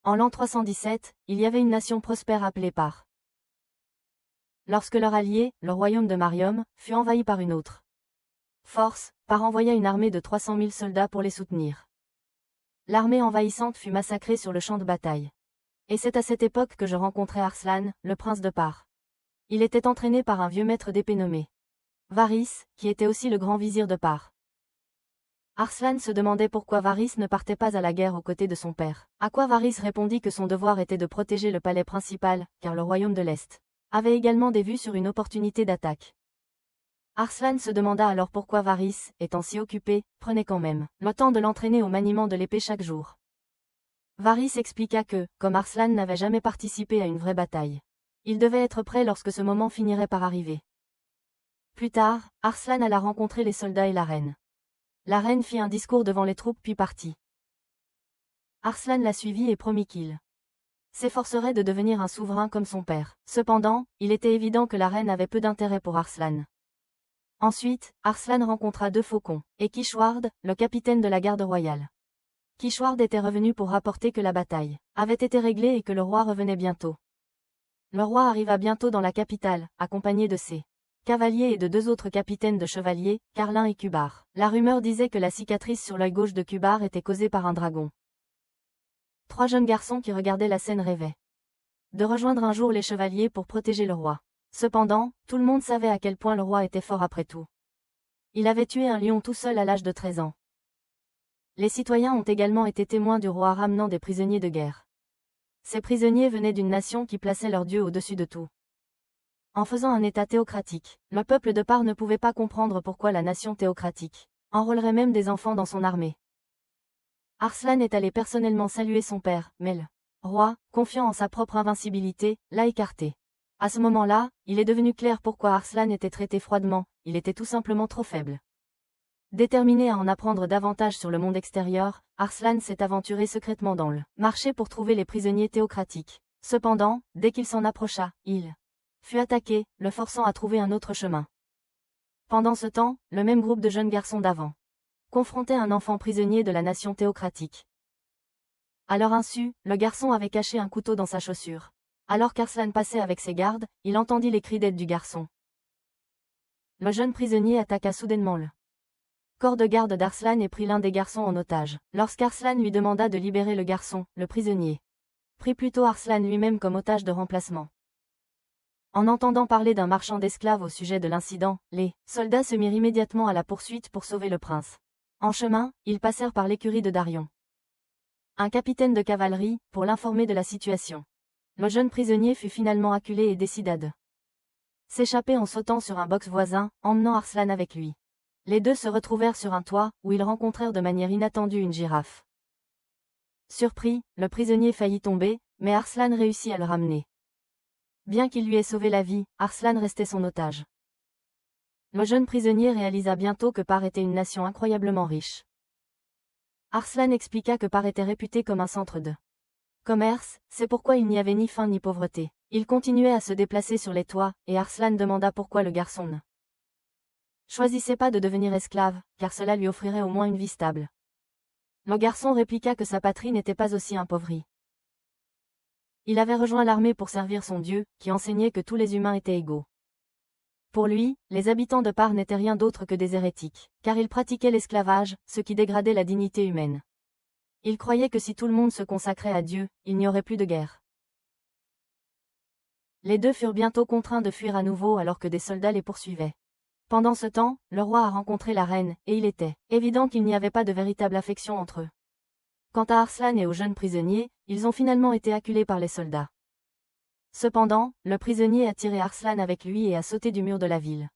En l'an 317, il y avait une nation prospère appelée Par. Lorsque leur allié, le royaume de Marium, fut envahi par une autre force, Par envoya une armée de 300 000 soldats pour les soutenir. L'armée envahissante fut massacrée sur le champ de bataille. Et c'est à cette époque que je rencontrai Arslan, le prince de Par. Il était entraîné par un vieux maître d'épée nommé Varys, qui était aussi le grand vizir de Par. Arslan se demandait pourquoi Varys ne partait pas à la guerre aux côtés de son père. À quoi Varys répondit que son devoir était de protéger le palais principal, car le royaume de l'Est avait également des vues sur une opportunité d'attaque. Arslan se demanda alors pourquoi Varys, étant si occupé, prenait quand même le temps de l'entraîner au maniement de l'épée chaque jour. Varys expliqua que, comme Arslan n'avait jamais participé à une vraie bataille, il devait être prêt lorsque ce moment finirait par arriver. Plus tard, Arslan alla rencontrer les soldats et la reine. La reine fit un discours devant les troupes puis partit. Arslan la suivit et promit qu'il s'efforcerait de devenir un souverain comme son père. Cependant, il était évident que la reine avait peu d'intérêt pour Arslan. Ensuite, Arslan rencontra deux faucons, et Kishward, le capitaine de la garde royale. Kishward était revenu pour rapporter que la bataille avait été réglée et que le roi revenait bientôt. Le roi arriva bientôt dans la capitale, accompagné de ses cavaliers et de deux autres capitaines de chevaliers, Carlin et Cubar. La rumeur disait que la cicatrice sur l'œil gauche de Cubar était causée par un dragon. Trois jeunes garçons qui regardaient la scène rêvaient de rejoindre un jour les chevaliers pour protéger le roi. Cependant, tout le monde savait à quel point le roi était fort après tout. Il avait tué un lion tout seul à l'âge de 13 ans. Les citoyens ont également été témoins du roi ramenant des prisonniers de guerre. Ces prisonniers venaient d'une nation qui plaçait leur dieu au-dessus de tout. En faisant un état théocratique, le peuple de Par ne pouvait pas comprendre pourquoi la nation théocratique enrôlerait même des enfants dans son armée. Arslan est allé personnellement saluer son père, mais le roi, confiant en sa propre invincibilité, l'a écarté. À ce moment-là, il est devenu clair pourquoi Arslan était traité froidement, il était tout simplement trop faible. Déterminé à en apprendre davantage sur le monde extérieur, Arslan s'est aventuré secrètement dans le marché pour trouver les prisonniers théocratiques. Cependant, dès qu'il s'en approcha, il fut attaqué, le forçant à trouver un autre chemin. Pendant ce temps, le même groupe de jeunes garçons d'avant confrontait un enfant prisonnier de la nation théocratique. À leur insu, le garçon avait caché un couteau dans sa chaussure. Alors qu'Arslan passait avec ses gardes, il entendit les cris d'aide du garçon. Le jeune prisonnier attaqua soudainement le corps de garde d'Arslan et prit l'un des garçons en otage. Lorsqu'Arslan lui demanda de libérer le garçon, le prisonnier prit plutôt Arslan lui-même comme otage de remplacement. En entendant parler d'un marchand d'esclaves au sujet de l'incident, les soldats se mirent immédiatement à la poursuite pour sauver le prince. En chemin, ils passèrent par l'écurie de Darion, un capitaine de cavalerie, pour l'informer de la situation. Le jeune prisonnier fut finalement acculé et décida de s'échapper en sautant sur un box voisin, emmenant Arslan avec lui. Les deux se retrouvèrent sur un toit, où ils rencontrèrent de manière inattendue une girafe. Surpris, le prisonnier faillit tomber, mais Arslan réussit à le ramener. Bien qu'il lui ait sauvé la vie, Arslan restait son otage. Le jeune prisonnier réalisa bientôt que Par était une nation incroyablement riche. Arslan expliqua que Par était réputé comme un centre de commerce, c'est pourquoi il n'y avait ni faim ni pauvreté. Il continuait à se déplacer sur les toits, et Arslan demanda pourquoi le garçon ne choisissait pas de devenir esclave, car cela lui offrirait au moins une vie stable. Le garçon répliqua que sa patrie n'était pas aussi appauvrie. Il avait rejoint l'armée pour servir son Dieu, qui enseignait que tous les humains étaient égaux. Pour lui, les habitants de Par n'étaient rien d'autre que des hérétiques, car ils pratiquaient l'esclavage, ce qui dégradait la dignité humaine. Il croyait que si tout le monde se consacrait à Dieu, il n'y aurait plus de guerre. Les deux furent bientôt contraints de fuir à nouveau alors que des soldats les poursuivaient. Pendant ce temps, le roi a rencontré la reine, et il était évident qu'il n'y avait pas de véritable affection entre eux. Quant à Arslan et aux jeunes prisonniers, ils ont finalement été acculés par les soldats. Cependant, le prisonnier a tiré Arslan avec lui et a sauté du mur de la ville,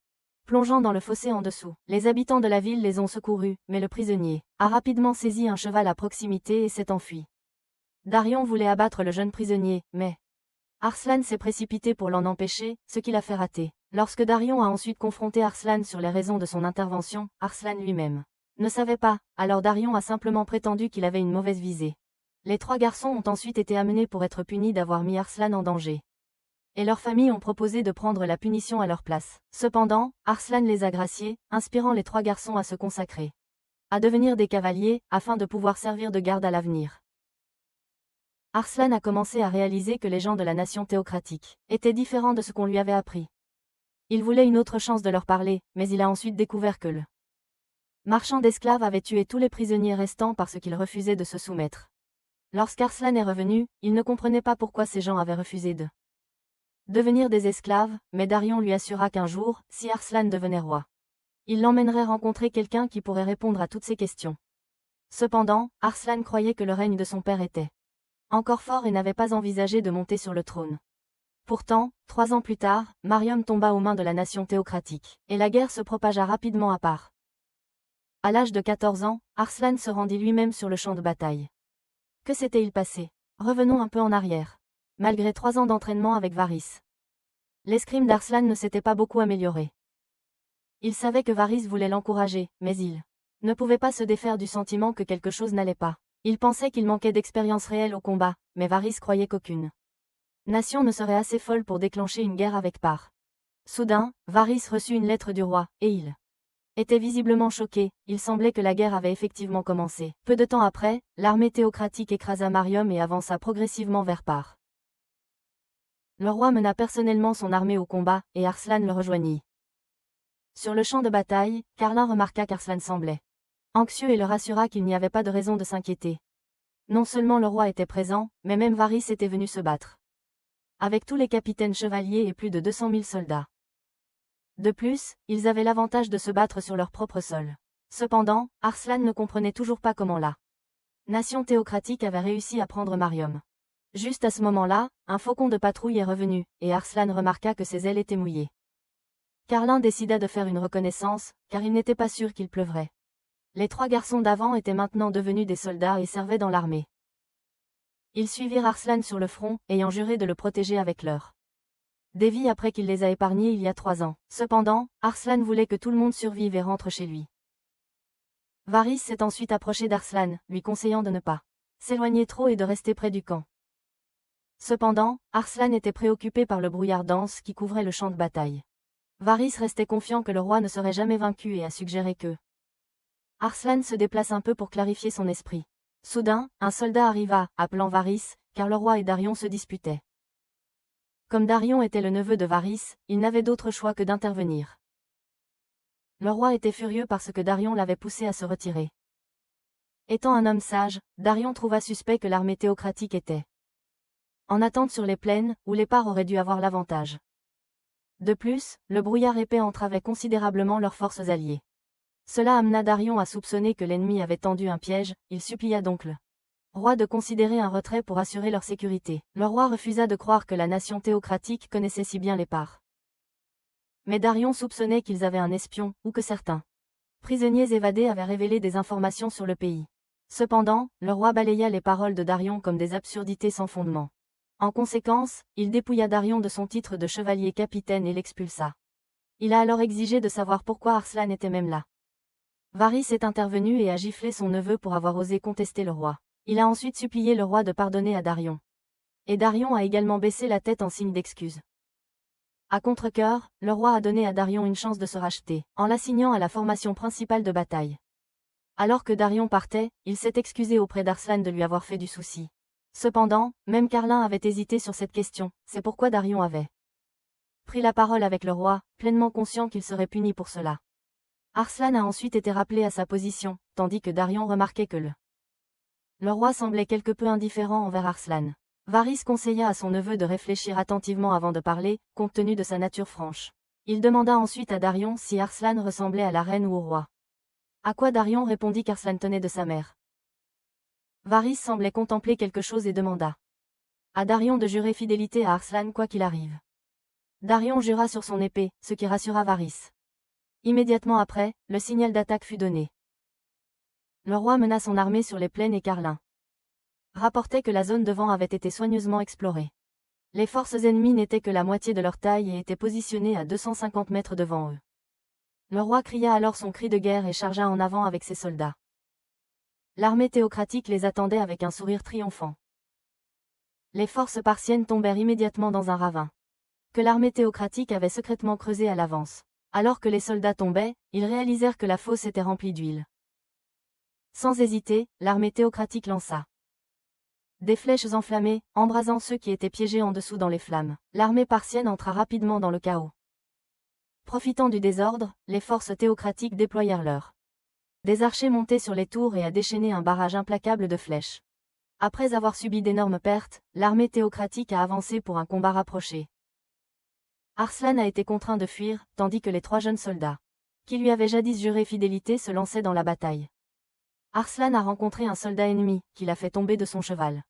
plongeant dans le fossé en dessous. Les habitants de la ville les ont secourus, mais le prisonnier a rapidement saisi un cheval à proximité et s'est enfui. Darion voulait abattre le jeune prisonnier, mais Arslan s'est précipité pour l'en empêcher, ce qui l'a fait rater. Lorsque Darion a ensuite confronté Arslan sur les raisons de son intervention, Arslan lui-même ne savait pas, alors Darion a simplement prétendu qu'il avait une mauvaise visée. Les trois garçons ont ensuite été amenés pour être punis d'avoir mis Arslan en danger. Et leurs familles ont proposé de prendre la punition à leur place. Cependant, Arslan les a graciés, inspirant les trois garçons à se consacrer, à devenir des cavaliers, afin de pouvoir servir de garde à l'avenir. Arslan a commencé à réaliser que les gens de la nation théocratique étaient différents de ce qu'on lui avait appris. Il voulait une autre chance de leur parler, mais il a ensuite découvert que le marchand d'esclaves avait tué tous les prisonniers restants parce qu'ils refusaient de se soumettre. Lorsqu'Arslan est revenu, il ne comprenait pas pourquoi ces gens avaient refusé de devenir des esclaves, mais Darion lui assura qu'un jour, si Arslan devenait roi, il l'emmènerait rencontrer quelqu'un qui pourrait répondre à toutes ces questions. Cependant, Arslan croyait que le règne de son père était encore fort et n'avait pas envisagé de monter sur le trône. Pourtant, 3 ans plus tard, Mariam tomba aux mains de la nation théocratique, et la guerre se propagea rapidement à part. À l'âge de 14 ans, Arslan se rendit lui-même sur le champ de bataille. Que s'était-il passé? Revenons un peu en arrière. Malgré 3 ans d'entraînement avec Varys, l'escrime d'Arslan ne s'était pas beaucoup amélioré. Il savait que Varys voulait l'encourager, mais il ne pouvait pas se défaire du sentiment que quelque chose n'allait pas. Il pensait qu'il manquait d'expérience réelle au combat, mais Varys croyait qu'aucune nation ne serait assez folle pour déclencher une guerre avec part. Soudain, Varys reçut une lettre du roi, et il était visiblement choqué. Il semblait que la guerre avait effectivement commencé. Peu de temps après, l'armée théocratique écrasa Marium et avança progressivement vers Par. Le roi mena personnellement son armée au combat, et Arslan le rejoignit. Sur le champ de bataille, Carlin remarqua qu'Arslan semblait anxieux et le rassura qu'il n'y avait pas de raison de s'inquiéter. Non seulement le roi était présent, mais même Varys était venu se battre avec tous les capitaines chevaliers et plus de 200 000 soldats. De plus, ils avaient l'avantage de se battre sur leur propre sol. Cependant, Arslan ne comprenait toujours pas comment la nation théocratique avait réussi à prendre Marium. Juste à ce moment-là, un faucon de patrouille est revenu, et Arslan remarqua que ses ailes étaient mouillées. Carlin décida de faire une reconnaissance, car il n'était pas sûr qu'il pleuvrait. Les 3 garçons d'avant étaient maintenant devenus des soldats et servaient dans l'armée. Ils suivirent Arslan sur le front, ayant juré de le protéger avec leur des vies après qu'il les a épargnés il y a 3 ans. Cependant, Arslan voulait que tout le monde survive et rentre chez lui. Varys s'est ensuite approché d'Arslan, lui conseillant de ne pas s'éloigner trop et de rester près du camp. Cependant, Arslan était préoccupé par le brouillard dense qui couvrait le champ de bataille. Varys restait confiant que le roi ne serait jamais vaincu et a suggéré que Arslan se déplace un peu pour clarifier son esprit. Soudain, un soldat arriva, appelant Varys, car le roi et Darion se disputaient. Comme Darion était le neveu de Varys, il n'avait d'autre choix que d'intervenir. Le roi était furieux parce que Darion l'avait poussé à se retirer. Étant un homme sage, Darion trouva suspect que l'armée théocratique était en attente sur les plaines, où les Pars auraient dû avoir l'avantage. De plus, le brouillard épais entravait considérablement leurs forces alliées. Cela amena Darion à soupçonner que l'ennemi avait tendu un piège. Il supplia donc le roi de considérer un retrait pour assurer leur sécurité. Le roi refusa de croire que la nation théocratique connaissait si bien les Pars. Mais Darion soupçonnait qu'ils avaient un espion, ou que certains prisonniers évadés avaient révélé des informations sur le pays. Cependant, le roi balaya les paroles de Darion comme des absurdités sans fondement. En conséquence, il dépouilla Darion de son titre de chevalier capitaine et l'expulsa. Il a alors exigé de savoir pourquoi Arslan était même là. Varys est intervenu et a giflé son neveu pour avoir osé contester le roi. Il a ensuite supplié le roi de pardonner à Darion. Et Darion a également baissé la tête en signe d'excuse. À contre-cœur, le roi a donné à Darion une chance de se racheter, en l'assignant à la formation principale de bataille. Alors que Darion partait, il s'est excusé auprès d'Arslan de lui avoir fait du souci. Cependant, même Carlin avait hésité sur cette question, c'est pourquoi Darion avait pris la parole avec le roi, pleinement conscient qu'il serait puni pour cela. Arslan a ensuite été rappelé à sa position, tandis que Darion remarquait que le roi semblait quelque peu indifférent envers Arslan. Varys conseilla à son neveu de réfléchir attentivement avant de parler, compte tenu de sa nature franche. Il demanda ensuite à Darion si Arslan ressemblait à la reine ou au roi. À quoi Darion répondit qu'Arslan tenait de sa mère. Varys semblait contempler quelque chose et demanda à Darion de jurer fidélité à Arslan quoi qu'il arrive. Darion jura sur son épée, ce qui rassura Varys. Immédiatement après, le signal d'attaque fut donné. Le roi mena son armée sur les plaines et Carlin rapportait que la zone devant avait été soigneusement explorée. Les forces ennemies n'étaient que la moitié de leur taille et étaient positionnées à 250 mètres devant eux. Le roi cria alors son cri de guerre et chargea en avant avec ses soldats. L'armée théocratique les attendait avec un sourire triomphant. Les forces parsiennes tombèrent immédiatement dans un ravin que l'armée théocratique avait secrètement creusé à l'avance. Alors que les soldats tombaient, ils réalisèrent que la fosse était remplie d'huile. Sans hésiter, l'armée théocratique lança des flèches enflammées, embrasant ceux qui étaient piégés en dessous dans les flammes. L'armée parthienne entra rapidement dans le chaos. Profitant du désordre, les forces théocratiques déployèrent leurs des archers montés sur les tours et à déchaîner un barrage implacable de flèches. Après avoir subi d'énormes pertes, l'armée théocratique a avancé pour un combat rapproché. Arslan a été contraint de fuir, tandis que les 3 jeunes soldats, qui lui avaient jadis juré fidélité, se lançaient dans la bataille. Arslan a rencontré un soldat ennemi, qui l'a fait tomber de son cheval.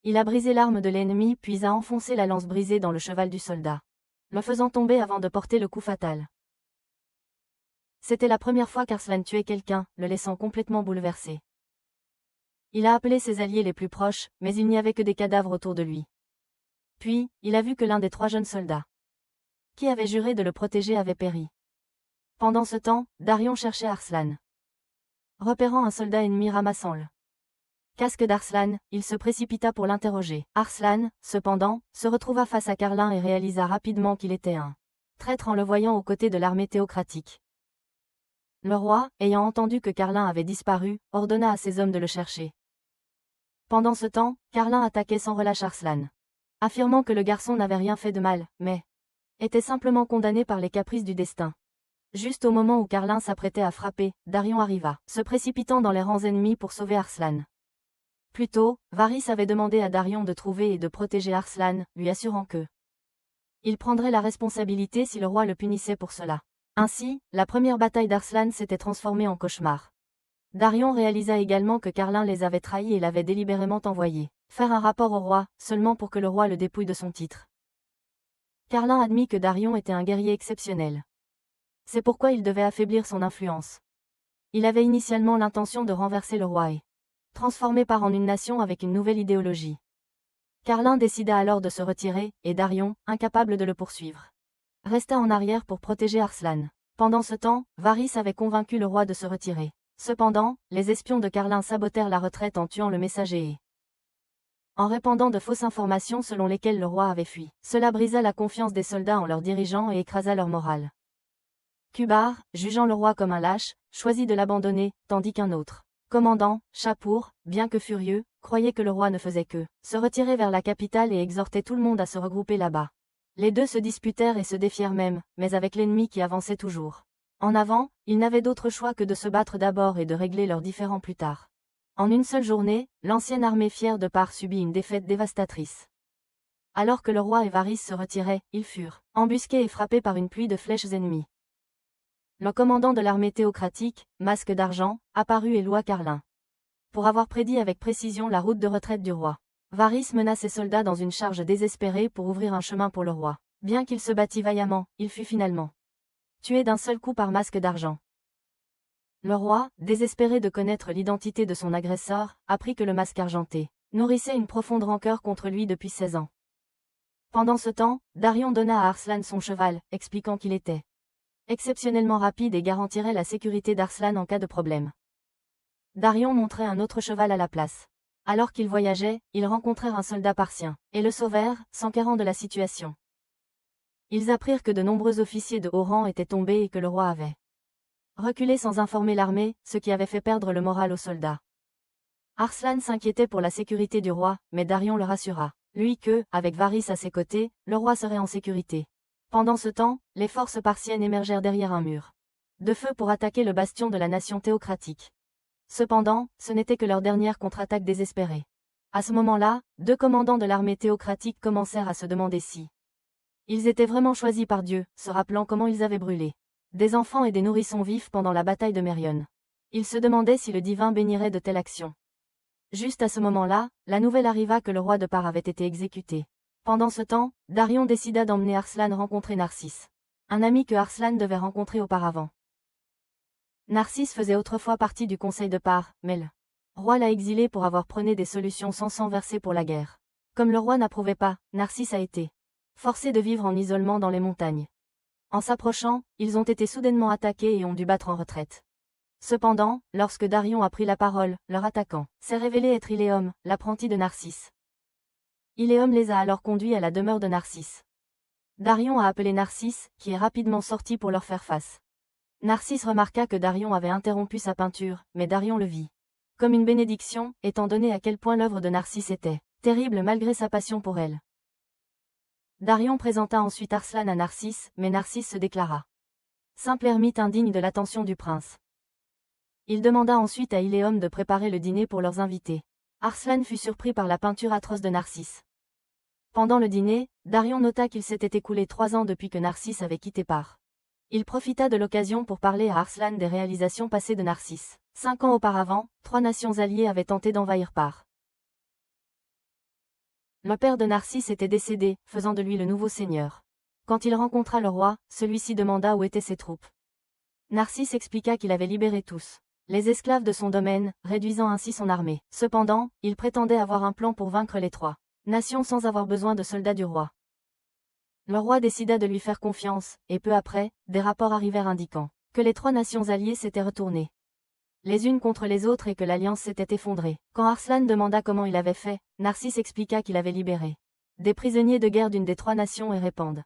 Il a brisé l'arme de l'ennemi puis a enfoncé la lance brisée dans le cheval du soldat, le faisant tomber avant de porter le coup fatal. C'était la première fois qu'Arslan tuait quelqu'un, le laissant complètement bouleversé. Il a appelé ses alliés les plus proches, mais il n'y avait que des cadavres autour de lui. Puis, il a vu que l'un des 3 jeunes soldats, qui avait juré de le protéger, avait péri. Pendant ce temps, Darion cherchait Arslan. Repérant un soldat ennemi ramassant le casque d'Arslan, il se précipita pour l'interroger. Arslan, cependant, se retrouva face à Carlin et réalisa rapidement qu'il était un traître en le voyant aux côtés de l'armée théocratique. Le roi, ayant entendu que Carlin avait disparu, ordonna à ses hommes de le chercher. Pendant ce temps, Carlin attaquait sans relâche Arslan, affirmant que le garçon n'avait rien fait de mal, mais était simplement condamné par les caprices du destin. Juste au moment où Carlin s'apprêtait à frapper, Darion arriva, se précipitant dans les rangs ennemis pour sauver Arslan. Plus tôt, Varys avait demandé à Darion de trouver et de protéger Arslan, lui assurant que il prendrait la responsabilité si le roi le punissait pour cela. Ainsi, la première bataille d'Arslan s'était transformée en cauchemar. Darion réalisa également que Carlin les avait trahis et l'avait délibérément envoyé faire un rapport au roi, seulement pour que le roi le dépouille de son titre. Carlin admit que Darion était un guerrier exceptionnel. C'est pourquoi il devait affaiblir son influence. Il avait initialement l'intention de renverser le roi et transformer Par en une nation avec une nouvelle idéologie. Carlin décida alors de se retirer, et Darion, incapable de le poursuivre, resta en arrière pour protéger Arslan. Pendant ce temps, Varys avait convaincu le roi de se retirer. Cependant, les espions de Carlin sabotèrent la retraite en tuant le messager et en répandant de fausses informations selon lesquelles le roi avait fui. Cela brisa la confiance des soldats en leurs dirigeants et écrasa leur morale. Kubar, jugeant le roi comme un lâche, choisit de l'abandonner, tandis qu'un autre commandant, Chapour, bien que furieux, croyait que le roi ne faisait que se retirer vers la capitale et exhortait tout le monde à se regrouper là-bas. Les deux se disputèrent et se défièrent même, mais avec l'ennemi qui avançait toujours en avant, ils n'avaient d'autre choix que de se battre d'abord et de régler leurs différends plus tard. En une seule journée, l'ancienne armée fière de Par subit une défaite dévastatrice. Alors que le roi et Varys se retiraient, ils furent embusqués et frappés par une pluie de flèches ennemies. Le commandant de l'armée théocratique, Masque d'Argent, apparut et loua Carlin pour avoir prédit avec précision la route de retraite du roi. Varys mena ses soldats dans une charge désespérée pour ouvrir un chemin pour le roi. Bien qu'il se battît vaillamment, il fut finalement tué d'un seul coup par Masque d'Argent. Le roi, désespéré de connaître l'identité de son agresseur, apprit que le Masque argenté nourrissait une profonde rancœur contre lui depuis 16 ans. Pendant ce temps, Darion donna à Arslan son cheval, expliquant qu'il était exceptionnellement rapide et garantirait la sécurité d'Arslan en cas de problème. Darion montrait un autre cheval à la place. Alors qu'ils voyageaient, ils rencontrèrent un soldat parthien, et le sauvèrent, s'enquérant de la situation. Ils apprirent que de nombreux officiers de haut rang étaient tombés et que le roi avait reculé sans informer l'armée, ce qui avait fait perdre le moral aux soldats. Arslan s'inquiétait pour la sécurité du roi, mais Darion le rassura, lui que, avec Varys à ses côtés, le roi serait en sécurité. Pendant ce temps, les forces parthiennes émergèrent derrière un mur de feu pour attaquer le bastion de la nation théocratique. Cependant, ce n'était que leur dernière contre-attaque désespérée. À ce moment-là, 2 commandants de l'armée théocratique commencèrent à se demander si ils étaient vraiment choisis par Dieu, se rappelant comment ils avaient brûlé des enfants et des nourrissons vifs pendant la bataille de Mérion. Ils se demandaient si le divin bénirait de telles actions. Juste à ce moment-là, la nouvelle arriva que le roi de Par avait été exécuté. Pendant ce temps, Darion décida d'emmener Arslan rencontrer Narcisse, un ami que Arslan devait rencontrer auparavant. Narcisse faisait autrefois partie du conseil de Par, mais le roi l'a exilé pour avoir prôné des solutions sans sang versé pour la guerre. Comme le roi n'approuvait pas, Narcisse a été forcé de vivre en isolement dans les montagnes. En s'approchant, ils ont été soudainement attaqués et ont dû battre en retraite. Cependant, lorsque Darion a pris la parole, leur attaquant s'est révélé être Iléum, l'apprenti de Narcisse. Iléum les a alors conduits à la demeure de Narcisse. Darion a appelé Narcisse, qui est rapidement sorti pour leur faire face. Narcisse remarqua que Darion avait interrompu sa peinture, mais Darion le vit comme une bénédiction, étant donné à quel point l'œuvre de Narcisse était terrible malgré sa passion pour elle. Darion présenta ensuite Arslan à Narcisse, mais Narcisse se déclara simple ermite indigne de l'attention du prince. Il demanda ensuite à Iléum de préparer le dîner pour leurs invités. Arslan fut surpris par la peinture atroce de Narcisse. Pendant le dîner, Darion nota qu'il s'était écoulé 3 ans depuis que Narcisse avait quitté Par. Il profita de l'occasion pour parler à Arslan des réalisations passées de Narcisse. 5 ans auparavant, 3 nations alliées avaient tenté d'envahir Par. Le père de Narcisse était décédé, faisant de lui le nouveau seigneur. Quand il rencontra le roi, celui-ci demanda où étaient ses troupes. Narcisse expliqua qu'il avait libéré tous les esclaves de son domaine, réduisant ainsi son armée. Cependant, il prétendait avoir un plan pour vaincre les 3 nations sans avoir besoin de soldats du roi. Le roi décida de lui faire confiance, et peu après, des rapports arrivèrent indiquant que les 3 nations alliées s'étaient retournées les unes contre les autres et que l'alliance s'était effondrée. Quand Arslan demanda comment il avait fait, Narcisse expliqua qu'il avait libéré des prisonniers de guerre d'une des 3 nations et répandent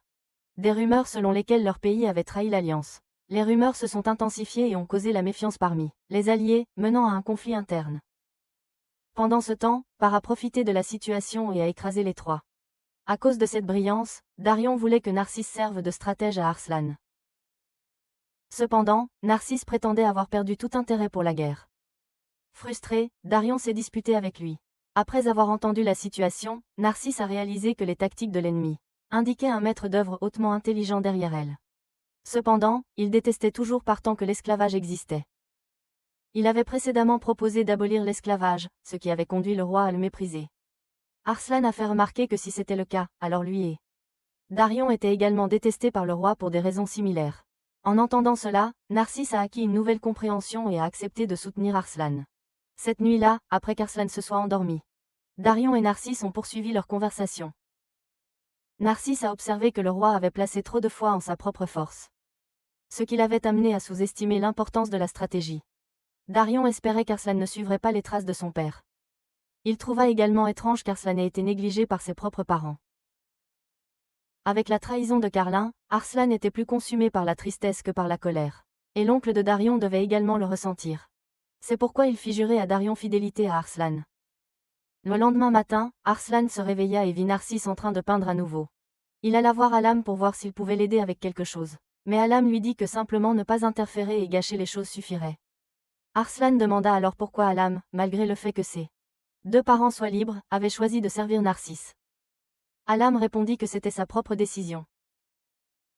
des rumeurs selon lesquelles leur pays avait trahi l'alliance. Les rumeurs se sont intensifiées et ont causé la méfiance parmi les alliés, menant à un conflit interne. Pendant ce temps, Par a profité de la situation et a écrasé les 3. À cause de cette brillance, Darion voulait que Narcisse serve de stratège à Arslan. Cependant, Narcisse prétendait avoir perdu tout intérêt pour la guerre. Frustré, Darion s'est disputé avec lui. Après avoir entendu la situation, Narcisse a réalisé que les tactiques de l'ennemi indiquaient un maître d'œuvre hautement intelligent derrière elle. Cependant, il détestait toujours Par tant que l'esclavage existait. Il avait précédemment proposé d'abolir l'esclavage, ce qui avait conduit le roi à le mépriser. Arslan a fait remarquer que si c'était le cas, alors lui et Darion étaient également détestés par le roi pour des raisons similaires. En entendant cela, Narcisse a acquis une nouvelle compréhension et a accepté de soutenir Arslan. Cette nuit-là, après qu'Arslan se soit endormi, Darion et Narcisse ont poursuivi leur conversation. Narcisse a observé que le roi avait placé trop de foi en sa propre force, ce qui l'avait amené à sous-estimer l'importance de la stratégie. Darion espérait qu'Arslan ne suivrait pas les traces de son père. Il trouva également étrange qu'Arslan ait été négligé par ses propres parents. Avec la trahison de Carlin, Arslan était plus consumé par la tristesse que par la colère. Et l'oncle de Darion devait également le ressentir. C'est pourquoi il fit jurer à Darion fidélité à Arslan. Le lendemain matin, Arslan se réveilla et vit Narcisse en train de peindre à nouveau. Il alla voir Alam pour voir s'il pouvait l'aider avec quelque chose. Mais Alam lui dit que simplement ne pas interférer et gâcher les choses suffirait. Arslan demanda alors pourquoi Alam, malgré le fait que ses 2 parents soient libres, avait choisi de servir Narcisse. Alam répondit que c'était sa propre décision.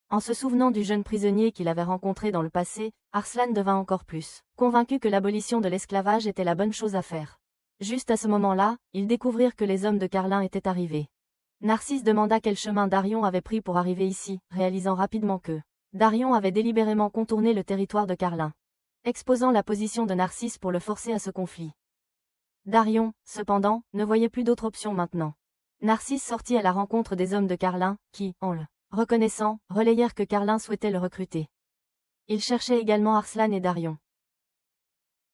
En se souvenant du jeune prisonnier qu'il avait rencontré dans le passé, Arslan devint encore plus convaincu que l'abolition de l'esclavage était la bonne chose à faire. Juste à ce moment-là, ils découvrirent que les hommes de Carlin étaient arrivés. Narcisse demanda quel chemin Darion avait pris pour arriver ici, réalisant rapidement que Darion avait délibérément contourné le territoire de Carlin, exposant la position de Narcisse pour le forcer à ce conflit. Darion, cependant, ne voyait plus d'autre option maintenant. Narcisse sortit à la rencontre des hommes de Carlin, qui, en le reconnaissant, relayèrent que Carlin souhaitait le recruter. Il cherchait également Arslan et Darion.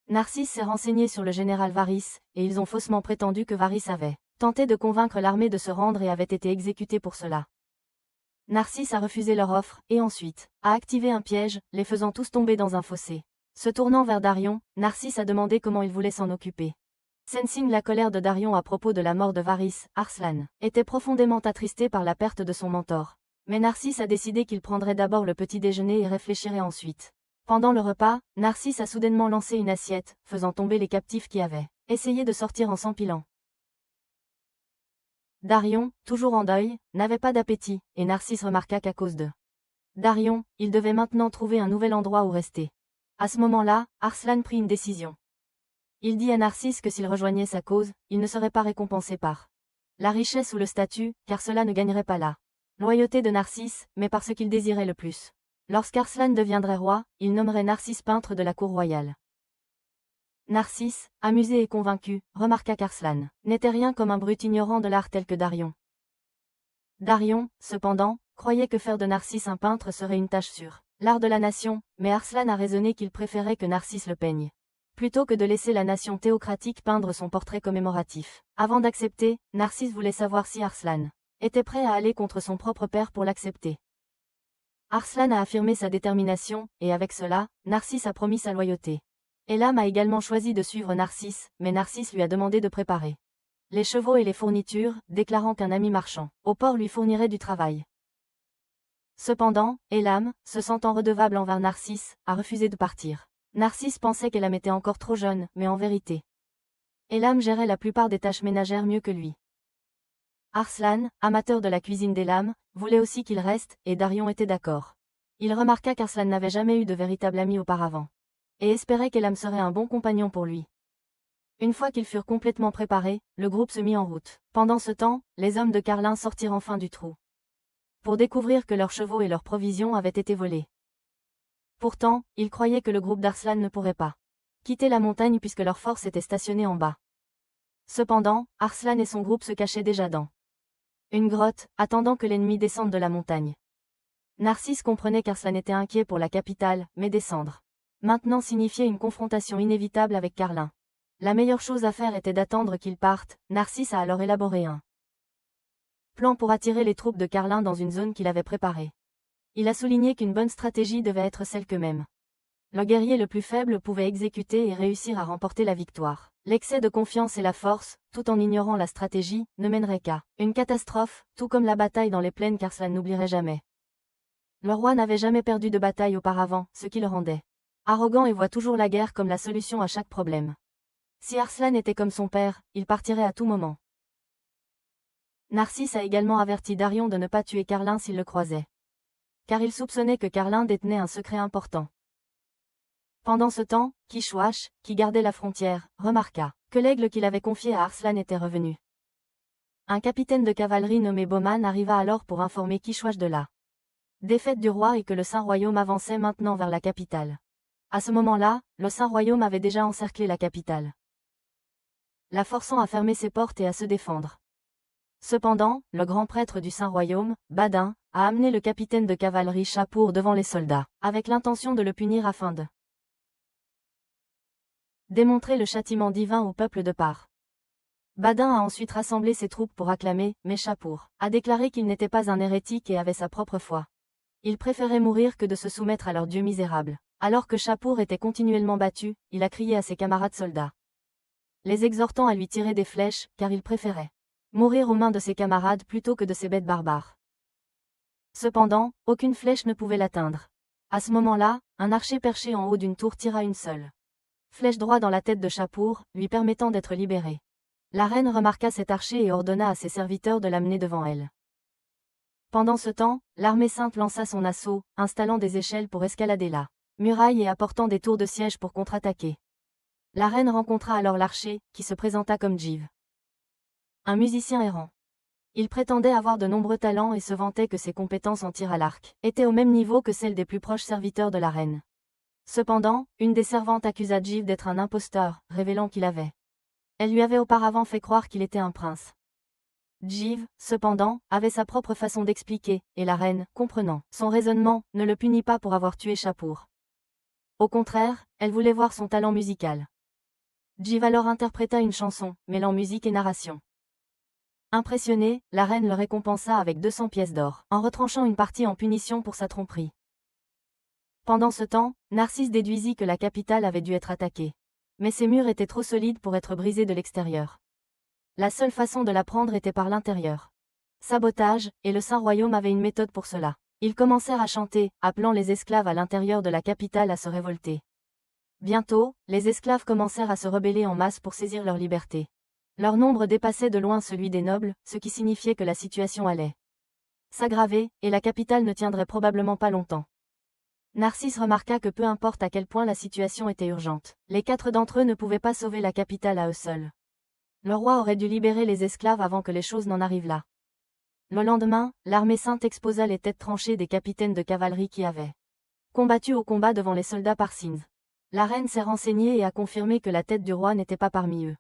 Narcisse s'est renseigné sur le général Varys, et ils ont faussement prétendu que Varys avait tenté de convaincre l'armée de se rendre et avait été exécuté pour cela. Narcisse a refusé leur offre, et ensuite, a activé un piège, les faisant tous tomber dans un fossé. Se tournant vers Darion, Narcisse a demandé comment il voulait s'en occuper. Sensing la colère de Darion à propos de la mort de Varys, Arslan était profondément attristé par la perte de son mentor. Mais Narcisse a décidé qu'il prendrait d'abord le petit déjeuner et réfléchirait ensuite. Pendant le repas, Narcisse a soudainement lancé une assiette, faisant tomber les captifs qui avaient essayé de sortir en s'empilant. Darion, toujours en deuil, n'avait pas d'appétit, et Narcisse remarqua qu'à cause de Darion, il devait maintenant trouver un nouvel endroit où rester. À ce moment-là, Arslan prit une décision. Il dit à Narcisse que s'il rejoignait sa cause, il ne serait pas récompensé par la richesse ou le statut, car cela ne gagnerait pas la loyauté de Narcisse, mais par ce qu'il désirait le plus. Lorsqu'Arslan deviendrait roi, il nommerait Narcisse peintre de la cour royale. Narcisse, amusé et convaincu, remarqua qu'Arslan n'était rien comme un brut ignorant de l'art tel que Darion. Darion, cependant, croyait que faire de Narcisse un peintre serait une tâche sûre l'art de la nation, mais Arslan a raisonné qu'il préférait que Narcisse le peigne, plutôt que de laisser la nation théocratique peindre son portrait commémoratif. Avant d'accepter, Narcisse voulait savoir si Arslan était prêt à aller contre son propre père pour l'accepter. Arslan a affirmé sa détermination, et avec cela, Narcisse a promis sa loyauté. Elam a également choisi de suivre Narcisse, mais Narcisse lui a demandé de préparer les chevaux et les fournitures, déclarant qu'un ami marchand au port lui fournirait du travail. Cependant, Elam, se sentant redevable envers Narcisse, a refusé de partir. Narcisse pensait qu'Elam était encore trop jeune, mais en vérité, Elam gérait la plupart des tâches ménagères mieux que lui. Arslan, amateur de la cuisine d'Elam, voulait aussi qu'il reste, et Darion était d'accord. Il remarqua qu'Arslan n'avait jamais eu de véritable ami auparavant, et espérait qu'Elam serait un bon compagnon pour lui. Une fois qu'ils furent complètement préparés, le groupe se mit en route. Pendant ce temps, les hommes de Carlin sortirent enfin du trou, pour découvrir que leurs chevaux et leurs provisions avaient été volés. Pourtant, ils croyaient que le groupe d'Arslan ne pourrait pas quitter la montagne puisque leur force était stationnée en bas. Cependant, Arslan et son groupe se cachaient déjà dans une grotte, attendant que l'ennemi descende de la montagne. Narcisse comprenait qu'Arslan était inquiet pour la capitale, mais descendre maintenant signifiait une confrontation inévitable avec Carlin. La meilleure chose à faire était d'attendre qu'ils partent. Narcisse a alors élaboré un plan pour attirer les troupes de Carlin dans une zone qu'il avait préparée. Il a souligné qu'une bonne stratégie devait être celle qu'eux-mêmes. Le guerrier le plus faible pouvait exécuter et réussir à remporter la victoire. L'excès de confiance et la force, tout en ignorant la stratégie, ne mèneraient qu'à une catastrophe, tout comme la bataille dans les plaines qu'Arslan n'oublierait jamais. Le roi n'avait jamais perdu de bataille auparavant, ce qui le rendait arrogant et voit toujours la guerre comme la solution à chaque problème. Si Arslan était comme son père, il partirait à tout moment. Narcisse a également averti Darion de ne pas tuer Carlin s'il le croisait, car il soupçonnait que Carlin détenait un secret important. Pendant ce temps, Kishwash, qui gardait la frontière, remarqua que l'aigle qu'il avait confié à Arslan était revenu. Un capitaine de cavalerie nommé Bowman arriva alors pour informer Kishwash de la défaite du roi et que le Saint-Royaume avançait maintenant vers la capitale. À ce moment-là, le Saint-Royaume avait déjà encerclé la capitale, la forçant à fermer ses portes et à se défendre. Cependant, le grand prêtre du Saint-Royaume, Badin, a amené le capitaine de cavalerie Chapour devant les soldats, avec l'intention de le punir afin de démontrer le châtiment divin au peuple de Par. Badin a ensuite rassemblé ses troupes pour acclamer, mais Chapour a déclaré qu'il n'était pas un hérétique et avait sa propre foi. Il préférait mourir que de se soumettre à leur dieu misérable. Alors que Chapour était continuellement battu, il a crié à ses camarades soldats, les exhortant à lui tirer des flèches, car il préférait mourir aux mains de ses camarades plutôt que de ces bêtes barbares. Cependant, aucune flèche ne pouvait l'atteindre. À ce moment-là, un archer perché en haut d'une tour tira une seule flèche droit dans la tête de Chapour, lui permettant d'être libéré. La reine remarqua cet archer et ordonna à ses serviteurs de l'amener devant elle. Pendant ce temps, l'armée sainte lança son assaut, installant des échelles pour escalader la muraille et apportant des tours de siège pour contre-attaquer. La reine rencontra alors l'archer, qui se présenta comme Jiv, un musicien errant. Il prétendait avoir de nombreux talents et se vantait que ses compétences en tir à l'arc étaient au même niveau que celles des plus proches serviteurs de la reine. Cependant, une des servantes accusa Jiv d'être un imposteur, révélant qu'il avait. Elle lui avait auparavant fait croire qu'il était un prince. Jiv, cependant, avait sa propre façon d'expliquer, et la reine, comprenant son raisonnement, ne le punit pas pour avoir tué Chapour. Au contraire, elle voulait voir son talent musical. Jiv alors interpréta une chanson, mêlant musique et narration. Impressionnée, la reine le récompensa avec 200 pièces d'or, en retranchant une partie en punition pour sa tromperie. Pendant ce temps, Narcisse déduisit que la capitale avait dû être attaquée. Mais ses murs étaient trop solides pour être brisés de l'extérieur. La seule façon de la prendre était par l'intérieur. Sabotage, et le Saint-Royaume avait une méthode pour cela. Ils commencèrent à chanter, appelant les esclaves à l'intérieur de la capitale à se révolter. Bientôt, les esclaves commencèrent à se rebeller en masse pour saisir leur liberté. Leur nombre dépassait de loin celui des nobles, ce qui signifiait que la situation allait s'aggraver, et la capitale ne tiendrait probablement pas longtemps. Narcisse remarqua que peu importe à quel point la situation était urgente, les 4 d'entre eux ne pouvaient pas sauver la capitale à eux seuls. Le roi aurait dû libérer les esclaves avant que les choses n'en arrivent là. Le lendemain, l'armée sainte exposa les têtes tranchées des capitaines de cavalerie qui avaient combattu au combat devant les soldats Parsins. La reine s'est renseignée et a confirmé que la tête du roi n'était pas parmi eux.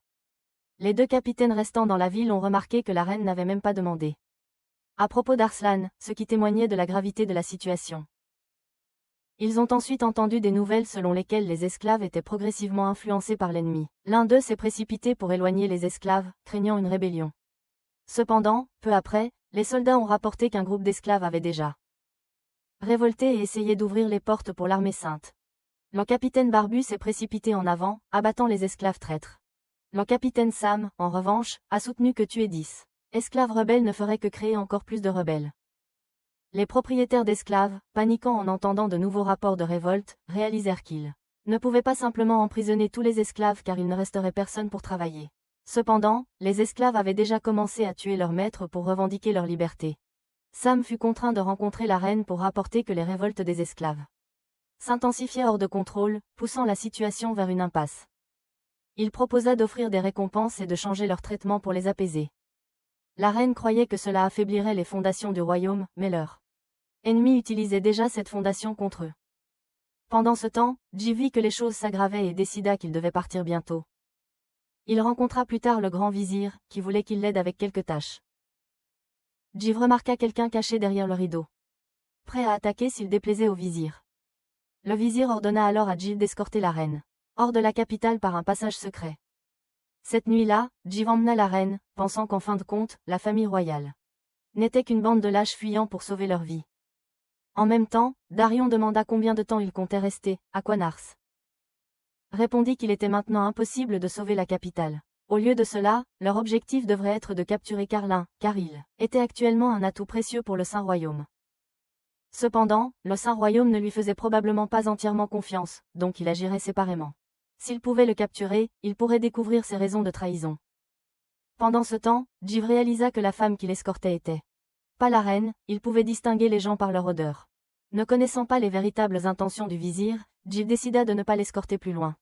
Les 2 capitaines restants dans la ville ont remarqué que la reine n'avait même pas demandé à propos d'Arslan, ce qui témoignait de la gravité de la situation. Ils ont ensuite entendu des nouvelles selon lesquelles les esclaves étaient progressivement influencés par l'ennemi. L'un d'eux s'est précipité pour éloigner les esclaves, craignant une rébellion. Cependant, peu après, les soldats ont rapporté qu'un groupe d'esclaves avait déjà révolté et essayé d'ouvrir les portes pour l'armée sainte. Le capitaine Barbu s'est précipité en avant, abattant les esclaves traîtres. Le capitaine Sam, en revanche, a soutenu que tuer 10 esclaves rebelles ne ferait que créer encore plus de rebelles. Les propriétaires d'esclaves, paniquant en entendant de nouveaux rapports de révolte, réalisèrent qu'ils ne pouvaient pas simplement emprisonner tous les esclaves car il ne resterait personne pour travailler. Cependant, les esclaves avaient déjà commencé à tuer leurs maîtres pour revendiquer leur liberté. Sam fut contraint de rencontrer la reine pour rapporter que les révoltes des esclaves s'intensifiaient hors de contrôle, poussant la situation vers une impasse. Il proposa d'offrir des récompenses et de changer leur traitement pour les apaiser. La reine croyait que cela affaiblirait les fondations du royaume, mais leur ennemi utilisait déjà cette fondation contre eux. Pendant ce temps, Ji vit que les choses s'aggravaient et décida qu'il devait partir bientôt. Il rencontra plus tard le grand vizir, qui voulait qu'il l'aide avec quelques tâches. Ji remarqua quelqu'un caché derrière le rideau, prêt à attaquer s'il déplaisait au vizir. Le vizir ordonna alors à Ji d'escorter la reine hors de la capitale par un passage secret. Cette nuit-là, Ji emmena la reine, pensant qu'en fin de compte, la famille royale n'était qu'une bande de lâches fuyant pour sauver leur vie. En même temps, Darion demanda combien de temps il comptait rester, à Quanars. Répondit qu'il était maintenant impossible de sauver la capitale. Au lieu de cela, leur objectif devrait être de capturer Carlin, car il était actuellement un atout précieux pour le Saint-Royaume. Cependant, le Saint-Royaume ne lui faisait probablement pas entièrement confiance, donc il agirait séparément. S'il pouvait le capturer, il pourrait découvrir ses raisons de trahison. Pendant ce temps, Jiv réalisa que la femme qui l'escortait était pas la reine, il pouvait distinguer les gens par leur odeur. Ne connaissant pas les véritables intentions du vizir, Jiv décida de ne pas l'escorter plus loin.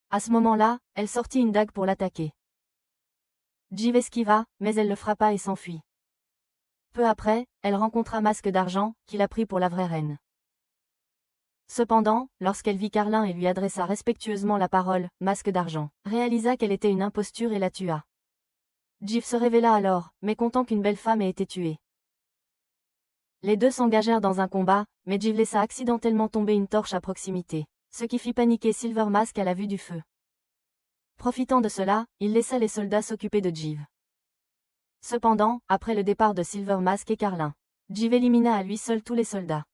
À ce moment-là, elle sortit une dague pour l'attaquer. Jiv esquiva, mais elle le frappa et s'enfuit. Peu après, elle rencontra Masque d'Argent, qui la prit pour la vraie reine. Cependant, lorsqu'elle vit Carlin et lui adressa respectueusement la parole, Masque d'Argent réalisa qu'elle était une imposture et la tua. Jiv se révéla alors, mécontent qu'une belle femme ait été tuée. Les deux s'engagèrent dans un combat, mais Jiv laissa accidentellement tomber une torche à proximité, ce qui fit paniquer Silver Mask à la vue du feu. Profitant de cela, il laissa les soldats s'occuper de Jiv. Cependant, après le départ de Silver Mask et Carlin, Jiv élimina à lui seul tous les soldats.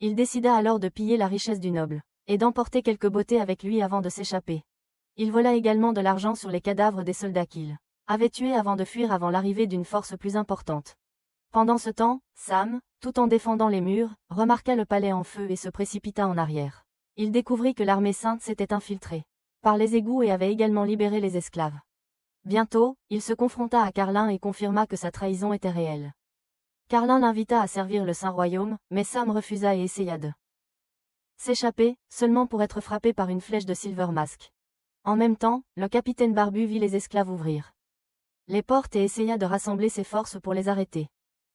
Il décida alors de piller la richesse du noble, et d'emporter quelques beautés avec lui avant de s'échapper. Il vola également de l'argent sur les cadavres des soldats qu'il avait tués avant de fuir avant l'arrivée d'une force plus importante. Pendant ce temps, Sam, tout en défendant les murs, remarqua le palais en feu et se précipita en arrière. Il découvrit que l'armée sainte s'était infiltrée par les égouts et avait également libéré les esclaves. Bientôt, il se confronta à Carlin et confirma que sa trahison était réelle. Carlin l'invita à servir le Saint-Royaume, mais Sam refusa et essaya de s'échapper, seulement pour être frappé par une flèche de Silver Mask. En même temps, le capitaine Barbu vit les esclaves ouvrir les portes et essaya de rassembler ses forces pour les arrêter.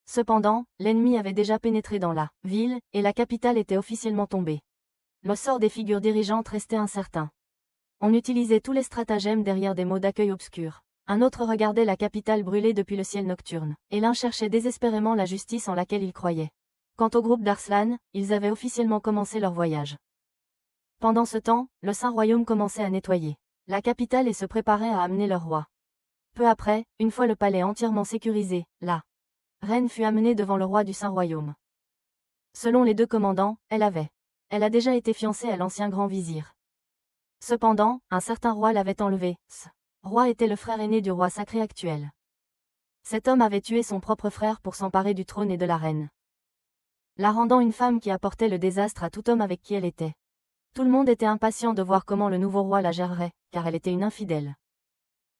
Cependant, l'ennemi avait déjà pénétré dans la ville, et la capitale était officiellement tombée. Le sort des figures dirigeantes restait incertain. On utilisait tous les stratagèmes derrière des mots d'accueil obscurs. Un autre regardait la capitale brûler depuis le ciel nocturne, et l'un cherchait désespérément la justice en laquelle il croyait. Quant au groupe d'Arslan, ils avaient officiellement commencé leur voyage. Pendant ce temps, le Saint-Royaume commençait à nettoyer la capitale et se préparait à amener leur roi. Peu après, une fois le palais entièrement sécurisé, la reine fut amenée devant le roi du Saint-Royaume. Selon les deux commandants, elle a déjà été fiancée à l'ancien grand vizir. Cependant, un certain roi l'avait enlevée. Ce roi était le frère aîné du roi sacré actuel. Cet homme avait tué son propre frère pour s'emparer du trône et de la reine, la rendant une femme qui apportait le désastre à tout homme avec qui elle était. Tout le monde était impatient de voir comment le nouveau roi la gérerait, car elle était une infidèle.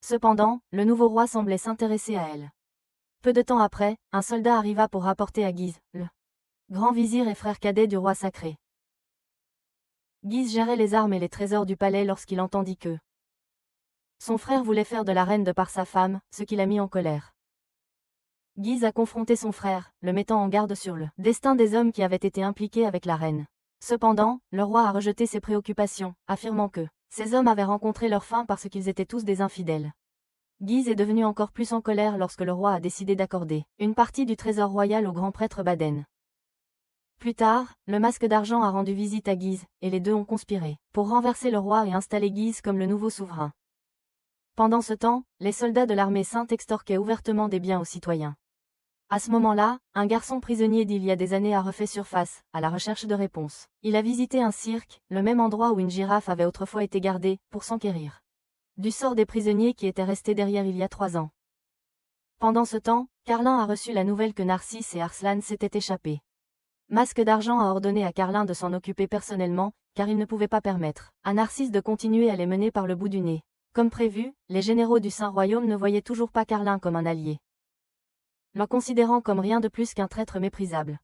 Cependant, le nouveau roi semblait s'intéresser à elle. Peu de temps après, un soldat arriva pour rapporter à Guise, le grand vizir et frère cadet du roi sacré. Guise gérait les armes et les trésors du palais lorsqu'il entendit que son frère voulait faire de la reine de par sa femme, ce qui l'a mis en colère. Guise a confronté son frère, le mettant en garde sur le destin des hommes qui avaient été impliqués avec la reine. Cependant, le roi a rejeté ses préoccupations, affirmant que ces hommes avaient rencontré leur fin parce qu'ils étaient tous des infidèles. Guise est devenu encore plus en colère lorsque le roi a décidé d'accorder une partie du trésor royal au grand prêtre Baden. Plus tard, le Masque d'Argent a rendu visite à Guise, et les deux ont conspiré pour renverser le roi et installer Guise comme le nouveau souverain. Pendant ce temps, les soldats de l'armée sainte extorquaient ouvertement des biens aux citoyens. À ce moment-là, un garçon prisonnier d'il y a des années a refait surface, à la recherche de réponses. Il a visité un cirque, le même endroit où une girafe avait autrefois été gardée, pour s'enquérir du sort des prisonniers qui étaient restés derrière il y a 3 ans. Pendant ce temps, Carlin a reçu la nouvelle que Narcisse et Arslan s'étaient échappés. Masque d'Argent a ordonné à Carlin de s'en occuper personnellement, car il ne pouvait pas permettre à Narcisse de continuer à les mener par le bout du nez. Comme prévu, les généraux du Saint-Royaume ne voyaient toujours pas Carlin comme un allié, le considérant comme rien de plus qu'un traître méprisable.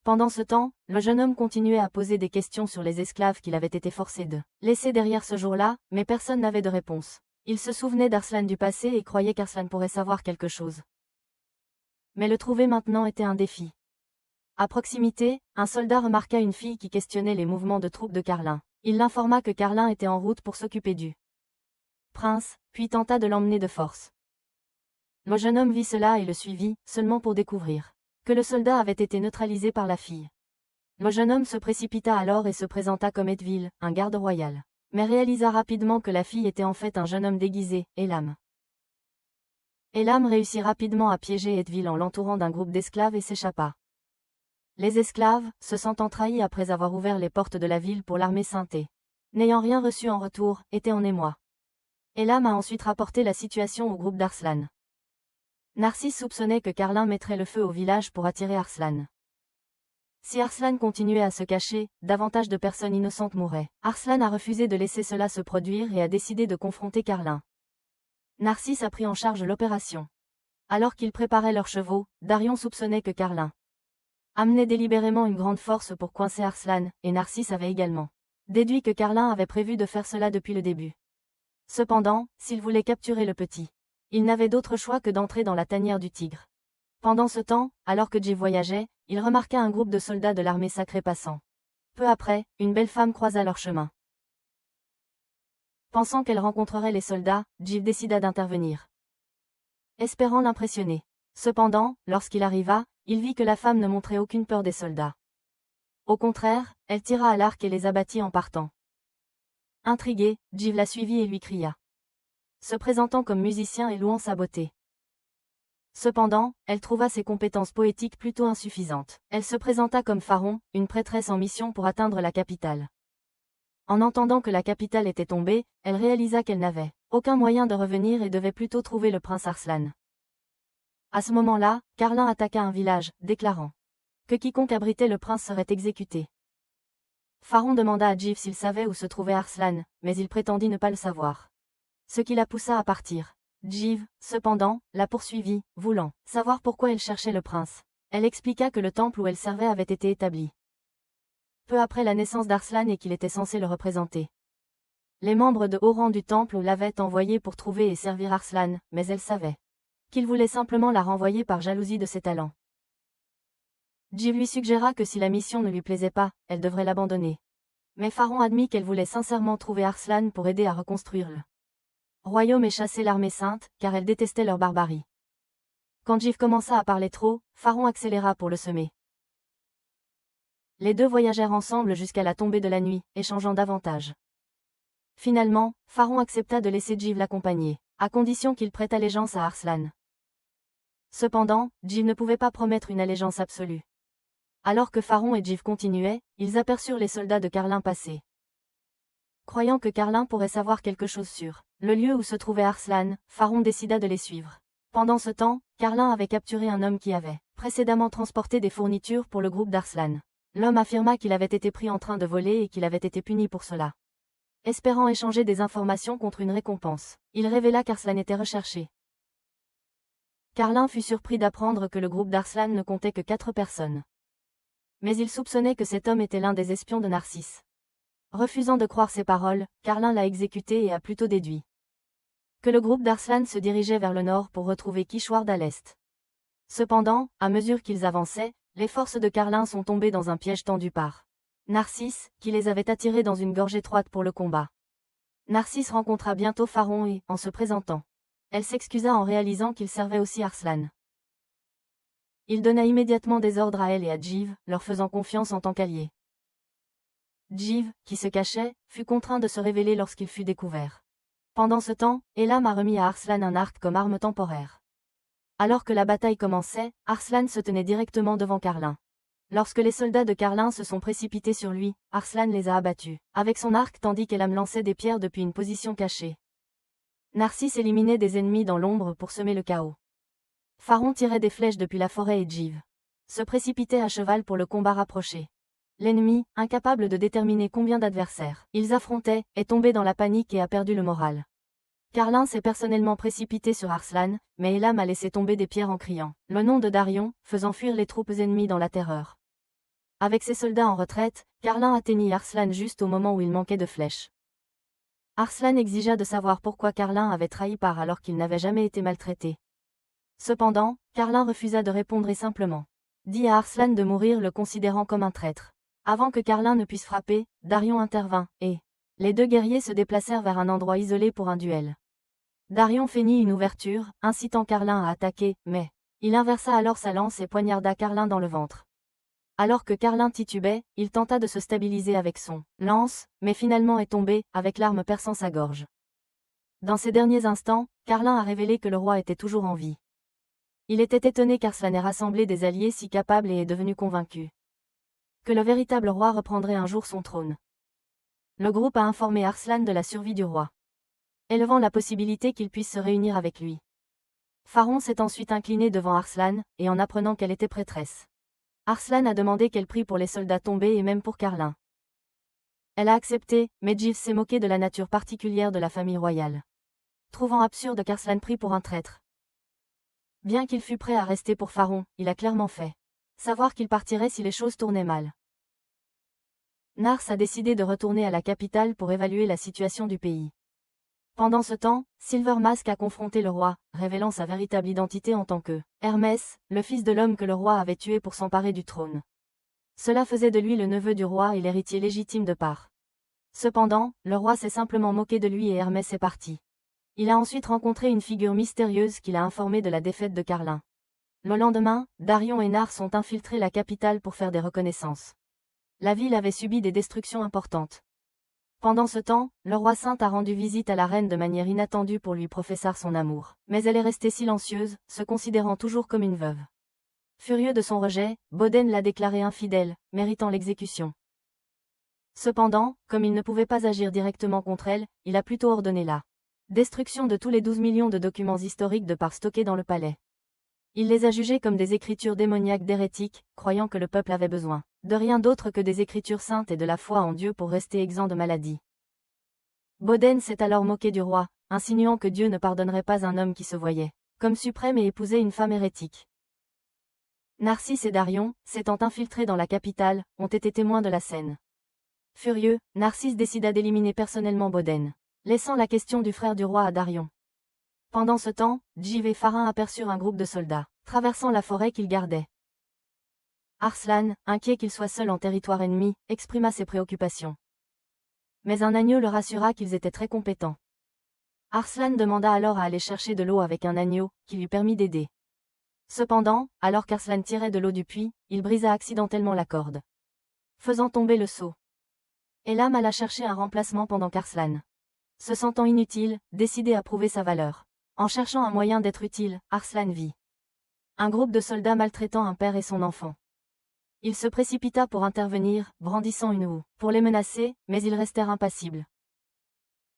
Pendant ce temps, le jeune homme continuait à poser des questions sur les esclaves qu'il avait été forcé de laisser derrière ce jour-là, mais personne n'avait de réponse. Il se souvenait d'Arslan du passé et croyait qu'Arslan pourrait savoir quelque chose. Mais le trouver maintenant était un défi. À proximité, un soldat remarqua une fille qui questionnait les mouvements de troupes de Carlin. Il l'informa que Carlin était en route pour s'occuper du prince, puis tenta de l'emmener de force. Le jeune homme vit cela et le suivit, seulement pour découvrir que le soldat avait été neutralisé par la fille. Le jeune homme se précipita alors et se présenta comme Edville, un garde royal, mais réalisa rapidement que la fille était en fait un jeune homme déguisé, Elam. Elam réussit rapidement à piéger Edville en l'entourant d'un groupe d'esclaves et s'échappa. Les esclaves, se sentant trahis après avoir ouvert les portes de la ville pour l'armée saintée, n'ayant rien reçu en retour, étaient en émoi. Elam a ensuite rapporté la situation au groupe d'Arslan. Narcisse soupçonnait que Carlin mettrait le feu au village pour attirer Arslan. Si Arslan continuait à se cacher, davantage de personnes innocentes mourraient. Arslan a refusé de laisser cela se produire et a décidé de confronter Carlin. Narcisse a pris en charge l'opération. Alors qu'ils préparaient leurs chevaux, Darion soupçonnait que Carlin amenait délibérément une grande force pour coincer Arslan, et Narcisse avait également déduit que Carlin avait prévu de faire cela depuis le début. Cependant, s'il voulait capturer le petit, il n'avait d'autre choix que d'entrer dans la tanière du tigre. Pendant ce temps, alors que Jeev voyageait, il remarqua un groupe de soldats de l'armée sacrée passant. Peu après, une belle femme croisa leur chemin. Pensant qu'elle rencontrerait les soldats, Jeev décida d'intervenir, espérant l'impressionner. Cependant, lorsqu'il arriva, il vit que la femme ne montrait aucune peur des soldats. Au contraire, elle tira à l'arc et les abattit en partant. Intrigué, Jeev la suivit et lui cria, se présentant comme musicien et louant sa beauté. Cependant, elle trouva ses compétences poétiques plutôt insuffisantes. Elle se présenta comme Pharon, une prêtresse en mission pour atteindre la capitale. En entendant que la capitale était tombée, elle réalisa qu'elle n'avait aucun moyen de revenir et devait plutôt trouver le prince Arslan. À ce moment-là, Carlin attaqua un village, déclarant que quiconque abritait le prince serait exécuté. Pharon demanda à Jeev s'il savait où se trouvait Arslan, mais il prétendit ne pas le savoir, ce qui la poussa à partir. Jeev, cependant, la poursuivit, voulant savoir pourquoi elle cherchait le prince. Elle expliqua que le temple où elle servait avait été établi peu après la naissance d'Arslan et qu'il était censé le représenter. Les membres de haut rang du temple l'avaient envoyé pour trouver et servir Arslan, mais elle savait qu'il voulait simplement la renvoyer par jalousie de ses talents. Jeev lui suggéra que si la mission ne lui plaisait pas, elle devrait l'abandonner. Mais Pharon admit qu'elle voulait sincèrement trouver Arslan pour aider à reconstruire le royaume et chasser l'armée sainte, car elle détestait leur barbarie. Quand Jeev commença à parler trop, Pharon accéléra pour le semer. Les deux voyagèrent ensemble jusqu'à la tombée de la nuit, échangeant davantage. Finalement, Pharon accepta de laisser Jeev l'accompagner, à condition qu'il prête allégeance à Arslan. Cependant, Jeev ne pouvait pas promettre une allégeance absolue. Alors que Pharon et Jeev continuaient, ils aperçurent les soldats de Carlin passer. Croyant que Carlin pourrait savoir quelque chose sur le lieu où se trouvait Arslan, Pharon décida de les suivre. Pendant ce temps, Carlin avait capturé un homme qui avait précédemment transporté des fournitures pour le groupe d'Arslan. L'homme affirma qu'il avait été pris en train de voler et qu'il avait été puni pour cela. Espérant échanger des informations contre une récompense, il révéla qu'Arslan était recherché. Carlin fut surpris d'apprendre que le groupe d'Arslan ne comptait que 4 personnes. Mais il soupçonnait que cet homme était l'un des espions de Narcisse. Refusant de croire ses paroles, Carlin l'a exécuté et a plutôt déduit que le groupe d'Arslan se dirigeait vers le nord pour retrouver Kishward à l'est. Cependant, à mesure qu'ils avançaient, les forces de Carlin sont tombées dans un piège tendu par Narcisse, qui les avait attirés dans une gorge étroite pour le combat. Narcisse rencontra bientôt Pharon et, en se présentant, elle s'excusa en réalisant qu'il servait aussi Arslan. Il donna immédiatement des ordres à elle et à Jeev, leur faisant confiance en tant qu'alliés. Jeev, qui se cachait, fut contraint de se révéler lorsqu'il fut découvert. Pendant ce temps, Elam a remis à Arslan un arc comme arme temporaire. Alors que la bataille commençait, Arslan se tenait directement devant Carlin. Lorsque les soldats de Carlin se sont précipités sur lui, Arslan les a abattus, avec son arc tandis qu'Elam lançait des pierres depuis une position cachée. Narcisse éliminait des ennemis dans l'ombre pour semer le chaos. Pharon tirait des flèches depuis la forêt et Djiv se précipitait à cheval pour le combat rapproché. L'ennemi, incapable de déterminer combien d'adversaires ils affrontaient, est tombé dans la panique et a perdu le moral. Carlin s'est personnellement précipité sur Arslan, mais Elam a laissé tomber des pierres en criant le nom de Darion, faisant fuir les troupes ennemies dans la terreur. Avec ses soldats en retraite, Carlin atteignit Arslan juste au moment où il manquait de flèches. Arslan exigea de savoir pourquoi Carlin avait trahi Par alors qu'il n'avait jamais été maltraité. Cependant, Carlin refusa de répondre et simplement dit à Arslan de mourir, le considérant comme un traître. Avant que Carlin ne puisse frapper, Darion intervint, et les deux guerriers se déplacèrent vers un endroit isolé pour un duel. Darion feignit une ouverture, incitant Carlin à attaquer, mais il inversa alors sa lance et poignarda Carlin dans le ventre. Alors que Carlin titubait, il tenta de se stabiliser avec son lance, mais finalement est tombé, avec l'arme perçant sa gorge. Dans ces derniers instants, Carlin a révélé que le roi était toujours en vie. Il était étonné qu'Arslan ait rassemblé des alliés si capables et est devenu convaincu que le véritable roi reprendrait un jour son trône. Le groupe a informé Arslan de la survie du roi, élevant la possibilité qu'il puisse se réunir avec lui. Pharon s'est ensuite incliné devant Arslan, et en apprenant qu'elle était prêtresse, Arslan a demandé qu'elle prie pour les soldats tombés et même pour Carlin. Elle a accepté, mais Djiv s'est moqué de la nature particulière de la famille royale, trouvant absurde qu'Arslan prie pour un traître. Bien qu'il fût prêt à rester pour Pharon, il a clairement fait savoir qu'il partirait si les choses tournaient mal. Nars a décidé de retourner à la capitale pour évaluer la situation du pays. Pendant ce temps, Silver Mask a confronté le roi, révélant sa véritable identité en tant que Hermès, le fils de l'homme que le roi avait tué pour s'emparer du trône. Cela faisait de lui le neveu du roi et l'héritier légitime de Par. Cependant, le roi s'est simplement moqué de lui et Hermès est parti. Il a ensuite rencontré une figure mystérieuse qui l'a informé de la défaite de Carlin. Le lendemain, Darion et Nars ont infiltré la capitale pour faire des reconnaissances. La ville avait subi des destructions importantes. Pendant ce temps, le roi saint a rendu visite à la reine de manière inattendue pour lui professer son amour, mais elle est restée silencieuse, se considérant toujours comme une veuve. Furieux de son rejet, Boden l'a déclarée infidèle, méritant l'exécution. Cependant, comme il ne pouvait pas agir directement contre elle, il a plutôt ordonné la destruction de tous les 12 millions de documents historiques de Par stockés dans le palais. Il les a jugés comme des écritures démoniaques d'hérétiques, croyant que le peuple avait besoin de rien d'autre que des écritures saintes et de la foi en Dieu pour rester exempt de maladie. Boden s'est alors moqué du roi, insinuant que Dieu ne pardonnerait pas un homme qui se voyait comme suprême et épousait une femme hérétique. Narcisse et Darion, s'étant infiltrés dans la capitale, ont été témoins de la scène. Furieux, Narcisse décida d'éliminer personnellement Boden, laissant la question du frère du roi à Darion. Pendant ce temps, Djiv et Pharin aperçurent un groupe de soldats, traversant la forêt qu'ils gardaient. Arslan, inquiet qu'il soit seul en territoire ennemi, exprima ses préoccupations. Mais un agneau le rassura qu'ils étaient très compétents. Arslan demanda alors à aller chercher de l'eau avec un agneau, qui lui permit d'aider. Cependant, alors qu'Arslan tirait de l'eau du puits, il brisa accidentellement la corde, faisant tomber le seau. Elam alla chercher un remplacement pendant qu'Arslan, se sentant inutile, décidait à prouver sa valeur. En cherchant un moyen d'être utile, Arslan vit un groupe de soldats maltraitant un père et son enfant. Il se précipita pour intervenir, brandissant une houe, pour les menacer, mais ils restèrent impassibles.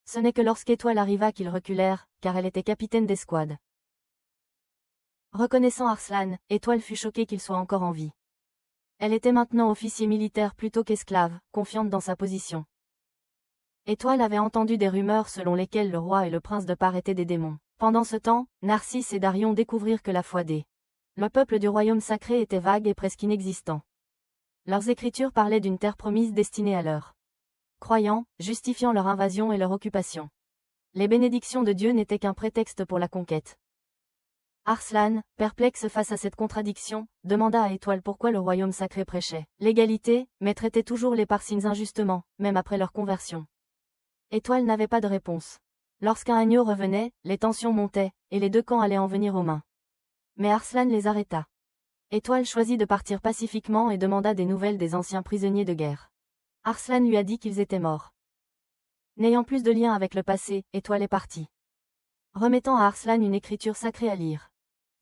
Ce n'est que lorsqu'Étoile arriva qu'ils reculèrent, car elle était capitaine d'escouade. Reconnaissant Arslan, Étoile fut choquée qu'il soit encore en vie. Elle était maintenant officier militaire plutôt qu'esclave, confiante dans sa position. Étoile avait entendu des rumeurs selon lesquelles le roi et le prince de Par étaient des démons. Pendant ce temps, Narcisse et Darion découvrirent que la foi le peuple du royaume sacré était vague et presque inexistant. Leurs écritures parlaient d'une terre promise destinée à leurs croyants, justifiant leur invasion et leur occupation. Les bénédictions de Dieu n'étaient qu'un prétexte pour la conquête. Arslan, perplexe face à cette contradiction, demanda à Étoile pourquoi le royaume sacré prêchait l'égalité, mais traitait toujours les Parsines injustement, même après leur conversion. Étoile n'avait pas de réponse. Lorsqu'un agneau revenait, les tensions montaient, et les deux camps allaient en venir aux mains. Mais Arslan les arrêta. Étoile choisit de partir pacifiquement et demanda des nouvelles des anciens prisonniers de guerre. Arslan lui a dit qu'ils étaient morts. N'ayant plus de lien avec le passé, Étoile est partie, remettant à Arslan une écriture sacrée à lire.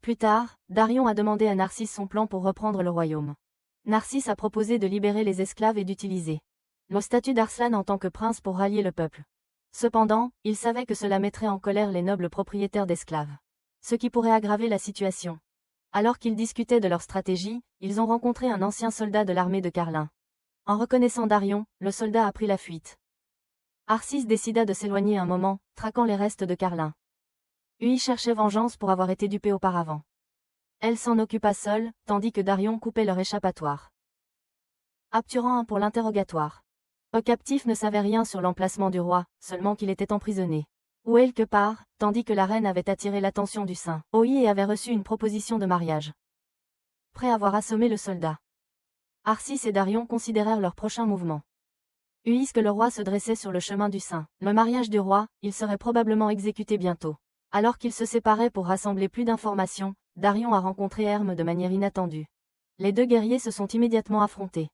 Plus tard, Darion a demandé à Narcisse son plan pour reprendre le royaume. Narcisse a proposé de libérer les esclaves et d'utiliser le statut d'Arslan en tant que prince pour rallier le peuple. Cependant, il savait que cela mettrait en colère les nobles propriétaires d'esclaves, ce qui pourrait aggraver la situation. Alors qu'ils discutaient de leur stratégie, ils ont rencontré un ancien soldat de l'armée de Carlin. En reconnaissant Darion, le soldat a pris la fuite. Arcis décida de s'éloigner un moment, traquant les restes de Carlin. Ui cherchait vengeance pour avoir été dupé auparavant. Elle s'en occupa seule, tandis que Darion coupait leur échappatoire. Apturan 1 pour l'interrogatoire. Le captif ne savait rien sur l'emplacement du roi, seulement qu'il était emprisonné. Ou quelque part, tandis que la reine avait attiré l'attention du saint Oi et avait reçu une proposition de mariage. Prêt à avoir assommé le soldat, Arcis et Darion considérèrent leur prochain mouvement. Puisque le roi se dressait sur le chemin du saint, le mariage du roi, il serait probablement exécuté bientôt. Alors qu'ils se séparaient pour rassembler plus d'informations, Darion a rencontré Herme de manière inattendue. Les deux guerriers se sont immédiatement affrontés.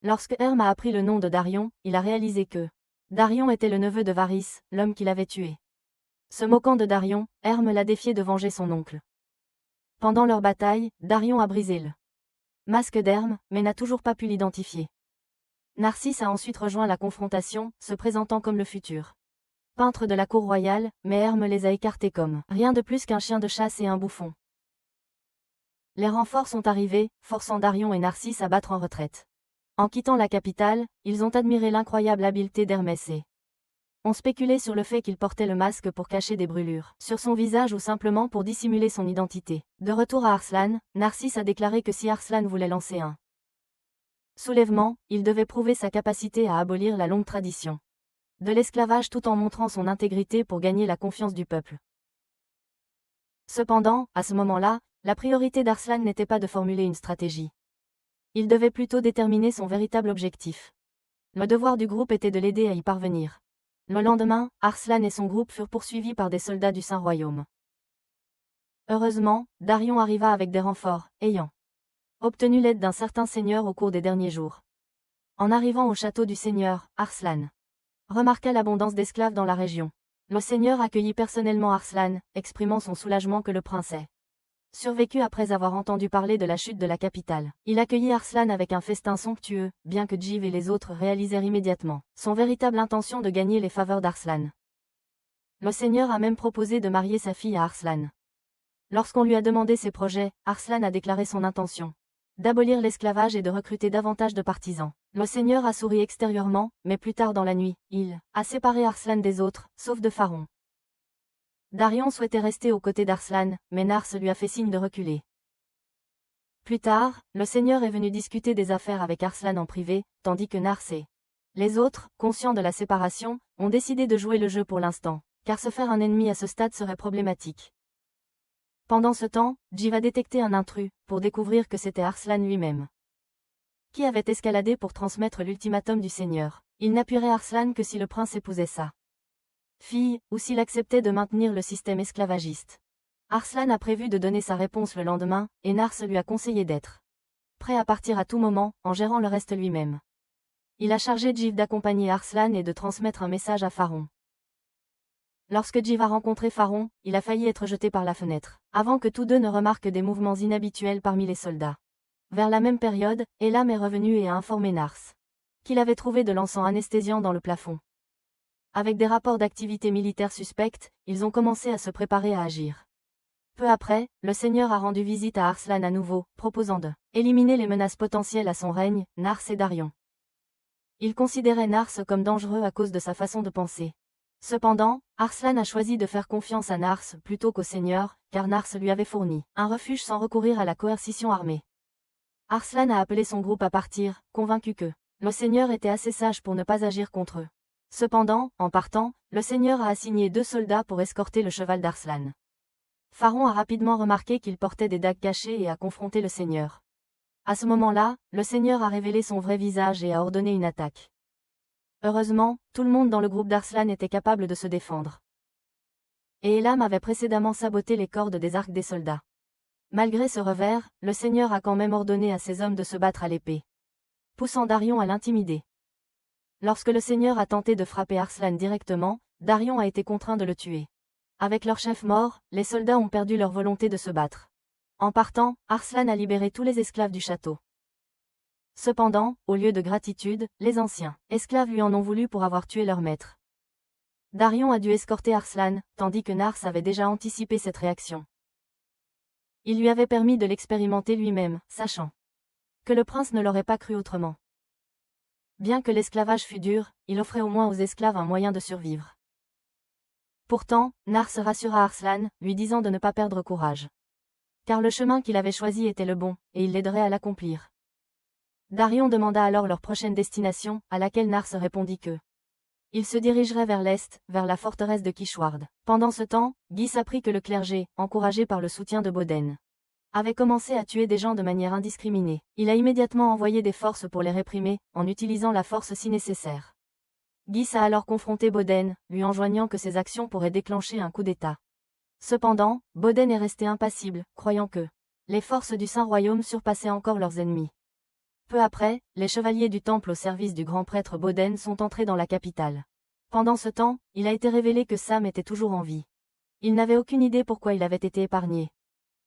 Lorsque Herme a appris le nom de Darion, il a réalisé que Darion était le neveu de Varys, l'homme qui l'avait tué. Se moquant de Darion, Herme l'a défié de venger son oncle. Pendant leur bataille, Darion a brisé le masque d'Herme, mais n'a toujours pas pu l'identifier. Narcisse a ensuite rejoint la confrontation, se présentant comme le futur peintre de la cour royale, mais Herme les a écartés comme rien de plus qu'un chien de chasse et un bouffon. Les renforts sont arrivés, forçant Darion et Narcisse à battre en retraite. En quittant la capitale, ils ont admiré l'incroyable habileté d'Hermès et ont spéculé sur le fait qu'il portait le masque pour cacher des brûlures sur son visage ou simplement pour dissimuler son identité. De retour à Arslan, Narcisse a déclaré que si Arslan voulait lancer un soulèvement, il devait prouver sa capacité à abolir la longue tradition de l'esclavage tout en montrant son intégrité pour gagner la confiance du peuple. Cependant, à ce moment-là, la priorité d'Arslan n'était pas de formuler une stratégie. Il devait plutôt déterminer son véritable objectif. Le devoir du groupe était de l'aider à y parvenir. Le lendemain, Arslan et son groupe furent poursuivis par des soldats du Saint-Royaume. Heureusement, Darion arriva avec des renforts, ayant obtenu l'aide d'un certain seigneur au cours des derniers jours. En arrivant au château du seigneur, Arslan remarqua l'abondance d'esclaves dans la région. Le seigneur accueillit personnellement Arslan, exprimant son soulagement que le prince ait survécu après avoir entendu parler de la chute de la capitale. Il accueillit Arslan avec un festin somptueux, bien que Djiv et les autres réalisèrent immédiatement son véritable intention de gagner les faveurs d'Arslan. Le seigneur a même proposé de marier sa fille à Arslan. Lorsqu'on lui a demandé ses projets, Arslan a déclaré son intention d'abolir l'esclavage et de recruter davantage de partisans. Le seigneur a souri extérieurement, mais plus tard dans la nuit, il a séparé Arslan des autres, sauf de Pharon. Darion souhaitait rester aux côtés d'Arslan, mais Nars lui a fait signe de reculer. Plus tard, le seigneur est venu discuter des affaires avec Arslan en privé, tandis que Nars et les autres, conscients de la séparation, ont décidé de jouer le jeu pour l'instant, car se faire un ennemi à ce stade serait problématique. Pendant ce temps, Djiv a détecté un intrus, pour découvrir que c'était Arslan lui-même qui avait escaladé pour transmettre l'ultimatum du seigneur. Il n'appuierait Arslan que si le prince épousait sa fille, ou s'il acceptait de maintenir le système esclavagiste. Arslan a prévu de donner sa réponse le lendemain, et Nars lui a conseillé d'être prêt à partir à tout moment, en gérant le reste lui-même. Il a chargé Djiv d'accompagner Arslan et de transmettre un message à Pharon. Lorsque Djiv a rencontré Pharon, il a failli être jeté par la fenêtre, avant que tous deux ne remarquent des mouvements inhabituels parmi les soldats. Vers la même période, Elam est revenu et a informé Nars qu'il avait trouvé de l'encens anesthésiant dans le plafond. Avec des rapports d'activité militaire suspectes, ils ont commencé à se préparer à agir. Peu après, le seigneur a rendu visite à Arslan à nouveau, proposant de éliminer les menaces potentielles à son règne, Nars et Darion. Il considérait Nars comme dangereux à cause de sa façon de penser. Cependant, Arslan a choisi de faire confiance à Nars plutôt qu'au seigneur, car Nars lui avait fourni un refuge sans recourir à la coercition armée. Arslan a appelé son groupe à partir, convaincu que le seigneur était assez sage pour ne pas agir contre eux. Cependant, en partant, le seigneur a assigné 2 soldats pour escorter le cheval d'Arslan. Pharon a rapidement remarqué qu'il portait des dagues cachées et a confronté le seigneur. À ce moment-là, le seigneur a révélé son vrai visage et a ordonné une attaque. Heureusement, tout le monde dans le groupe d'Arslan était capable de se défendre. Et Elam avait précédemment saboté les cordes des arcs des soldats. Malgré ce revers, le seigneur a quand même ordonné à ses hommes de se battre à l'épée, poussant Darion à l'intimider. Lorsque le seigneur a tenté de frapper Arslan directement, Darion a été contraint de le tuer. Avec leur chef mort, les soldats ont perdu leur volonté de se battre. En partant, Arslan a libéré tous les esclaves du château. Cependant, au lieu de gratitude, les anciens esclaves lui en ont voulu pour avoir tué leur maître. Darion a dû escorter Arslan, tandis que Nars avait déjà anticipé cette réaction. Il lui avait permis de l'expérimenter lui-même, sachant que le prince ne l'aurait pas cru autrement. Bien que l'esclavage fût dur, il offrait au moins aux esclaves un moyen de survivre. Pourtant, Nars rassura Arslan, lui disant de ne pas perdre courage. Car le chemin qu'il avait choisi était le bon, et il l'aiderait à l'accomplir. Darion demanda alors leur prochaine destination, à laquelle Nars répondit que il se dirigerait vers l'est, vers la forteresse de Kishward. Pendant ce temps, Gis apprit que le clergé, encouragé par le soutien de Boden, avait commencé à tuer des gens de manière indiscriminée. Il a immédiatement envoyé des forces pour les réprimer, en utilisant la force si nécessaire. Gis a alors confronté Boden, lui enjoignant que ses actions pourraient déclencher un coup d'État. Cependant, Boden est resté impassible, croyant que les forces du Saint-Royaume surpassaient encore leurs ennemis. Peu après, les chevaliers du temple au service du grand prêtre Boden sont entrés dans la capitale. Pendant ce temps, il a été révélé que Sam était toujours en vie. Il n'avait aucune idée pourquoi il avait été épargné.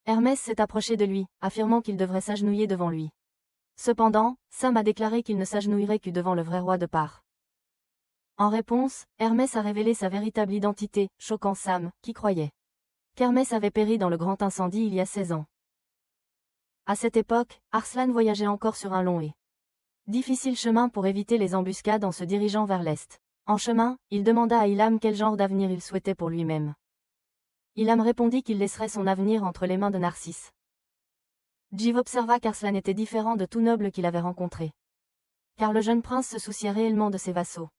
Hermès s'est approché de lui, affirmant qu'il devrait s'agenouiller devant lui. Cependant, Sam a déclaré qu'il ne s'agenouillerait que devant le vrai roi de Par. En réponse, Hermès a révélé sa véritable identité, choquant Sam, qui croyait qu'Hermès avait péri dans le grand incendie il y a 16 ans. À cette époque, Arslan voyageait encore sur un long et difficile chemin pour éviter les embuscades en se dirigeant vers l'est. En chemin, il demanda à Ilham quel genre d'avenir il souhaitait pour lui-même. Ilham répondit qu'il laisserait son avenir entre les mains de Narcisse. Jiv observa qu'Arslan était différent de tout noble qu'il avait rencontré. Car le jeune prince se souciait réellement de ses vassaux.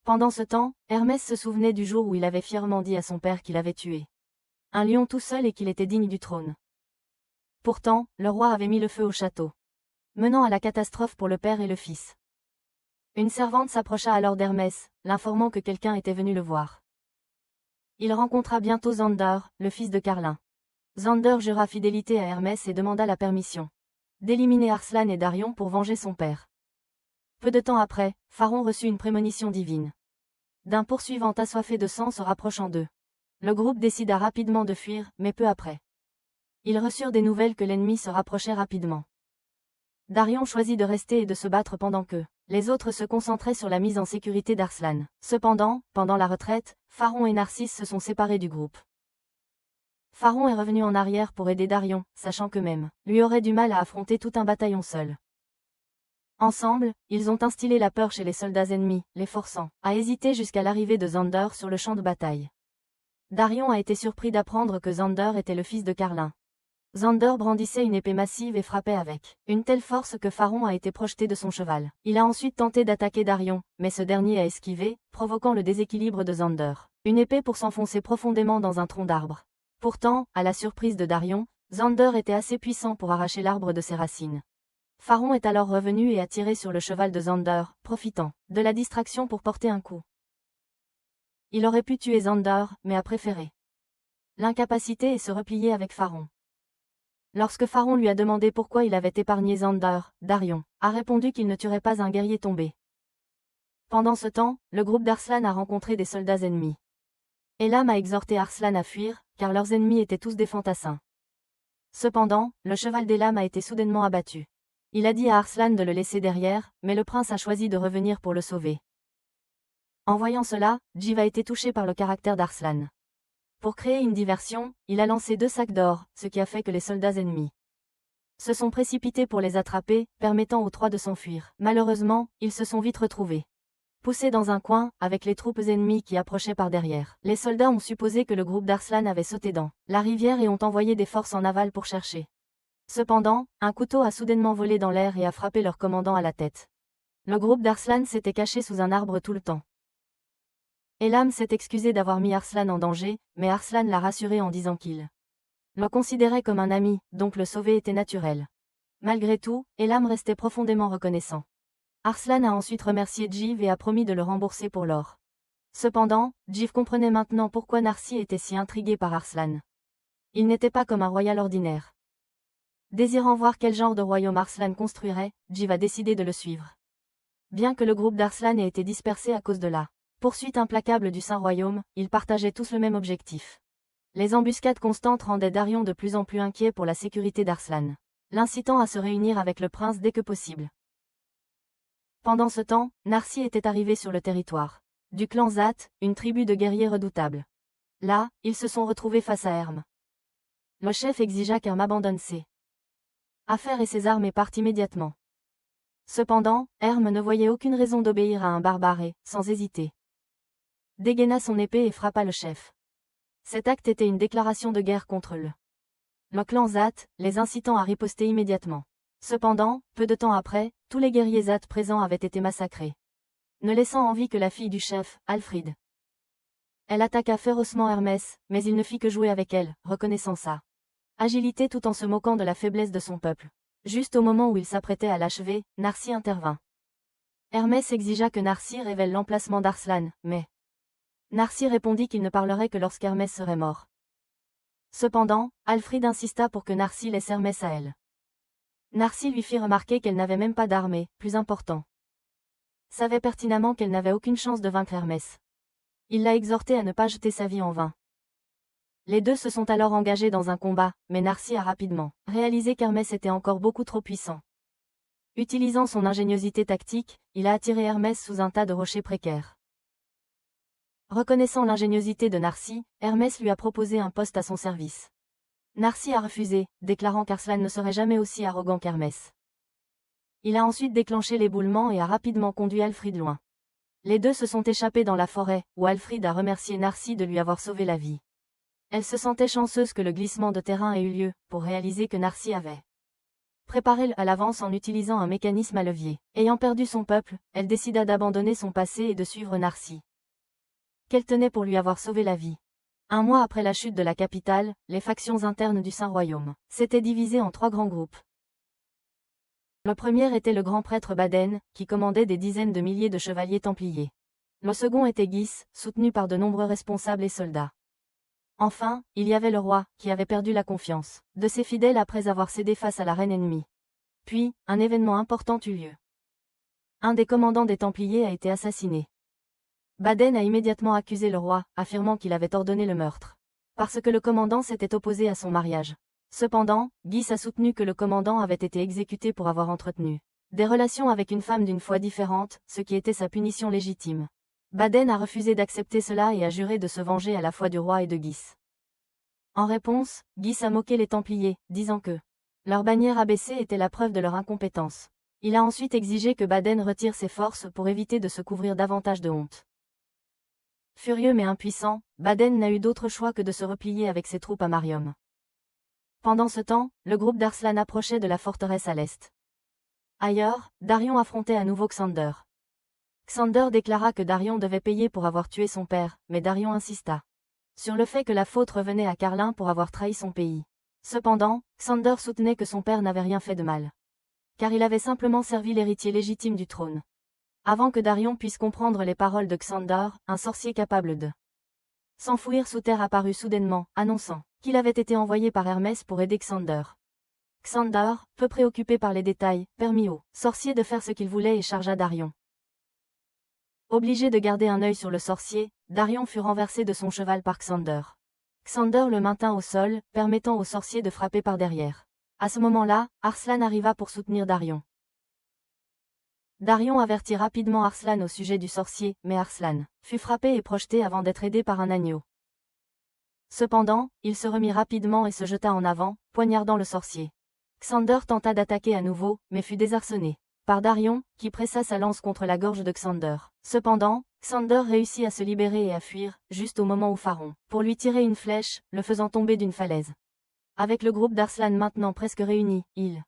Pendant ce temps, Hermès se souvenait du jour où il avait fièrement dit à son père qu'il avait tué un lion tout seul et qu'il était digne du trône. Pourtant, le roi avait mis le feu au château, menant à la catastrophe pour le père et le fils. Une servante s'approcha alors d'Hermès, l'informant que quelqu'un était venu le voir. Il rencontra bientôt Zander, le fils de Carlin. Zander jura fidélité à Hermès et demanda la permission d'éliminer Arslan et Darion pour venger son père. Peu de temps après, Pharon reçut une prémonition divine d'un poursuivant assoiffé de sang se rapprochant d'eux. Le groupe décida rapidement de fuir, mais peu après, ils reçurent des nouvelles que l'ennemi se rapprochait rapidement. Darion choisit de rester et de se battre pendant que les autres se concentraient sur la mise en sécurité d'Arslan. Cependant, pendant la retraite, Pharon et Narcisse se sont séparés du groupe. Pharon est revenu en arrière pour aider Darion, sachant que même lui aurait du mal à affronter tout un bataillon seul. Ensemble, ils ont instillé la peur chez les soldats ennemis, les forçant à hésiter jusqu'à l'arrivée de Zander sur le champ de bataille. Darion a été surpris d'apprendre que Zander était le fils de Carlin. Zander brandissait une épée massive et frappait avec une telle force que Pharon a été projeté de son cheval. Il a ensuite tenté d'attaquer Darion, mais ce dernier a esquivé, provoquant le déséquilibre de Zander. Une épée pour s'enfoncer profondément dans un tronc d'arbre. Pourtant, à la surprise de Darion, Zander était assez puissant pour arracher l'arbre de ses racines. Pharon est alors revenu et a tiré sur le cheval de Zander, profitant de la distraction pour porter un coup. Il aurait pu tuer Zander, mais a préféré l'incapacité et se replier avec Pharon. Lorsque Pharon lui a demandé pourquoi il avait épargné Zander, Darion a répondu qu'il ne tuerait pas un guerrier tombé. Pendant ce temps, le groupe d'Arslan a rencontré des soldats ennemis. Elam a exhorté Arslan à fuir, car leurs ennemis étaient tous des fantassins. Cependant, le cheval d'Elam a été soudainement abattu. Il a dit à Arslan de le laisser derrière, mais le prince a choisi de revenir pour le sauver. En voyant cela, Jiv a été touché par le caractère d'Arslan. Pour créer une diversion, il a lancé 2 sacs d'or, ce qui a fait que les soldats ennemis se sont précipités pour les attraper, permettant aux 3 de s'enfuir. Malheureusement, ils se sont vite retrouvés poussés dans un coin, avec les troupes ennemies qui approchaient par derrière. Les soldats ont supposé que le groupe d'Arslan avait sauté dans la rivière et ont envoyé des forces en aval pour chercher. Cependant, un couteau a soudainement volé dans l'air et a frappé leur commandant à la tête. Le groupe d'Arslan s'était caché sous un arbre tout le temps. Elam s'est excusé d'avoir mis Arslan en danger, mais Arslan l'a rassuré en disant qu'il le considérait comme un ami, donc le sauver était naturel. Malgré tout, Elam restait profondément reconnaissant. Arslan a ensuite remercié Jiv et a promis de le rembourser pour l'or. Cependant, Jiv comprenait maintenant pourquoi Narcy était si intrigué par Arslan. Il n'était pas comme un royal ordinaire. Désirant voir quel genre de royaume Arslan construirait, Jiv a décidé de le suivre. Bien que le groupe d'Arslan ait été dispersé à cause de la poursuite implacable du Saint-Royaume, ils partageaient tous le même objectif. Les embuscades constantes rendaient Darion de plus en plus inquiet pour la sécurité d'Arslan, l'incitant à se réunir avec le prince dès que possible. Pendant ce temps, Narsi était arrivé sur le territoire du clan Zat, une tribu de guerriers redoutables. Là, ils se sont retrouvés face à Herm. Le chef exigea qu'Herm abandonne ses affaires et ses armes et parte immédiatement. Cependant, Herm ne voyait aucune raison d'obéir à un barbare et, sans hésiter, dégaina son épée et frappa le chef. Cet acte était une déclaration de guerre contre le clan Zat, les incitant à riposter immédiatement. Cependant, peu de temps après, tous les guerriers Zat présents avaient été massacrés, ne laissant en vie que la fille du chef, Alfrid. Elle attaqua férocement Hermès, mais il ne fit que jouer avec elle, reconnaissant sa agilité tout en se moquant de la faiblesse de son peuple. Juste au moment où il s'apprêtait à l'achever, Narsi intervint. Hermès exigea que Narsi révèle l'emplacement d'Arslan, mais Narsi répondit qu'il ne parlerait que lorsqu'Hermès serait mort. Cependant, Alfrid insista pour que Narsi laisse Hermès à elle. Narsi lui fit remarquer qu'elle n'avait même pas d'armée, plus important. Savait pertinemment qu'elle n'avait aucune chance de vaincre Hermès. Il l'a exhortée à ne pas jeter sa vie en vain. Les deux se sont alors engagés dans un combat, mais Narsi a rapidement réalisé qu'Hermès était encore beaucoup trop puissant. Utilisant son ingéniosité tactique, il a attiré Hermès sous un tas de rochers précaires. Reconnaissant l'ingéniosité de Narsi, Hermès lui a proposé un poste à son service. Narsi a refusé, déclarant qu'Arslan ne serait jamais aussi arrogant qu'Hermès. Il a ensuite déclenché l'éboulement et a rapidement conduit Alfrid loin. Les deux se sont échappés dans la forêt, où Alfrid a remercié Narsi de lui avoir sauvé la vie. Elle se sentait chanceuse que le glissement de terrain ait eu lieu, pour réaliser que Narsi avait préparé à l'avance en utilisant un mécanisme à levier. Ayant perdu son peuple, elle décida d'abandonner son passé et de suivre Narsi, qu'elle tenait pour lui avoir sauvé la vie. Un mois après la chute de la capitale, les factions internes du Saint-Royaume s'étaient divisées en 3 grands groupes. Le premier était le grand prêtre Baden, qui commandait des dizaines de milliers de chevaliers templiers. Le second était Guis, soutenu par de nombreux responsables et soldats. Enfin, il y avait le roi, qui avait perdu la confiance de ses fidèles après avoir cédé face à la reine ennemie. Puis, un événement important eut lieu. Un des commandants des Templiers a été assassiné. Baden a immédiatement accusé le roi, affirmant qu'il avait ordonné le meurtre, parce que le commandant s'était opposé à son mariage. Cependant, Guis a soutenu que le commandant avait été exécuté pour avoir entretenu des relations avec une femme d'une foi différente, ce qui était sa punition légitime. Baden a refusé d'accepter cela et a juré de se venger à la fois du roi et de Guis. En réponse, Guis a moqué les Templiers, disant que leur bannière abaissée était la preuve de leur incompétence. Il a ensuite exigé que Baden retire ses forces pour éviter de se couvrir davantage de honte. Furieux mais impuissant, Baden n'a eu d'autre choix que de se replier avec ses troupes à Marium. Pendant ce temps, le groupe d'Arslan approchait de la forteresse à l'est. Ailleurs, Darion affrontait à nouveau Xander. Xander déclara que Darion devait payer pour avoir tué son père, mais Darion insista sur le fait que la faute revenait à Carlin pour avoir trahi son pays. Cependant, Xander soutenait que son père n'avait rien fait de mal, car il avait simplement servi l'héritier légitime du trône. Avant que Darion puisse comprendre les paroles de Xander, un sorcier capable de s'enfouir sous terre apparut soudainement, annonçant qu'il avait été envoyé par Hermès pour aider Xander. Xander, peu préoccupé par les détails, permit au sorcier de faire ce qu'il voulait et chargea Darion. Obligé de garder un œil sur le sorcier, Darion fut renversé de son cheval par Xander. Xander le maintint au sol, permettant au sorcier de frapper par derrière. À ce moment-là, Arslan arriva pour soutenir Darion. Darion avertit rapidement Arslan au sujet du sorcier, mais Arslan fut frappé et projeté avant d'être aidé par un agneau. Cependant, il se remit rapidement et se jeta en avant, poignardant le sorcier. Xander tenta d'attaquer à nouveau, mais fut désarçonné par Darion, qui pressa sa lance contre la gorge de Xander. Cependant, Xander réussit à se libérer et à fuir, juste au moment où Pharaon, pour lui tirer une flèche, le faisant tomber d'une falaise. Avec le groupe d'Arslan maintenant presque réuni, ils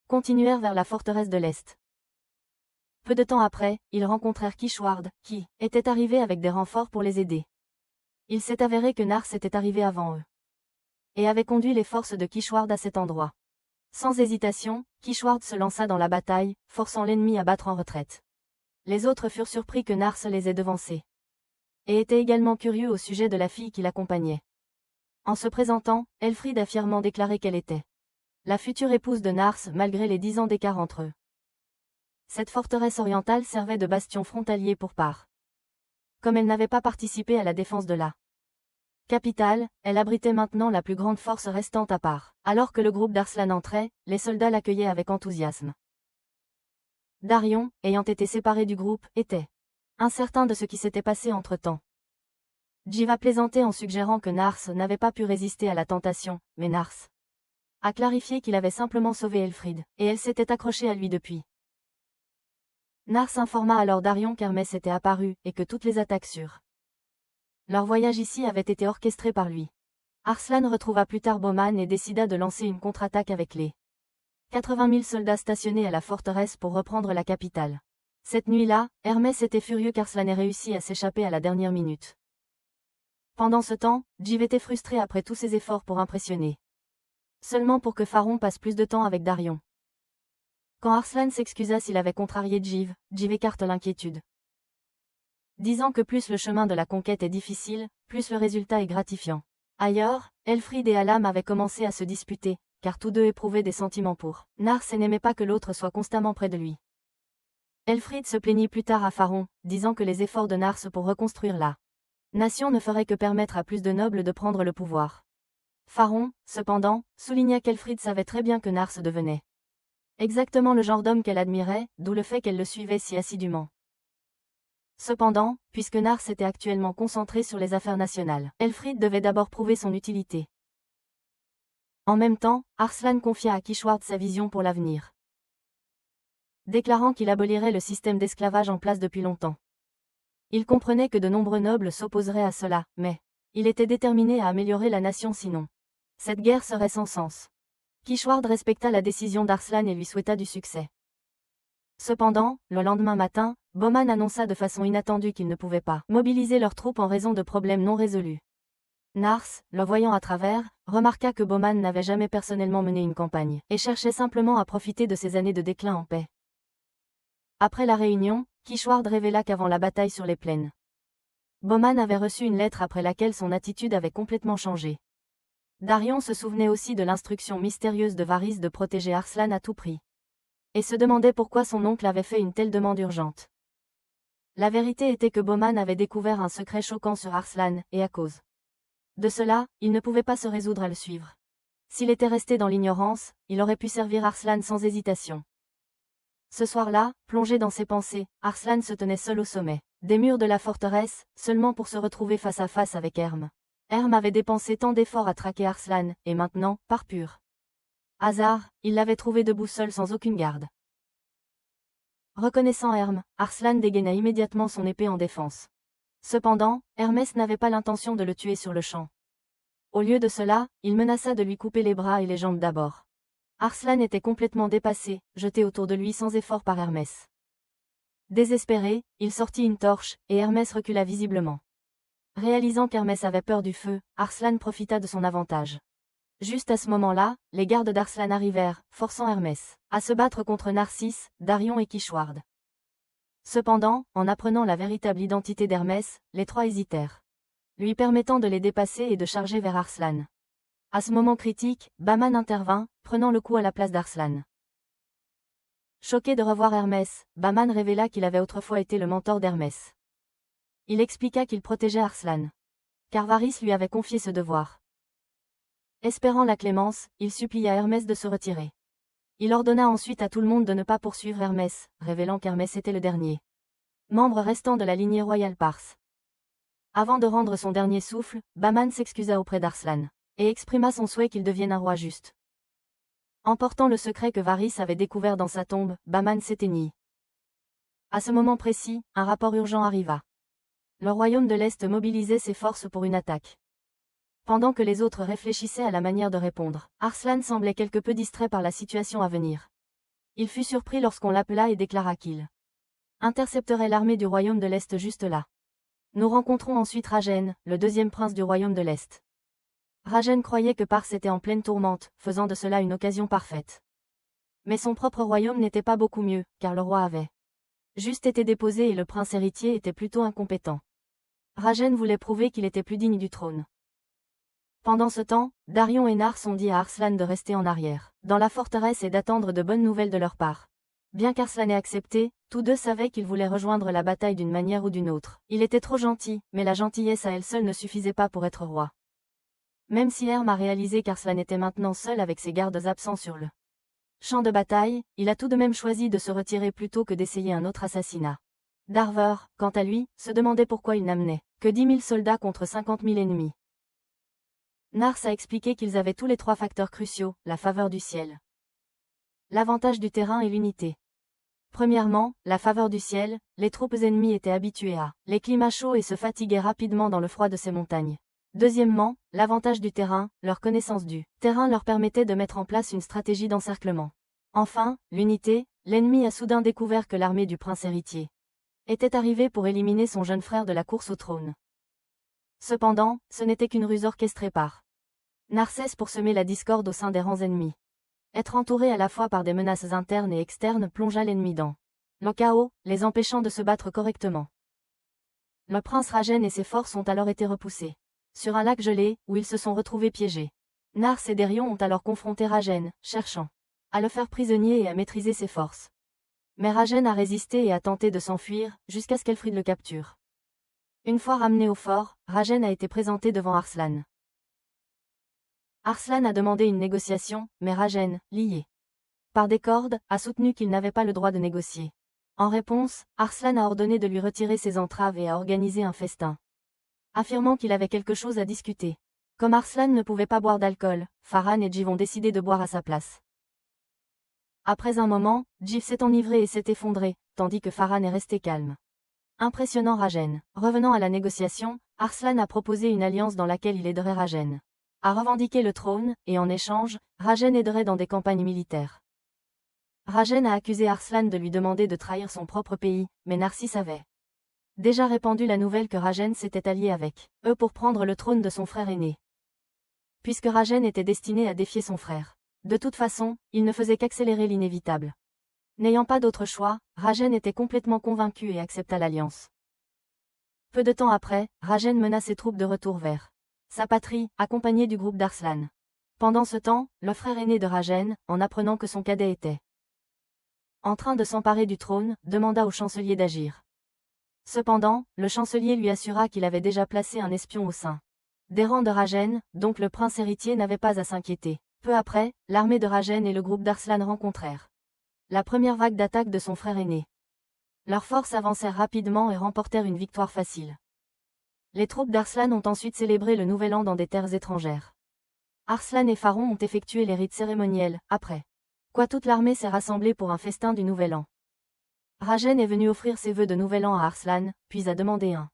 continuèrent vers la forteresse de l'Est. Peu de temps après, ils rencontrèrent Kishward, qui était arrivé avec des renforts pour les aider. Il s'est avéré que Nars était arrivé avant eux et avait conduit les forces de Kishward à cet endroit. Sans hésitation, Kishward se lança dans la bataille, forçant l'ennemi à battre en retraite. Les autres furent surpris que Nars les ait devancés, et étaient également curieux au sujet de la fille qui l'accompagnait. En se présentant, Elfried a fièrement déclaré qu'elle était la future épouse de Nars malgré les 10 ans d'écart entre eux. Cette forteresse orientale servait de bastion frontalier pour part. Comme elle n'avait pas participé à la défense de la Capitale, elle abritait maintenant la plus grande force restante à part. Alors que le groupe d'Arslan entrait, les soldats l'accueillaient avec enthousiasme. Darion, ayant été séparé du groupe, était incertain de ce qui s'était passé entre-temps. Jiva plaisantait en suggérant que Nars n'avait pas pu résister à la tentation, mais Nars a clarifié qu'il avait simplement sauvé Elfried, et elle s'était accrochée à lui depuis. Nars informa alors Darion qu'Hermès était apparu, et que toutes les attaques sur leur voyage ici avaient été orchestrées par lui. Arslan retrouva plus tard Bowman et décida de lancer une contre-attaque avec les 80 000 soldats stationnés à la forteresse pour reprendre la capitale. Cette nuit-là, Hermès était furieux qu'Arslan ait réussi à s'échapper à la dernière minute. Pendant ce temps, Jiv était frustré après tous ses efforts pour impressionner. Seulement pour que Faron passe plus de temps avec Darion. Quand Arslan s'excusa s'il avait contrarié Jiv écarte l'inquiétude, disant que plus le chemin de la conquête est difficile, plus le résultat est gratifiant. Ailleurs, Elfried et Alam avaient commencé à se disputer, car tous deux éprouvaient des sentiments pour Nars et n'aimaient pas que l'autre soit constamment près de lui. Elfried se plaignit plus tard à Faron, disant que les efforts de Nars pour reconstruire la nation ne feraient que permettre à plus de nobles de prendre le pouvoir. Faron, cependant, souligna qu'Elfried savait très bien que Nars devenait exactement le genre d'homme qu'elle admirait, d'où le fait qu'elle le suivait si assidûment. Cependant, puisque Nars était actuellement concentré sur les affaires nationales, Elfried devait d'abord prouver son utilité. En même temps, Arslan confia à Kishward sa vision pour l'avenir, déclarant qu'il abolirait le système d'esclavage en place depuis longtemps. Il comprenait que de nombreux nobles s'opposeraient à cela, mais il était déterminé à améliorer la nation sinon cette guerre serait sans sens. Kishward respecta la décision d'Arslan et lui souhaita du succès. Cependant, le lendemain matin, Bowman annonça de façon inattendue qu'ils ne pouvaient pas mobiliser leurs troupes en raison de problèmes non résolus. Nars, le voyant à travers, remarqua que Bowman n'avait jamais personnellement mené une campagne, et cherchait simplement à profiter de ces années de déclin en paix. Après la réunion, Kishward révéla qu'avant la bataille sur les plaines, Bowman avait reçu une lettre après laquelle son attitude avait complètement changé. Darion se souvenait aussi de l'instruction mystérieuse de Varys de protéger Arslan à tout prix, et se demandait pourquoi son oncle avait fait une telle demande urgente. La vérité était que Bowman avait découvert un secret choquant sur Arslan, et à cause de cela, il ne pouvait pas se résoudre à le suivre. S'il était resté dans l'ignorance, il aurait pu servir Arslan sans hésitation. Ce soir-là, plongé dans ses pensées, Arslan se tenait seul au sommet des murs de la forteresse, seulement pour se retrouver face à face avec Herm. Herm avait dépensé tant d'efforts à traquer Arslan, et maintenant, par pur hasard, il l'avait trouvé debout seul sans aucune garde. Reconnaissant Herm, Arslan dégaina immédiatement son épée en défense. Cependant, Hermès n'avait pas l'intention de le tuer sur le champ. Au lieu de cela, il menaça de lui couper les bras et les jambes d'abord. Arslan était complètement dépassé, jeté autour de lui sans effort par Hermès. Désespéré, il sortit une torche, et Hermès recula visiblement. Réalisant qu'Hermès avait peur du feu, Arslan profita de son avantage. Juste à ce moment-là, les gardes d'Arslan arrivèrent, forçant Hermès à se battre contre Narcisse, Darion et Kishward. Cependant, en apprenant la véritable identité d'Hermès, les trois hésitèrent, lui permettant de les dépasser et de charger vers Arslan. À ce moment critique, Bowman intervint, prenant le coup à la place d'Arslan. Choqué de revoir Hermès, Bowman révéla qu'il avait autrefois été le mentor d'Hermès. Il expliqua qu'il protégeait Arslan, car Varys lui avait confié ce devoir. Espérant la clémence, il supplia Hermès de se retirer. Il ordonna ensuite à tout le monde de ne pas poursuivre Hermès, révélant qu'Hermès était le dernier membre restant de la lignée royale parse. Avant de rendre son dernier souffle, Bowman s'excusa auprès d'Arslan, et exprima son souhait qu'il devienne un roi juste. Emportant le secret que Varys avait découvert dans sa tombe, Bowman s'éteignit. À ce moment précis, un rapport urgent arriva. Le royaume de l'Est mobilisait ses forces pour une attaque. Pendant que les autres réfléchissaient à la manière de répondre, Arslan semblait quelque peu distrait par la situation à venir. Il fut surpris lorsqu'on l'appela et déclara qu'il intercepterait l'armée du royaume de l'Est juste là. Nous rencontrons ensuite Rajen, le deuxième prince du royaume de l'Est. Rajen croyait que Pars était en pleine tourmente, faisant de cela une occasion parfaite. Mais son propre royaume n'était pas beaucoup mieux, car le roi avait juste été déposé et le prince héritier était plutôt incompétent. Rajen voulait prouver qu'il était plus digne du trône. Pendant ce temps, Darion et Nars ont dit à Arslan de rester en arrière, dans la forteresse et d'attendre de bonnes nouvelles de leur part. Bien qu'Arslan ait accepté, tous deux savaient qu'ils voulaient rejoindre la bataille d'une manière ou d'une autre. Il était trop gentil, mais la gentillesse à elle seule ne suffisait pas pour être roi. Même si Herm a réalisé qu'Arslan était maintenant seul avec ses gardes absents sur le champ de bataille, il a tout de même choisi de se retirer plutôt que d'essayer un autre assassinat. Darver, quant à lui, se demandait pourquoi il n'amenait que 10 000 soldats contre 50 000 ennemis. Nars a expliqué qu'ils avaient tous les trois facteurs cruciaux, la faveur du ciel, l'avantage du terrain et l'unité. Premièrement, la faveur du ciel, les troupes ennemies étaient habituées à les climats chauds et se fatiguaient rapidement dans le froid de ces montagnes. Deuxièmement, l'avantage du terrain, leur connaissance du terrain leur permettait de mettre en place une stratégie d'encerclement. Enfin, l'unité, l'ennemi a soudain découvert que l'armée du prince héritier était arrivée pour éliminer son jeune frère de la course au trône. Cependant, ce n'était qu'une ruse orchestrée par Narcès pour semer la discorde au sein des rangs ennemis. Être entouré à la fois par des menaces internes et externes plongea l'ennemi dans le chaos, les empêchant de se battre correctement. Le prince Ragen et ses forces ont alors été repoussés sur un lac gelé, où ils se sont retrouvés piégés. Nars et Derion ont alors confronté Ragen, cherchant à le faire prisonnier et à maîtriser ses forces. Mais Ragen a résisté et a tenté de s'enfuir, jusqu'à ce qu'Elfried le capture. Une fois ramené au fort, Ragen a été présenté devant Arslan. Arslan a demandé une négociation, mais Ragen, lié par des cordes, a soutenu qu'il n'avait pas le droit de négocier. En réponse, Arslan a ordonné de lui retirer ses entraves et a organisé un festin, affirmant qu'il avait quelque chose à discuter. Comme Arslan ne pouvait pas boire d'alcool, Farhan et Jiv ont décidé de boire à sa place. Après un moment, Jiv s'est enivré et s'est effondré, tandis que Farhan est resté calme. Impressionnant Ragen. Revenant à la négociation, Arslan a proposé une alliance dans laquelle il aiderait Ragen à revendiquer le trône, et en échange, Ragen aiderait dans des campagnes militaires. Ragen a accusé Arslan de lui demander de trahir son propre pays, mais Narcisse avait déjà répandu la nouvelle que Ragen s'était allié avec eux pour prendre le trône de son frère aîné. Puisque Ragen était destiné à défier son frère. De toute façon, il ne faisait qu'accélérer l'inévitable. N'ayant pas d'autre choix, Ragen était complètement convaincu et accepta l'alliance. Peu de temps après, Ragen mena ses troupes de retour vers sa patrie, accompagné du groupe d'Arslan. Pendant ce temps, le frère aîné de Ragen, en apprenant que son cadet était en train de s'emparer du trône, demanda au chancelier d'agir. Cependant, le chancelier lui assura qu'il avait déjà placé un espion au sein des rangs de Ragen, donc le prince héritier n'avait pas à s'inquiéter. Peu après, l'armée de Ragen et le groupe d'Arslan rencontrèrent la première vague d'attaque de son frère aîné. Leurs forces avancèrent rapidement et remportèrent une victoire facile. Les troupes d'Arslan ont ensuite célébré le Nouvel An dans des terres étrangères. Arslan et Faron ont effectué les rites cérémoniels, après quoi toute l'armée s'est rassemblée pour un festin du Nouvel An. Ragen est venu offrir ses vœux de Nouvel An à Arslan, puis a demandé un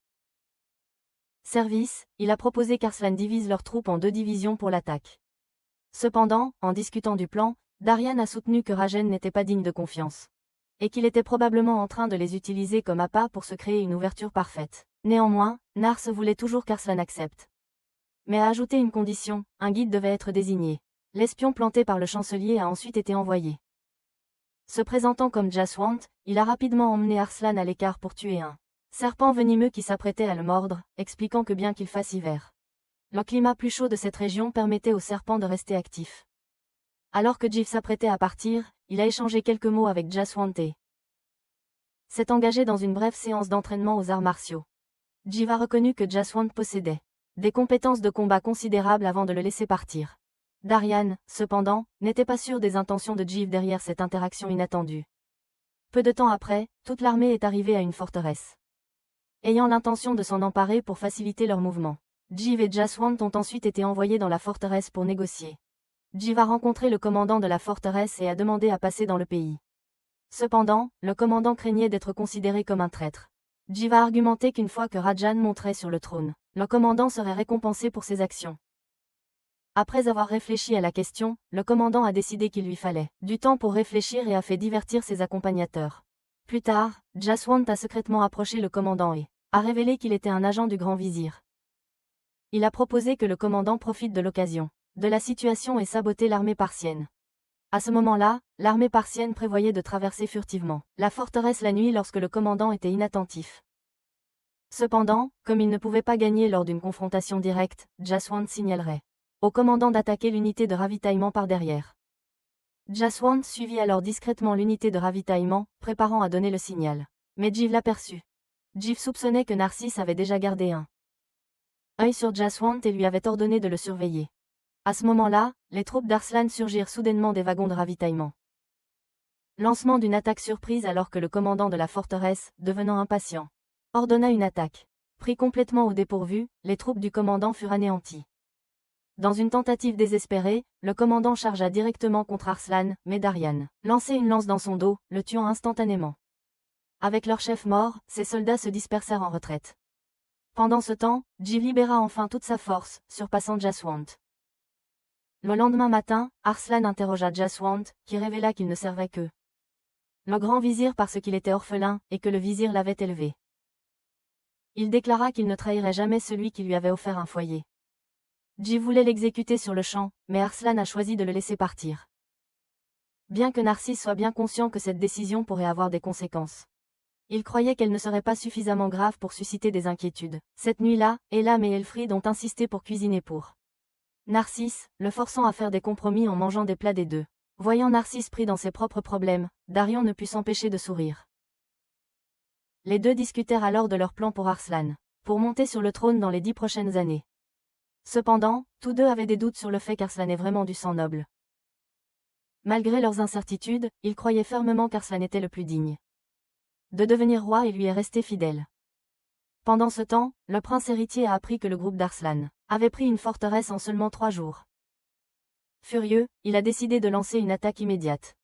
service. Il a proposé qu'Arslan divise leurs troupes en 2 divisions pour l'attaque. Cependant, en discutant du plan, Darian a soutenu que Ragen n'était pas digne de confiance, et qu'il était probablement en train de les utiliser comme appât pour se créer une ouverture parfaite. Néanmoins, Nars voulait toujours qu'Arslan accepte. Mais a ajouté une condition, un guide devait être désigné. L'espion planté par le chancelier a ensuite été envoyé. Se présentant comme Jaswant, il a rapidement emmené Arslan à l'écart pour tuer un serpent venimeux qui s'apprêtait à le mordre, expliquant que bien qu'il fasse hiver, le climat plus chaud de cette région permettait au serpent de rester actif. Alors que Jiv s'apprêtait à partir, il a échangé quelques mots avec Jaswant et s'est engagé dans une brève séance d'entraînement aux arts martiaux. Jiv a reconnu que Jaswant possédait des compétences de combat considérables avant de le laisser partir. Darian, cependant, n'était pas sûr des intentions de Jiv derrière cette interaction inattendue. Peu de temps après, toute l'armée est arrivée à une forteresse, ayant l'intention de s'en emparer pour faciliter leur mouvement. Jiv et Jaswant ont ensuite été envoyés dans la forteresse pour négocier. Jiv a rencontré le commandant de la forteresse et a demandé à passer dans le pays. Cependant, le commandant craignait d'être considéré comme un traître. Jiv a argumenté qu'une fois que Rajan monterait sur le trône, le commandant serait récompensé pour ses actions. Après avoir réfléchi à la question, le commandant a décidé qu'il lui fallait du temps pour réfléchir et a fait divertir ses accompagnateurs. Plus tard, Jaswant a secrètement approché le commandant et a révélé qu'il était un agent du grand vizir. Il a proposé que le commandant profite de l'occasion de la situation et saboter l'armée parsienne. À ce moment-là, l'armée parsienne prévoyait de traverser furtivement la forteresse la nuit lorsque le commandant était inattentif. Cependant, comme il ne pouvait pas gagner lors d'une confrontation directe, Jaswant signalerait au commandant d'attaquer l'unité de ravitaillement par derrière. Jaswant suivit alors discrètement l'unité de ravitaillement, préparant à donner le signal. Mais Jeev l'aperçut. Jeev soupçonnait que Narcisse avait déjà gardé un œil sur Jaswant et lui avait ordonné de le surveiller. À ce moment-là, les troupes d'Arslan surgirent soudainement des wagons de ravitaillement. Lancement d'une attaque surprise alors que le commandant de la forteresse, devenant impatient, ordonna une attaque. Pris complètement au dépourvu, les troupes du commandant furent anéanties. Dans une tentative désespérée, le commandant chargea directement contre Arslan, mais Daryan lançait une lance dans son dos, le tuant instantanément. Avec leur chef mort, ses soldats se dispersèrent en retraite. Pendant ce temps, Jeev libéra enfin toute sa force, surpassant Jaswant. Le lendemain matin, Arslan interrogea Jaswant, qui révéla qu'il ne servait que le grand vizir parce qu'il était orphelin, et que le vizir l'avait élevé. Il déclara qu'il ne trahirait jamais celui qui lui avait offert un foyer. Jeev voulait l'exécuter sur le champ, mais Arslan a choisi de le laisser partir. Bien que Narcisse soit bien conscient que cette décision pourrait avoir des conséquences, il croyait qu'elle ne serait pas suffisamment grave pour susciter des inquiétudes. Cette nuit-là, Elam et Elfried ont insisté pour cuisiner pour Narcisse, le forçant à faire des compromis en mangeant des plats des deux. Voyant Narcisse pris dans ses propres problèmes, Darion ne put s'empêcher de sourire. Les deux discutèrent alors de leur plan pour Arslan, pour monter sur le trône dans les 10 prochaines années. Cependant, tous deux avaient des doutes sur le fait qu'Arslan ait vraiment du sang noble. Malgré leurs incertitudes, ils croyaient fermement qu'Arslan était le plus digne de devenir roi et lui est resté fidèle. Pendant ce temps, le prince héritier a appris que le groupe d'Arslan avait pris une forteresse en seulement 3 jours. Furieux, il a décidé de lancer une attaque immédiate,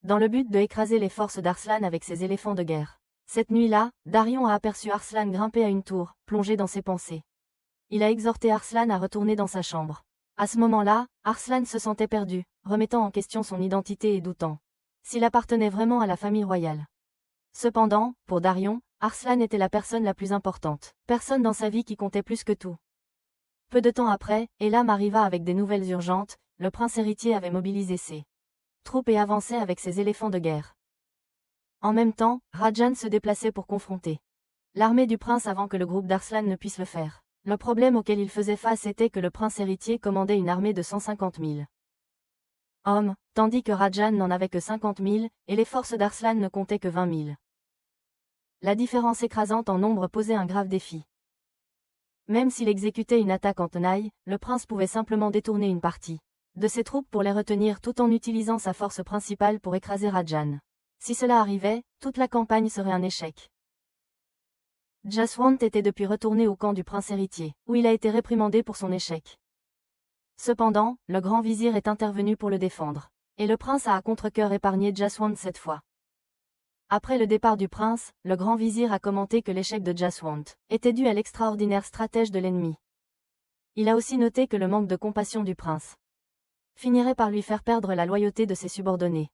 dans le but de écraser les forces d'Arslan avec ses éléphants de guerre. Cette nuit-là, Darion a aperçu Arslan grimper à une tour, plongé dans ses pensées. Il a exhorté Arslan à retourner dans sa chambre. À ce moment-là, Arslan se sentait perdu, remettant en question son identité et doutant s'il appartenait vraiment à la famille royale. Cependant, pour Darion, Arslan était la personne la plus importante, personne dans sa vie qui comptait plus que tout. Peu de temps après, Elam arriva avec des nouvelles urgentes, le prince héritier avait mobilisé ses troupes et avançait avec ses éléphants de guerre. En même temps, Rajan se déplaçait pour confronter l'armée du prince avant que le groupe d'Arslan ne puisse le faire. Le problème auquel il faisait face était que le prince héritier commandait une armée de 150 000 hommes, tandis que Rajan n'en avait que 50 000, et les forces d'Arslan ne comptaient que 20 000. La différence écrasante en nombre posait un grave défi. Même s'il exécutait une attaque en tenaille, le prince pouvait simplement détourner une partie de ses troupes pour les retenir tout en utilisant sa force principale pour écraser Rajan. Si cela arrivait, toute la campagne serait un échec. Jaswant était depuis retourné au camp du prince héritier, où il a été réprimandé pour son échec. Cependant, le grand vizir est intervenu pour le défendre, et le prince a à contre-cœur épargné Jaswant cette fois. Après le départ du prince, le grand vizir a commenté que l'échec de Jaswant était dû à l'extraordinaire stratège de l'ennemi. Il a aussi noté que le manque de compassion du prince finirait par lui faire perdre la loyauté de ses subordonnés.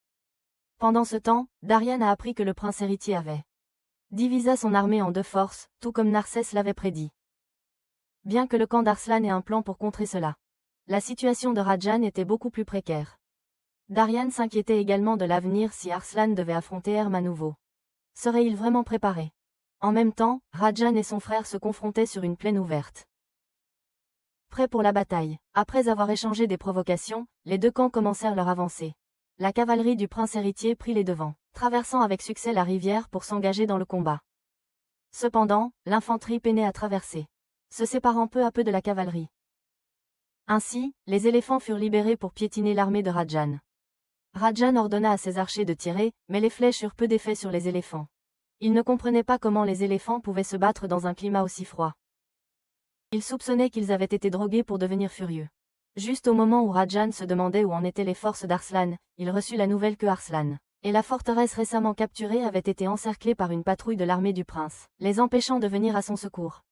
Pendant ce temps, Daryan a appris que le prince héritier avait divisé son armée en 2 forces, tout comme Narcisse l'avait prédit. Bien que le camp d'Arslan ait un plan pour contrer cela, la situation de Rajan était beaucoup plus précaire. Daryan s'inquiétait également de l'avenir si Arslan devait affronter Herm à nouveau. Serait-il vraiment préparé? En même temps, Rajan et son frère se confrontaient sur une plaine ouverte. Prêts pour la bataille. Après avoir échangé des provocations, les deux camps commencèrent leur avancée. La cavalerie du prince héritier prit les devants, traversant avec succès la rivière pour s'engager dans le combat. Cependant, l'infanterie peinait à traverser, se séparant peu à peu de la cavalerie. Ainsi, les éléphants furent libérés pour piétiner l'armée de Rajan. Rajan ordonna à ses archers de tirer, mais les flèches eurent peu d'effet sur les éléphants. Il ne comprenait pas comment les éléphants pouvaient se battre dans un climat aussi froid. Il soupçonnait qu'ils avaient été drogués pour devenir furieux. Juste au moment où Rajan se demandait où en étaient les forces d'Arslan, il reçut la nouvelle que Arslan et la forteresse récemment capturée avaient été encerclées par une patrouille de l'armée du prince, les empêchant de venir à son secours.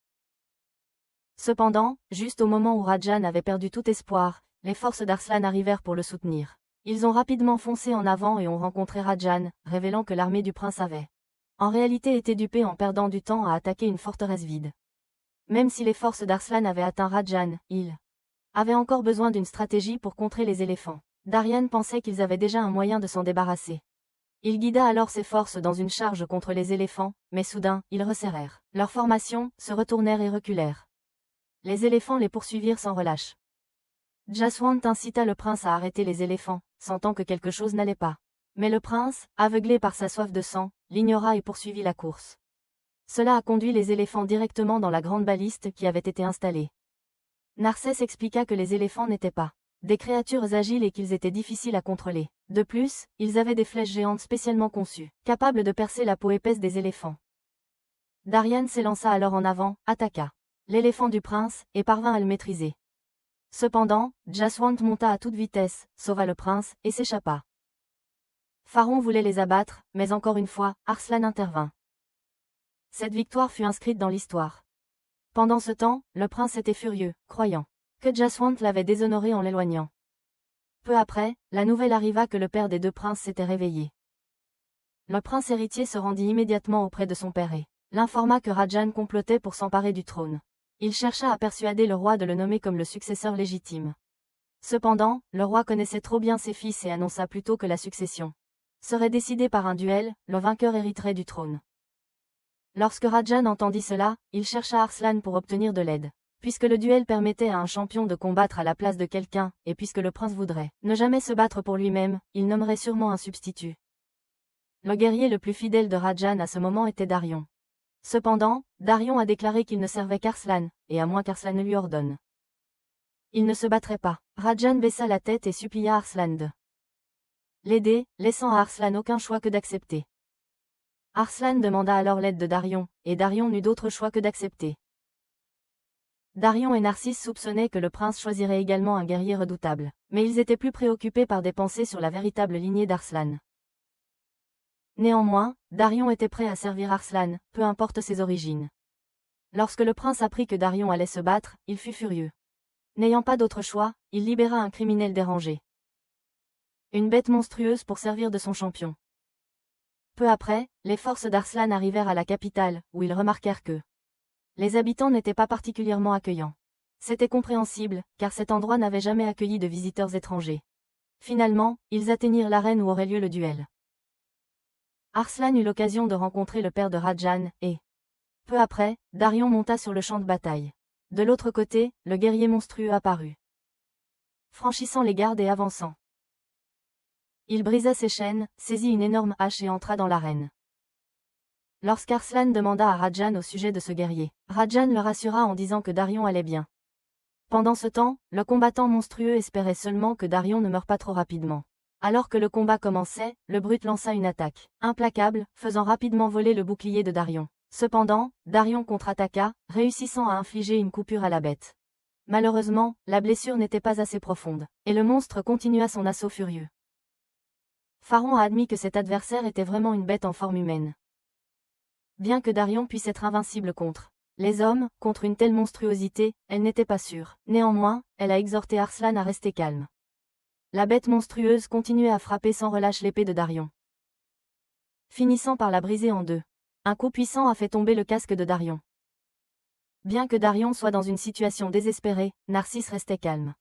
Cependant, juste au moment où Rajan avait perdu tout espoir, les forces d'Arslan arrivèrent pour le soutenir. Ils ont rapidement foncé en avant et ont rencontré Rajan, révélant que l'armée du prince avait en réalité été dupée en perdant du temps à attaquer une forteresse vide. Même si les forces d'Arslan avaient atteint Rajan, ils avaient encore besoin d'une stratégie pour contrer les éléphants. Daryan pensait qu'ils avaient déjà un moyen de s'en débarrasser. Il guida alors ses forces dans une charge contre les éléphants, mais soudain, ils resserrèrent leur formation, se retournèrent et reculèrent. Les éléphants les poursuivirent sans relâche. Jaswant incita le prince à arrêter les éléphants, sentant que quelque chose n'allait pas. Mais le prince, aveuglé par sa soif de sang, l'ignora et poursuivit la course. Cela a conduit les éléphants directement dans la grande baliste qui avait été installée. Narcisse expliqua que les éléphants n'étaient pas des créatures agiles et qu'ils étaient difficiles à contrôler. De plus, ils avaient des flèches géantes spécialement conçues, capables de percer la peau épaisse des éléphants. Darian s'élança alors en avant, attaqua l'éléphant du prince, et parvint à le maîtriser. Cependant, Jaswant monta à toute vitesse, sauva le prince, et s'échappa. Pharaon voulait les abattre, mais encore une fois, Arslan intervint. Cette victoire fut inscrite dans l'histoire. Pendant ce temps, le prince était furieux, croyant que Jaswant l'avait déshonoré en l'éloignant. Peu après, la nouvelle arriva que le père des deux princes s'était réveillé. Le prince héritier se rendit immédiatement auprès de son père et l'informa que Rajan complotait pour s'emparer du trône. Il chercha à persuader le roi de le nommer comme le successeur légitime. Cependant, le roi connaissait trop bien ses fils et annonça plutôt que la succession serait décidée par un duel, le vainqueur hériterait du trône. Lorsque Rajan entendit cela, il chercha Arslan pour obtenir de l'aide. Puisque le duel permettait à un champion de combattre à la place de quelqu'un, et puisque le prince voudrait ne jamais se battre pour lui-même, il nommerait sûrement un substitut. Le guerrier le plus fidèle de Rajan à ce moment était Darion. Cependant, Darion a déclaré qu'il ne servait qu'Arslan, et à moins qu'Arslan ne lui ordonne. Il ne se battrait pas. Rajan baissa la tête et supplia Arslan de l'aider, laissant à Arslan aucun choix que d'accepter. Arslan demanda alors l'aide de Darion, et Darion n'eut d'autre choix que d'accepter. Darion et Narcisse soupçonnaient que le prince choisirait également un guerrier redoutable, mais ils étaient plus préoccupés par des pensées sur la véritable lignée d'Arslan. Néanmoins, Darion était prêt à servir Arslan, peu importe ses origines. Lorsque le prince apprit que Darion allait se battre, il fut furieux. N'ayant pas d'autre choix, il libéra un criminel dérangé. Une bête monstrueuse pour servir de son champion. Peu après, les forces d'Arslan arrivèrent à la capitale, où ils remarquèrent que les habitants n'étaient pas particulièrement accueillants. C'était compréhensible, car cet endroit n'avait jamais accueilli de visiteurs étrangers. Finalement, ils atteignirent l'arène où aurait lieu le duel. Arslan eut l'occasion de rencontrer le père de Rajan, et peu après, Darion monta sur le champ de bataille. De l'autre côté, le guerrier monstrueux apparut. Franchissant les gardes et avançant. Il brisa ses chaînes, saisit une énorme hache et entra dans l'arène. Lorsqu'Arslan demanda à Rajan au sujet de ce guerrier, Rajan le rassura en disant que Darion allait bien. Pendant ce temps, le combattant monstrueux espérait seulement que Darion ne meure pas trop rapidement. Alors que le combat commençait, le brute lança une attaque implacable, faisant rapidement voler le bouclier de Darion. Cependant, Darion contre-attaqua, réussissant à infliger une coupure à la bête. Malheureusement, la blessure n'était pas assez profonde, et le monstre continua son assaut furieux. Pharaon a admis que cet adversaire était vraiment une bête en forme humaine. Bien que Darion puisse être invincible contre les hommes, contre une telle monstruosité, elle n'était pas sûre. Néanmoins, elle a exhorté Arslan à rester calme. La bête monstrueuse continuait à frapper sans relâche l'épée de Darion, finissant par la briser en deux. Un coup puissant a fait tomber le casque de Darion. Bien que Darion soit dans une situation désespérée, Narcisse restait calme.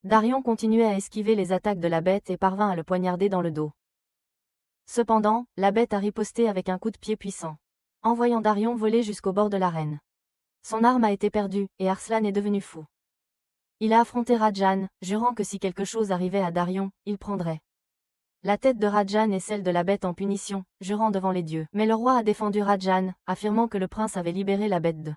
Darion continuait à esquiver les attaques de la bête et parvint à le poignarder dans le dos. Cependant, la bête a riposté avec un coup de pied puissant, envoyant Darion voler jusqu'au bord de l'arène. Son arme a été perdue, et Arslan est devenu fou. Il a affronté Rajan, jurant que si quelque chose arrivait à Darion, il prendrait la tête de Rajan et celle de la bête en punition, jurant devant les dieux. Mais le roi a défendu Rajan, affirmant que le prince avait libéré la bête de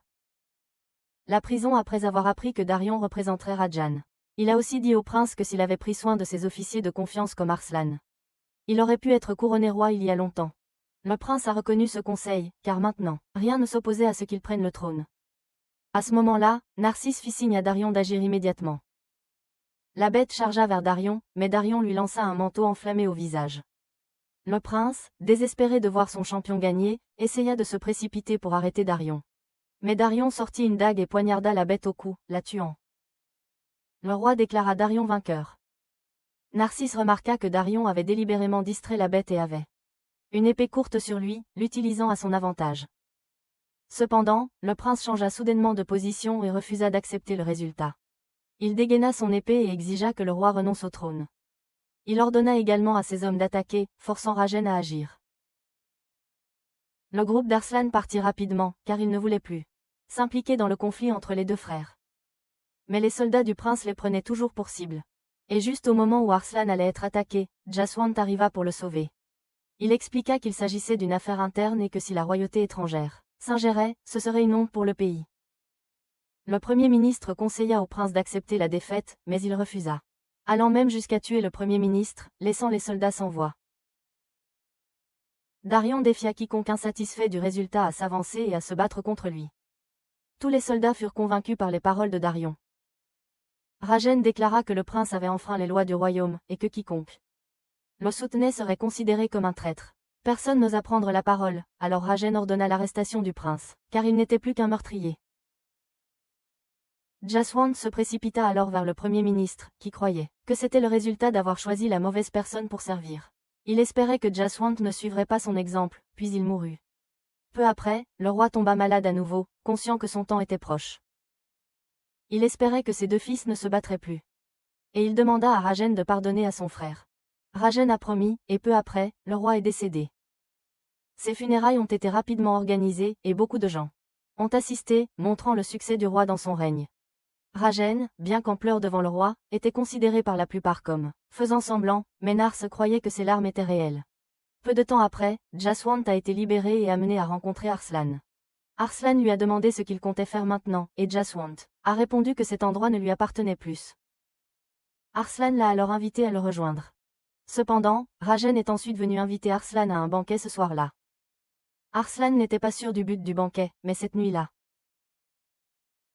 la prison après avoir appris que Darion représenterait Rajan. Il a aussi dit au prince que s'il avait pris soin de ses officiers de confiance comme Arslan, il aurait pu être couronné roi il y a longtemps. Le prince a reconnu ce conseil, car maintenant, rien ne s'opposait à ce qu'il prenne le trône. À ce moment-là, Narcisse fit signe à Darion d'agir immédiatement. La bête chargea vers Darion, mais Darion lui lança un manteau enflammé au visage. Le prince, désespéré de voir son champion gagner, essaya de se précipiter pour arrêter Darion. Mais Darion sortit une dague et poignarda la bête au cou, la tuant. Le roi déclara Darion vainqueur. Narcisse remarqua que Darion avait délibérément distrait la bête et avait une épée courte sur lui, l'utilisant à son avantage. Cependant, le prince changea soudainement de position et refusa d'accepter le résultat. Il dégaina son épée et exigea que le roi renonce au trône. Il ordonna également à ses hommes d'attaquer, forçant Rajan à agir. Le groupe d'Arslan partit rapidement, car il ne voulait plus s'impliquer dans le conflit entre les deux frères. Mais les soldats du prince les prenaient toujours pour cible. Et juste au moment où Arslan allait être attaqué, Jaswant arriva pour le sauver. Il expliqua qu'il s'agissait d'une affaire interne et que si la royauté étrangère s'ingérait, ce serait une honte pour le pays. Le Premier ministre conseilla au prince d'accepter la défaite, mais il refusa, allant même jusqu'à tuer le Premier ministre, laissant les soldats sans voix. Darion défia quiconque insatisfait du résultat à s'avancer et à se battre contre lui. Tous les soldats furent convaincus par les paroles de Darion. Rajen déclara que le prince avait enfreint les lois du royaume, et que quiconque le soutenait serait considéré comme un traître. Personne n'osa prendre la parole, alors Rajen ordonna l'arrestation du prince, car il n'était plus qu'un meurtrier. Jaswant se précipita alors vers le Premier ministre, qui croyait que c'était le résultat d'avoir choisi la mauvaise personne pour servir. Il espérait que Jaswant ne suivrait pas son exemple, puis il mourut. Peu après, le roi tomba malade à nouveau, conscient que son temps était proche. Il espérait que ses deux fils ne se battraient plus. Et il demanda à Rajen de pardonner à son frère. Rajen a promis, et peu après, le roi est décédé. Ses funérailles ont été rapidement organisées, et beaucoup de gens ont assisté, montrant le succès du roi dans son règne. Rajen, bien qu'en pleurs devant le roi, était considéré par la plupart comme faisant semblant, mais Nars croyait que ses larmes étaient réelles. Peu de temps après, Jaswant a été libéré et amené à rencontrer Arslan. Arslan lui a demandé ce qu'il comptait faire maintenant, et Jaswant a répondu que cet endroit ne lui appartenait plus. Arslan l'a alors invité à le rejoindre. Cependant, Rajen est ensuite venu inviter Arslan à un banquet ce soir-là. Arslan n'était pas sûr du but du banquet, mais cette nuit-là,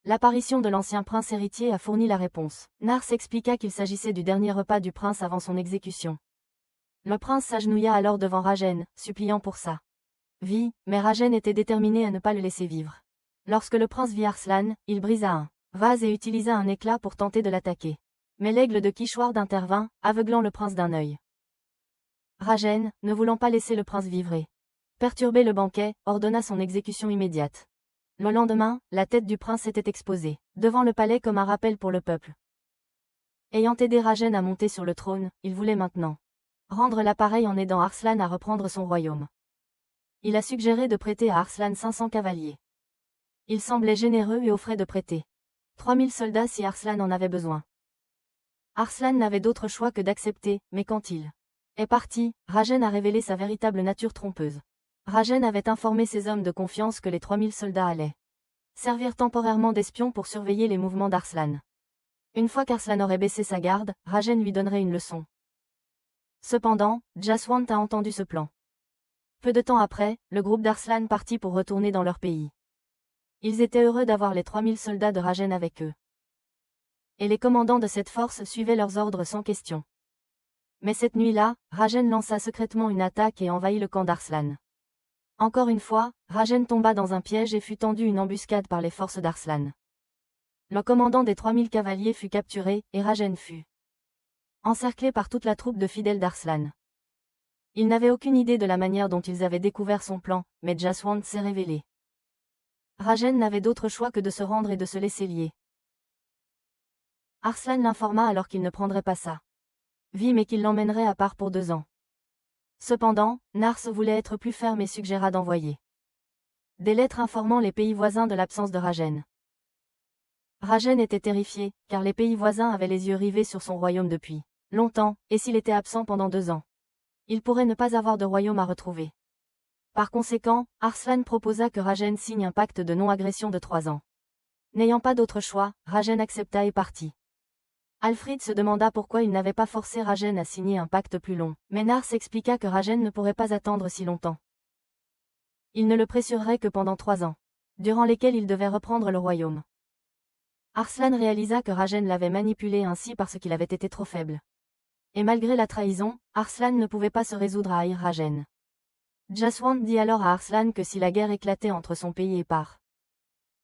l'apparition de l'ancien prince héritier a fourni la réponse. Nars expliqua qu'il s'agissait du dernier repas du prince avant son exécution. Le prince s'agenouilla alors devant Rajen, suppliant pour sa vie, mais Rajen était déterminé à ne pas le laisser vivre. Lorsque le prince vit Arslan, il brisa un vase et utilisa un éclat pour tenter de l'attaquer. Mais l'aigle de Kishward intervint, aveuglant le prince d'un œil. Rajen, ne voulant pas laisser le prince vivre et perturber le banquet, ordonna son exécution immédiate. Le lendemain, la tête du prince était exposée devant le palais comme un rappel pour le peuple. Ayant aidé Rajen à monter sur le trône, il voulait maintenant rendre l'appareil en aidant Arslan à reprendre son royaume. Il a suggéré de prêter à Arslan 500 cavaliers. Il semblait généreux et offrait de prêter 3000 soldats si Arslan en avait besoin. Arslan n'avait d'autre choix que d'accepter, mais quand il est parti, Rajen a révélé sa véritable nature trompeuse. Rajen avait informé ses hommes de confiance que les 3000 soldats allaient servir temporairement d'espions pour surveiller les mouvements d'Arslan. Une fois qu'Arslan aurait baissé sa garde, Rajen lui donnerait une leçon. Cependant, Jaswant a entendu ce plan. Peu de temps après, le groupe d'Arslan partit pour retourner dans leur pays. Ils étaient heureux d'avoir les 3000 soldats de Rajen avec eux. Et les commandants de cette force suivaient leurs ordres sans question. Mais cette nuit-là, Rajen lança secrètement une attaque et envahit le camp d'Arslan. Encore une fois, Rajen tomba dans un piège et fut tendu une embuscade par les forces d'Arslan. Le commandant des 3000 cavaliers fut capturé, et Rajen fut encerclé par toute la troupe de fidèles d'Arslan. Ils n'avaient aucune idée de la manière dont ils avaient découvert son plan, mais Jaswant s'est révélé. Rajen n'avait d'autre choix que de se rendre et de se laisser lier. Arslan l'informa alors qu'il ne prendrait pas sa vie mais qu'il l'emmènerait à part pour 2 ans. Cependant, Nars voulait être plus ferme et suggéra d'envoyer des lettres informant les pays voisins de l'absence de Rajen. Rajen était terrifié, car les pays voisins avaient les yeux rivés sur son royaume depuis longtemps, et s'il était absent pendant 2 ans, il pourrait ne pas avoir de royaume à retrouver. Par conséquent, Arslan proposa que Rajen signe un pacte de non-agression de 3 ans. N'ayant pas d'autre choix, Rajen accepta et partit. Alfrid se demanda pourquoi il n'avait pas forcé Rajen à signer un pacte plus long, mais Nars expliqua que Rajen ne pourrait pas attendre si longtemps. Il ne le pressurerait que pendant 3 ans, durant lesquels il devait reprendre le royaume. Arslan réalisa que Rajen l'avait manipulé ainsi parce qu'il avait été trop faible. Et malgré la trahison, Arslan ne pouvait pas se résoudre à haïr Rajen. Jaswant dit alors à Arslan que si la guerre éclatait entre son pays et Par,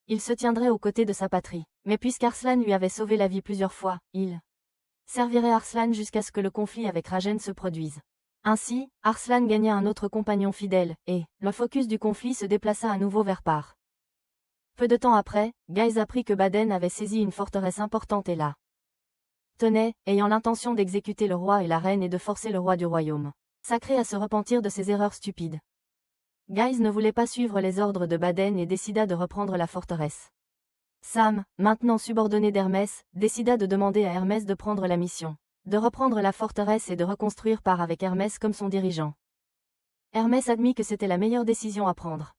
il se tiendrait aux côtés de sa patrie. Mais puisqu'Arslan lui avait sauvé la vie plusieurs fois, il servirait Arslan jusqu'à ce que le conflit avec Rajen se produise. Ainsi, Arslan gagna un autre compagnon fidèle, et le focus du conflit se déplaça à nouveau vers Par. Peu de temps après, Guise apprit que Baden avait saisi une forteresse importante et la tenait, ayant l'intention d'exécuter le roi et la reine et de forcer le roi du royaume sacré à se repentir de ses erreurs stupides. Guise ne voulait pas suivre les ordres de Baden et décida de reprendre la forteresse. Sam, maintenant subordonné d'Hermès, décida de demander à Hermès de prendre la mission, de reprendre la forteresse et de reconstruire Par avec Hermès comme son dirigeant. Hermès admit que c'était la meilleure décision à prendre.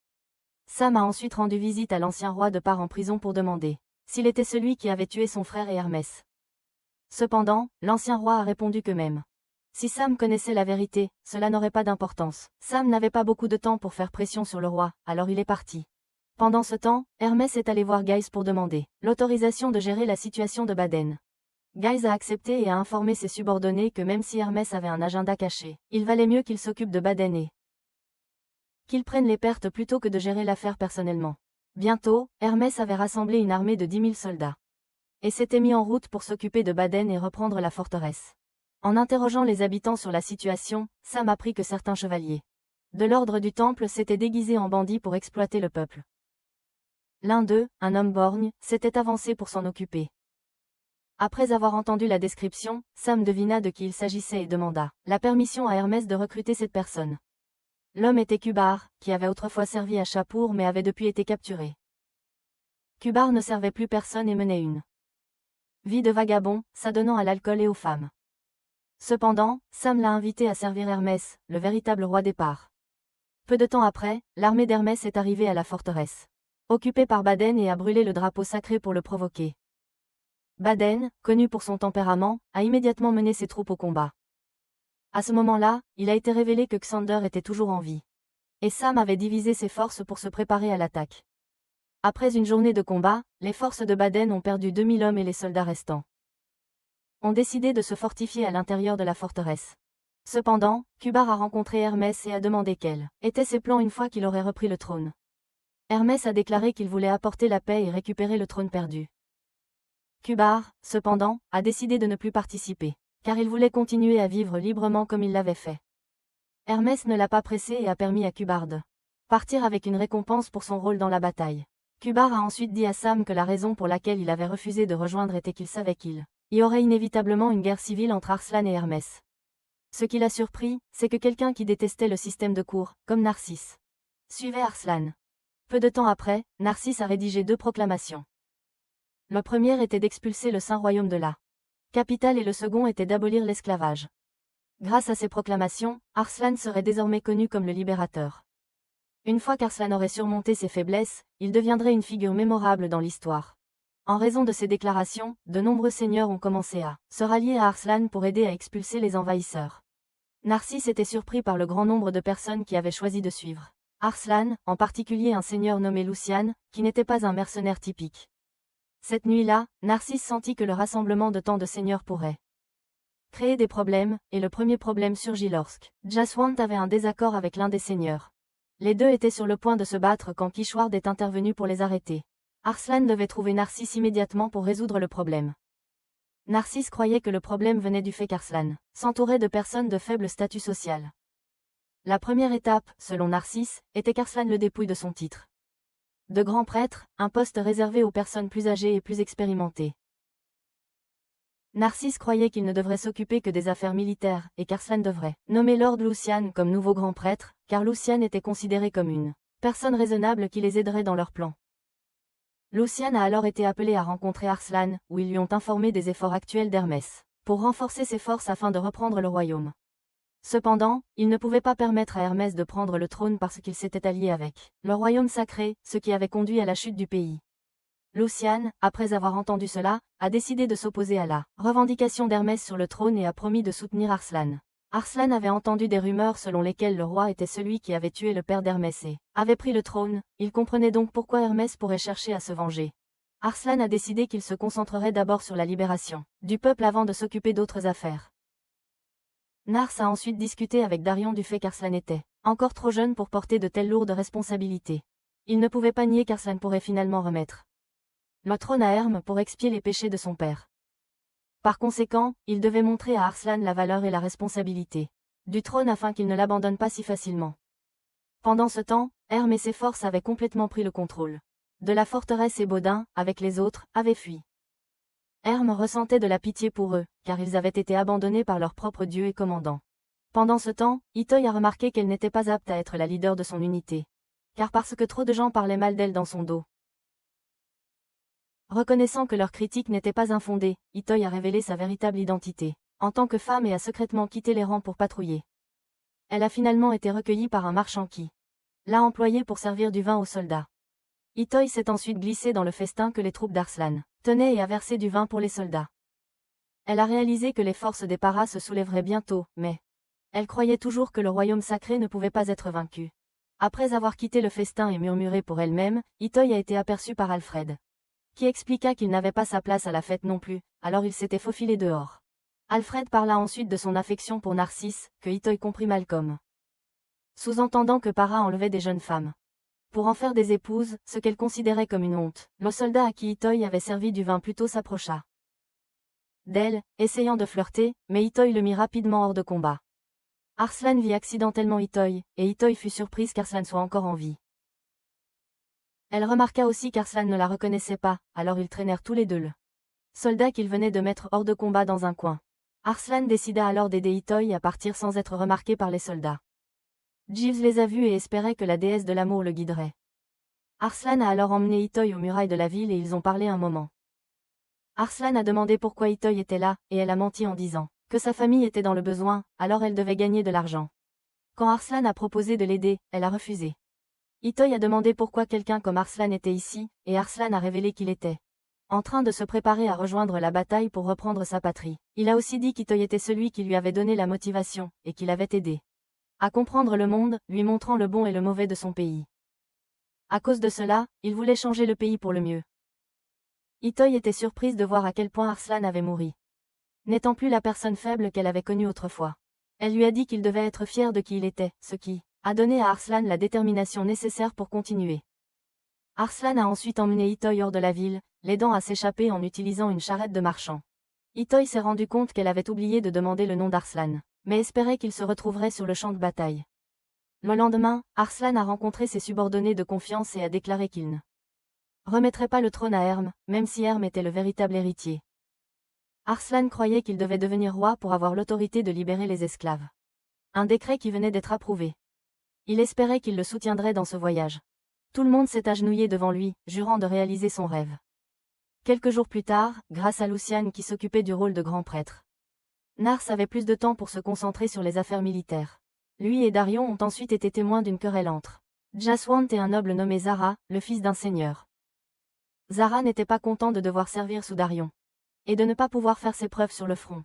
Sam a ensuite rendu visite à l'ancien roi de Par en prison pour demander s'il était celui qui avait tué son frère et Hermès. Cependant, l'ancien roi a répondu que même si Sam connaissait la vérité, cela n'aurait pas d'importance. Sam n'avait pas beaucoup de temps pour faire pression sur le roi, alors il est parti. Pendant ce temps, Hermès est allé voir Guise pour demander l'autorisation de gérer la situation de Baden. Guise a accepté et a informé ses subordonnés que même si Hermès avait un agenda caché, il valait mieux qu'il s'occupe de Baden et qu'il prenne les pertes plutôt que de gérer l'affaire personnellement. Bientôt, Hermès avait rassemblé une armée de 10 000 soldats et s'était mis en route pour s'occuper de Baden et reprendre la forteresse. En interrogeant les habitants sur la situation, Sam apprit que certains chevaliers de l'ordre du Temple s'étaient déguisés en bandits pour exploiter le peuple. L'un d'eux, un homme borgne, s'était avancé pour s'en occuper. Après avoir entendu la description, Sam devina de qui il s'agissait et demanda la permission à Hermès de recruter cette personne. L'homme était Cubar, qui avait autrefois servi à Chapour mais avait depuis été capturé. Cubar ne servait plus personne et menait une vie de vagabond, s'adonnant à l'alcool et aux femmes. Cependant, Sam l'a invité à servir Hermès, le véritable roi des Parts. Peu de temps après, l'armée d'Hermès est arrivée à la forteresse, occupée par Baden et a brûlé le drapeau sacré pour le provoquer. Baden, connu pour son tempérament, a immédiatement mené ses troupes au combat. À ce moment-là, il a été révélé que Xander était toujours en vie. Et Sam avait divisé ses forces pour se préparer à l'attaque. Après une journée de combat, les forces de Baden ont perdu 2000 hommes et les soldats restants ont décidé de se fortifier à l'intérieur de la forteresse. Cependant, Cubar a rencontré Hermès et a demandé quels étaient ses plans une fois qu'il aurait repris le trône. Hermès a déclaré qu'il voulait apporter la paix et récupérer le trône perdu. Cubar, cependant, a décidé de ne plus participer, car il voulait continuer à vivre librement comme il l'avait fait. Hermès ne l'a pas pressé et a permis à Cubar de partir avec une récompense pour son rôle dans la bataille. Cubar a ensuite dit à Sam que la raison pour laquelle il avait refusé de rejoindre était qu'il savait qu'il y aurait inévitablement une guerre civile entre Arslan et Hermès. Ce qui l'a surpris, c'est que quelqu'un qui détestait le système de cour, comme Narcisse, suivait Arslan. Peu de temps après, Narcisse a rédigé 2 proclamations. Le premier était d'expulser le Saint-Royaume de la capitale et le second était d'abolir l'esclavage. Grâce à ces proclamations, Arslan serait désormais connu comme le libérateur. Une fois qu'Arslan aurait surmonté ses faiblesses, il deviendrait une figure mémorable dans l'histoire. En raison de ces déclarations, de nombreux seigneurs ont commencé à se rallier à Arslan pour aider à expulser les envahisseurs. Narcisse était surpris par le grand nombre de personnes qui avaient choisi de suivre Arslan, en particulier un seigneur nommé Lucian, qui n'était pas un mercenaire typique. Cette nuit-là, Narcisse sentit que le rassemblement de tant de seigneurs pourrait créer des problèmes, et le premier problème surgit lorsque Jaswant avait un désaccord avec l'un des seigneurs. Les deux étaient sur le point de se battre quand Kishward est intervenu pour les arrêter. Arslan devait trouver Narcisse immédiatement pour résoudre le problème. Narcisse croyait que le problème venait du fait qu'Arslan s'entourait de personnes de faible statut social. La première étape, selon Narcisse, était qu'Arslan le dépouille de son titre de grand prêtre, un poste réservé aux personnes plus âgées et plus expérimentées. Narcisse croyait qu'il ne devrait s'occuper que des affaires militaires, et qu'Arslan devrait nommer Lord Lucian comme nouveau grand prêtre, car Lucian était considéré comme une personne raisonnable qui les aiderait dans leurs plans. Lucian a alors été appelé à rencontrer Arslan, où ils lui ont informé des efforts actuels d'Hermès pour renforcer ses forces afin de reprendre le royaume. Cependant, il ne pouvait pas permettre à Hermès de prendre le trône parce qu'il s'était allié avec le royaume sacré, ce qui avait conduit à la chute du pays. Lucian, après avoir entendu cela, a décidé de s'opposer à la revendication d'Hermès sur le trône et a promis de soutenir Arslan. Arslan avait entendu des rumeurs selon lesquelles le roi était celui qui avait tué le père d'Hermès et avait pris le trône, il comprenait donc pourquoi Hermès pourrait chercher à se venger. Arslan a décidé qu'il se concentrerait d'abord sur la libération du peuple avant de s'occuper d'autres affaires. Nars a ensuite discuté avec Darion du fait qu'Arslan était encore trop jeune pour porter de telles lourdes responsabilités. Il ne pouvait pas nier qu'Arslan pourrait finalement remettre le trône à Herm pour expier les péchés de son père. Par conséquent, il devait montrer à Arslan la valeur et la responsabilité du trône afin qu'il ne l'abandonne pas si facilement. Pendant ce temps, Herm et ses forces avaient complètement pris le contrôle de la forteresse et Baudin, avec les autres, avait fui. Herm ressentait de la pitié pour eux, car ils avaient été abandonnés par leur propre dieu et commandant. Pendant ce temps, Itoy a remarqué qu'elle n'était pas apte à être la leader de son unité. Car parce que trop de gens parlaient mal d'elle dans son dos. Reconnaissant que leur critique n'était pas infondée, Itoy a révélé sa véritable identité en tant que femme et a secrètement quitté les rangs pour patrouiller. Elle a finalement été recueillie par un marchand qui l'a employée pour servir du vin aux soldats. Itoy s'est ensuite glissée dans le festin que les troupes d'Arslan tenaient et a versé du vin pour les soldats. Elle a réalisé que les forces des Paras se soulèveraient bientôt, mais elle croyait toujours que le royaume sacré ne pouvait pas être vaincu. Après avoir quitté le festin et murmuré pour elle-même, Itoy a été aperçue par Alfred, qui expliqua qu'il n'avait pas sa place à la fête non plus, alors il s'était faufilé dehors. Alfred parla ensuite de son affection pour Narcisse, que Itoy comprit mal comme sous-entendant que Para enlevait des jeunes femmes pour en faire des épouses, ce qu'elle considérait comme une honte. Le soldat à qui Itoy avait servi du vin plutôt s'approcha d'elle, essayant de flirter, mais Itoy le mit rapidement hors de combat. Arslan vit accidentellement Itoy, et Itoy fut surprise qu'Arslan soit encore en vie. Elle remarqua aussi qu'Arslan ne la reconnaissait pas, alors ils traînèrent tous les deux le soldat qu'ils venaient de mettre hors de combat dans un coin. Arslan décida alors d'aider Itoy à partir sans être remarqué par les soldats. Jeeves les a vus et espérait que la déesse de l'amour le guiderait. Arslan a alors emmené Itoy aux murailles de la ville et ils ont parlé un moment. Arslan a demandé pourquoi Itoy était là, et elle a menti en disant que sa famille était dans le besoin, alors elle devait gagner de l'argent. Quand Arslan a proposé de l'aider, elle a refusé. Itoy a demandé pourquoi quelqu'un comme Arslan était ici, et Arslan a révélé qu'il était en train de se préparer à rejoindre la bataille pour reprendre sa patrie. Il a aussi dit qu'Itoy était celui qui lui avait donné la motivation, et qu'il avait aidé à comprendre le monde, lui montrant le bon et le mauvais de son pays. À cause de cela, il voulait changer le pays pour le mieux. Itoy était surprise de voir à quel point Arslan avait mouru. N'étant plus la personne faible qu'elle avait connue autrefois. Elle lui a dit qu'il devait être fier de qui il était, ce qui a donné à Arslan la détermination nécessaire pour continuer. Arslan a ensuite emmené Itoy hors de la ville, l'aidant à s'échapper en utilisant une charrette de marchand. Itoy s'est rendu compte qu'elle avait oublié de demander le nom d'Arslan, mais espérait qu'il se retrouverait sur le champ de bataille. Le lendemain, Arslan a rencontré ses subordonnés de confiance et a déclaré qu'il ne remettrait pas le trône à Herm, même si Herm était le véritable héritier. Arslan croyait qu'il devait devenir roi pour avoir l'autorité de libérer les esclaves. Un décret qui venait d'être approuvé. Il espérait qu'il le soutiendrait dans ce voyage. Tout le monde s'est agenouillé devant lui, jurant de réaliser son rêve. Quelques jours plus tard, grâce à Luciane qui s'occupait du rôle de grand prêtre, Nars avait plus de temps pour se concentrer sur les affaires militaires. Lui et Darion ont ensuite été témoins d'une querelle entre Jaswant et un noble nommé Zara, le fils d'un seigneur. Zara n'était pas content de devoir servir sous Darion et de ne pas pouvoir faire ses preuves sur le front.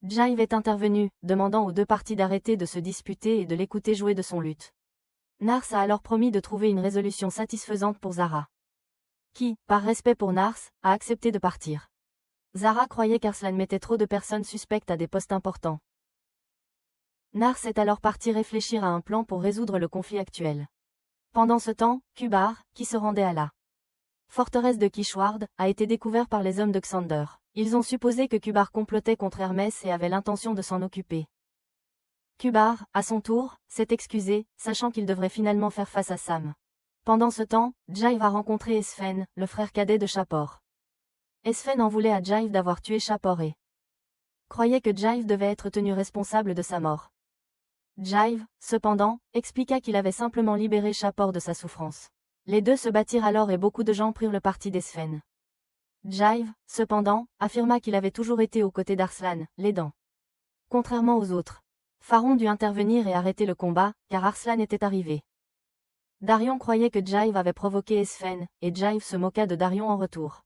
Jive est intervenu, demandant aux deux parties d'arrêter de se disputer et de l'écouter jouer de son luth. Nars a alors promis de trouver une résolution satisfaisante pour Zara, qui, par respect pour Nars, a accepté de partir. Zara croyait qu'Arslan mettait trop de personnes suspectes à des postes importants. Nars est alors parti réfléchir à un plan pour résoudre le conflit actuel. Pendant ce temps, Kubar, qui se rendait à la forteresse de Kishward, a été découvert par les hommes de Xander. Ils ont supposé que Kubar complotait contre Hermès et avait l'intention de s'en occuper. Kubar, à son tour, s'est excusé, sachant qu'il devrait finalement faire face à Sam. Pendant ce temps, Jive a rencontré Esfen, le frère cadet de Shapor. Esfen en voulait à Jive d'avoir tué Shapor et croyait que Jive devait être tenu responsable de sa mort. Jive, cependant, expliqua qu'il avait simplement libéré Shapor de sa souffrance. Les deux se battirent alors et beaucoup de gens prirent le parti d'Esfen. Jive, cependant, affirma qu'il avait toujours été aux côtés d'Arslan, l'aidant. Contrairement aux autres, Pharaon dut intervenir et arrêter le combat, car Arslan était arrivé. Darion croyait que Jive avait provoqué Esfen, et Jive se moqua de Darion en retour.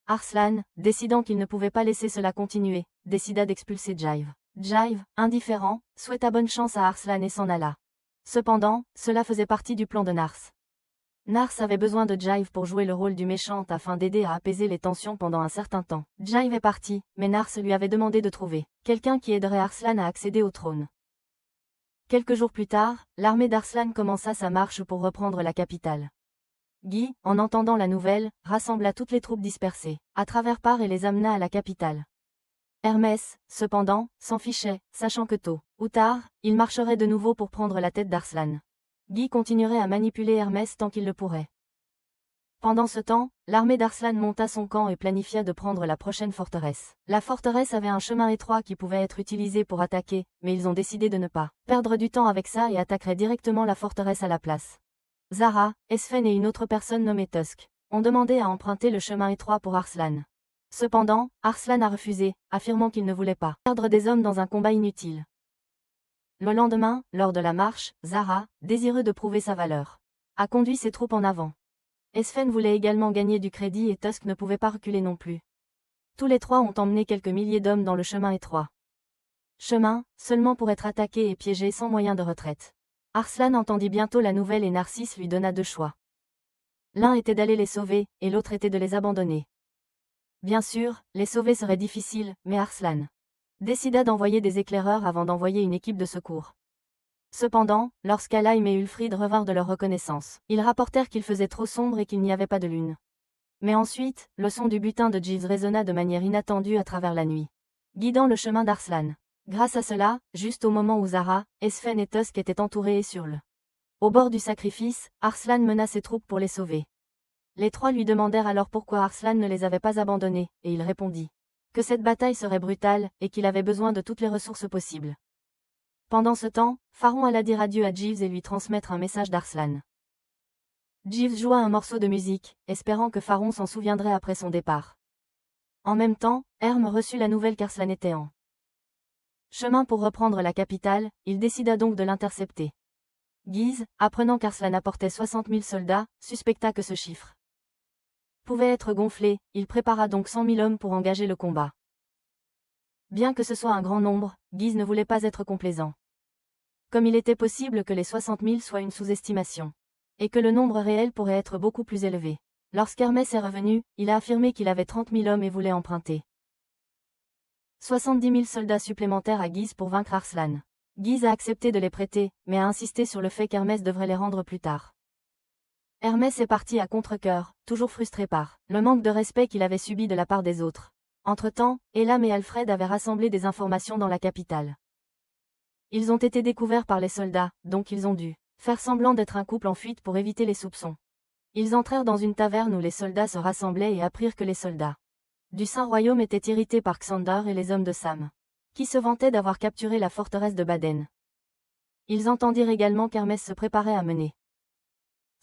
Arslan, décidant qu'il ne pouvait pas laisser cela continuer, décida d'expulser Jive. Jive, indifférent, souhaita bonne chance à Arslan et s'en alla. Cependant, cela faisait partie du plan de Nars. Nars avait besoin de Jive pour jouer le rôle du méchant afin d'aider à apaiser les tensions pendant un certain temps. Jive est parti, mais Nars lui avait demandé de trouver quelqu'un qui aiderait Arslan à accéder au trône. Quelques jours plus tard, l'armée d'Arslan commença sa marche pour reprendre la capitale. Guy, en entendant la nouvelle, rassembla toutes les troupes dispersées à travers Par et les amena à la capitale. Hermès, cependant, s'en fichait, sachant que tôt ou tard, il marcherait de nouveau pour prendre la tête d'Arslan. Guy continuerait à manipuler Hermès tant qu'il le pourrait. Pendant ce temps, l'armée d'Arslan monta son camp et planifia de prendre la prochaine forteresse. La forteresse avait un chemin étroit qui pouvait être utilisé pour attaquer, mais ils ont décidé de ne pas perdre du temps avec ça et attaqueraient directement la forteresse à la place. Zara, Esfen et une autre personne nommée Tusk ont demandé à emprunter le chemin étroit pour Arslan. Cependant, Arslan a refusé, affirmant qu'il ne voulait pas perdre des hommes dans un combat inutile. Le lendemain, lors de la marche, Zara, désireux de prouver sa valeur, a conduit ses troupes en avant. Esfen voulait également gagner du crédit et Tusk ne pouvait pas reculer non plus. Tous les trois ont emmené quelques milliers d'hommes dans le chemin étroit. Chemin, seulement pour être attaqué et piégé sans moyen de retraite. Arslan entendit bientôt la nouvelle et Narcisse lui donna deux choix. L'un était d'aller les sauver, et l'autre était de les abandonner. Bien sûr, les sauver serait difficile, mais Arslan décida d'envoyer des éclaireurs avant d'envoyer une équipe de secours. Cependant, lorsqu'Alaïm et Ulfrid revinrent de leur reconnaissance, ils rapportèrent qu'il faisait trop sombre et qu'il n'y avait pas de lune. Mais ensuite, le son du butin de Jeeves résonna de manière inattendue à travers la nuit, guidant le chemin d'Arslan. Grâce à cela, juste au moment où Zara, Esfen et Tusk étaient entourés et sur le au bord du sacrifice, Arslan mena ses troupes pour les sauver. Les trois lui demandèrent alors pourquoi Arslan ne les avait pas abandonnés, et il répondit que cette bataille serait brutale, et qu'il avait besoin de toutes les ressources possibles. Pendant ce temps, Faron alla dire adieu à Jeeves et lui transmettre un message d'Arslan. Jeeves joua un morceau de musique, espérant que Faron s'en souviendrait après son départ. En même temps, Herm reçut la nouvelle qu'Arslan était en chemin pour reprendre la capitale, il décida donc de l'intercepter. Guise, apprenant qu'Arslan apportait 60 000 soldats, suspecta que ce chiffre pouvait être gonflé, il prépara donc 100 000 hommes pour engager le combat. Bien que ce soit un grand nombre, Guise ne voulait pas être complaisant. Comme il était possible que les 60 000 soient une sous-estimation, et que le nombre réel pourrait être beaucoup plus élevé. Lorsqu'Hermès est revenu, il a affirmé qu'il avait 30 000 hommes et voulait emprunter 70 000 soldats supplémentaires à Guise pour vaincre Arslan. Guise a accepté de les prêter, mais a insisté sur le fait qu'Hermès devrait les rendre plus tard. Hermès est parti à contre-cœur, toujours frustré par le manque de respect qu'il avait subi de la part des autres. Entre-temps, Elam et Alfred avaient rassemblé des informations dans la capitale. Ils ont été découverts par les soldats, donc ils ont dû faire semblant d'être un couple en fuite pour éviter les soupçons. Ils entrèrent dans une taverne où les soldats se rassemblaient et apprirent que les soldats du Saint-Royaume étaient irrités par Xandar et les hommes de Sam, qui se vantaient d'avoir capturé la forteresse de Baden. Ils entendirent également qu'Hermès se préparait à mener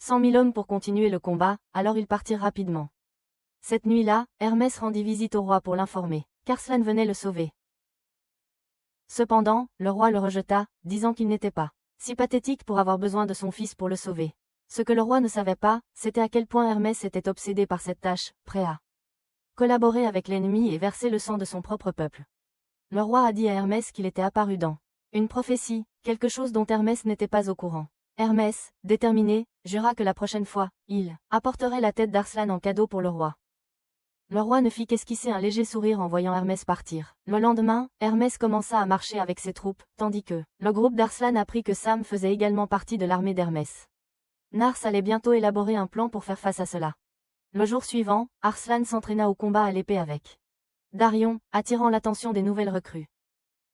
100 000 hommes pour continuer le combat, alors ils partirent rapidement. Cette nuit-là, Hermès rendit visite au roi pour l'informer qu'Arslan venait le sauver. Cependant, le roi le rejeta, disant qu'il n'était pas si pathétique pour avoir besoin de son fils pour le sauver. Ce que le roi ne savait pas, c'était à quel point Hermès était obsédé par cette tâche, prêt à collaborer avec l'ennemi et verser le sang de son propre peuple. Le roi a dit à Hermès qu'il était apparu dans une prophétie, quelque chose dont Hermès n'était pas au courant. Hermès, déterminé, jura que la prochaine fois, il apporterait la tête d'Arslan en cadeau pour le roi. Le roi ne fit qu'esquisser un léger sourire en voyant Hermès partir. Le lendemain, Hermès commença à marcher avec ses troupes, tandis que le groupe d'Arslan apprit que Sam faisait également partie de l'armée d'Hermès. Nars allait bientôt élaborer un plan pour faire face à cela. Le jour suivant, Arslan s'entraîna au combat à l'épée avec Darion, attirant l'attention des nouvelles recrues.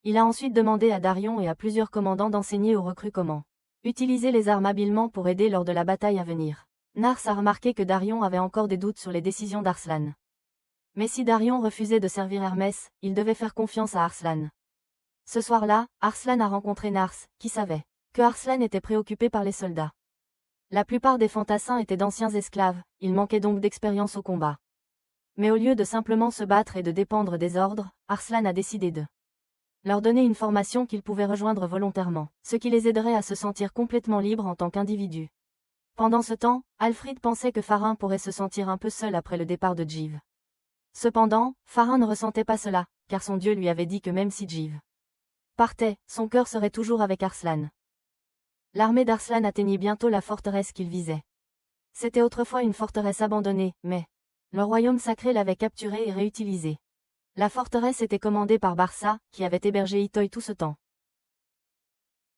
Il a ensuite demandé à Darion et à plusieurs commandants d'enseigner aux recrues comment utiliser les armes habilement pour aider lors de la bataille à venir. Nars a remarqué que Darion avait encore des doutes sur les décisions d'Arslan. Mais si Darion refusait de servir Hermès, il devait faire confiance à Arslan. Ce soir-là, Arslan a rencontré Nars, qui savait que Arslan était préoccupé par les soldats. La plupart des fantassins étaient d'anciens esclaves, ils manquaient donc d'expérience au combat. Mais au lieu de simplement se battre et de dépendre des ordres, Arslan a décidé de leur donner une formation qu'ils pouvaient rejoindre volontairement, ce qui les aiderait à se sentir complètement libres en tant qu'individus. Pendant ce temps, Alfred pensait que Farin pourrait se sentir un peu seul après le départ de Jeeves. Cependant, Farin ne ressentait pas cela, car son dieu lui avait dit que même si Jeeves partait, son cœur serait toujours avec Arslan. L'armée d'Arslan atteignit bientôt la forteresse qu'il visait. C'était autrefois une forteresse abandonnée, mais le royaume sacré l'avait capturée et réutilisée. La forteresse était commandée par Barça, qui avait hébergé Itoy tout ce temps.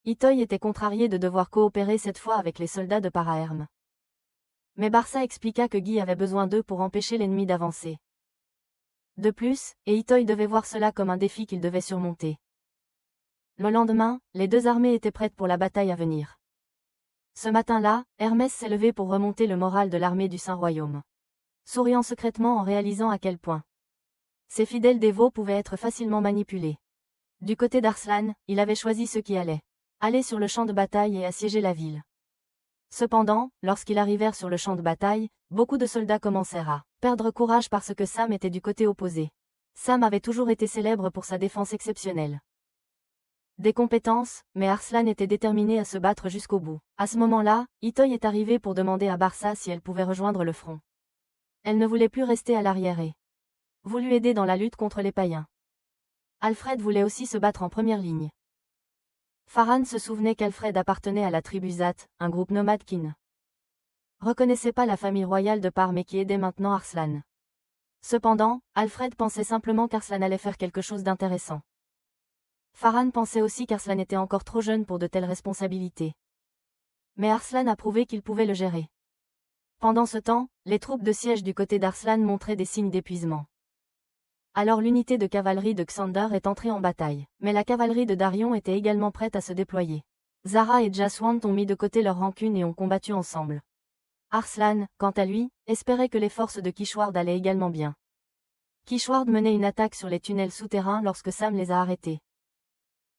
Itoy était contrarié de devoir coopérer cette fois avec les soldats de Paraherm. Mais Barça expliqua que Guy avait besoin d'eux pour empêcher l'ennemi d'avancer. De plus, et Itoy devait voir cela comme un défi qu'il devait surmonter. Le lendemain, les deux armées étaient prêtes pour la bataille à venir. Ce matin-là, Hermès s'est levé pour remonter le moral de l'armée du Saint-Royaume, souriant secrètement en réalisant à quel point ses fidèles dévots pouvaient être facilement manipulés. Du côté d'Arslan, il avait choisi ceux qui allaient aller sur le champ de bataille et assiéger la ville. Cependant, lorsqu'ils arrivèrent sur le champ de bataille, beaucoup de soldats commencèrent à perdre courage parce que Sam était du côté opposé. Sam avait toujours été célèbre pour sa défense exceptionnelle. Des compétences, mais Arslan était déterminé à se battre jusqu'au bout. À ce moment-là, Itoy est arrivée pour demander à Barça si elle pouvait rejoindre le front. Elle ne voulait plus rester à l'arrière et voulut aider dans la lutte contre les païens. Alfred voulait aussi se battre en première ligne. Farhan se souvenait qu'Alfred appartenait à la tribu Zat, un groupe nomade qui ne reconnaissait pas la famille royale de part mais qui aidait maintenant Arslan. Cependant, Alfred pensait simplement qu'Arslan allait faire quelque chose d'intéressant. Farhan pensait aussi qu'Arslan était encore trop jeune pour de telles responsabilités. Mais Arslan a prouvé qu'il pouvait le gérer. Pendant ce temps, les troupes de siège du côté d'Arslan montraient des signes d'épuisement. Alors l'unité de cavalerie de Xander est entrée en bataille, mais la cavalerie de Darion était également prête à se déployer. Zara et Jaswant ont mis de côté leur rancune et ont combattu ensemble. Arslan, quant à lui, espérait que les forces de Kishward allaient également bien. Kishward menait une attaque sur les tunnels souterrains lorsque Sam les a arrêtés.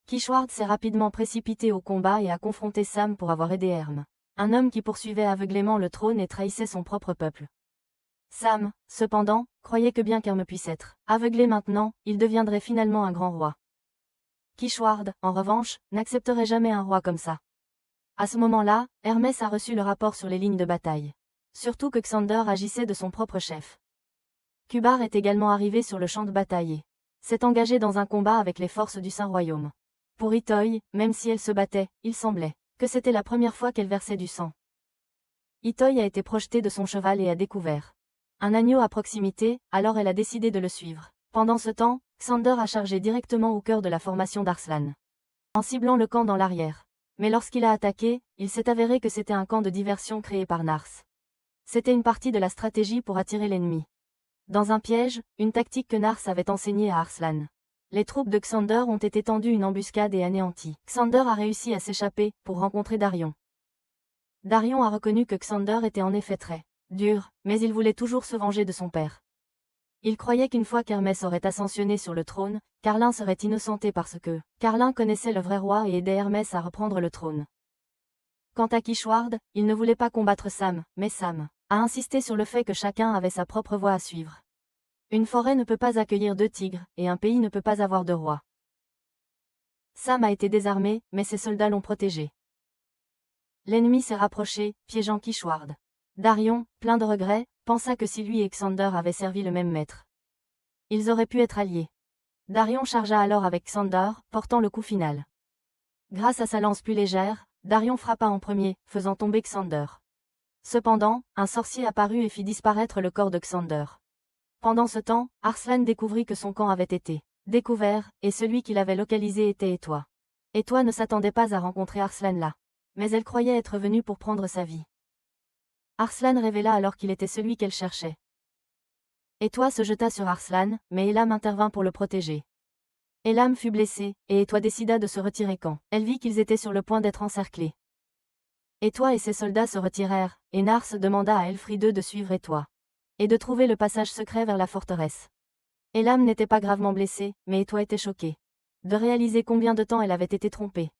Kishward s'est rapidement précipité au combat et a confronté Sam pour avoir aidé Herm, un homme qui poursuivait aveuglément le trône et trahissait son propre peuple. Sam, cependant, croyait que bien qu'Herm puisse être aveuglé maintenant, il deviendrait finalement un grand roi. Kishward, en revanche, n'accepterait jamais un roi comme ça. À ce moment-là, Hermès a reçu le rapport sur les lignes de bataille. Surtout que Xander agissait de son propre chef. Kubar est également arrivé sur le champ de bataille et s'est engagé dans un combat avec les forces du Saint-Royaume. Pour Itoy, même si elle se battait, il semblait que c'était la première fois qu'elle versait du sang. Itoy a été projetée de son cheval et a découvert un agneau à proximité, alors elle a décidé de le suivre. Pendant ce temps, Xander a chargé directement au cœur de la formation d'Arslan, en ciblant le camp dans l'arrière. Mais lorsqu'il a attaqué, il s'est avéré que c'était un camp de diversion créé par Nars. C'était une partie de la stratégie pour attirer l'ennemi. Dans un piège, une tactique que Nars avait enseignée à Arslan. Les troupes de Xander ont été tendues une embuscade et anéanties. Xander a réussi à s'échapper, pour rencontrer Darion. Darion a reconnu que Xander était en effet très dur, mais il voulait toujours se venger de son père. Il croyait qu'une fois qu'Hermès aurait ascensionné sur le trône, Carlin serait innocenté parce que Carlin connaissait le vrai roi et aidait Hermès à reprendre le trône. Quant à Kishward, il ne voulait pas combattre Sam, mais Sam a insisté sur le fait que chacun avait sa propre voie à suivre. Une forêt ne peut pas accueillir 2 tigres, et un pays ne peut pas avoir 2 rois. Sam a été désarmé, mais ses soldats l'ont protégé. L'ennemi s'est rapproché, piégeant Kishward. Darion, plein de regrets, pensa que si lui et Xander avaient servi le même maître, ils auraient pu être alliés. Darion chargea alors avec Xander, portant le coup final. Grâce à sa lance plus légère, Darion frappa en premier, faisant tomber Xander. Cependant, un sorcier apparut et fit disparaître le corps de Xander. Pendant ce temps, Arslan découvrit que son camp avait été découvert, et celui qui l'avait localisé était Etoy. Etoy ne s'attendait pas à rencontrer Arslan là, mais elle croyait être venue pour prendre sa vie. Arslan révéla alors qu'il était celui qu'elle cherchait. Etoy se jeta sur Arslan, mais Elam intervint pour le protéger. Elam fut blessé, et Etoy décida de se retirer quand elle vit qu'ils étaient sur le point d'être encerclés. Etoy et ses soldats se retirèrent, et Nars demanda à Elfriede de suivre Etoy et de trouver le passage secret vers la forteresse. Elam n'était pas gravement blessée, mais Etoy était choquée de réaliser combien de temps elle avait été trompée.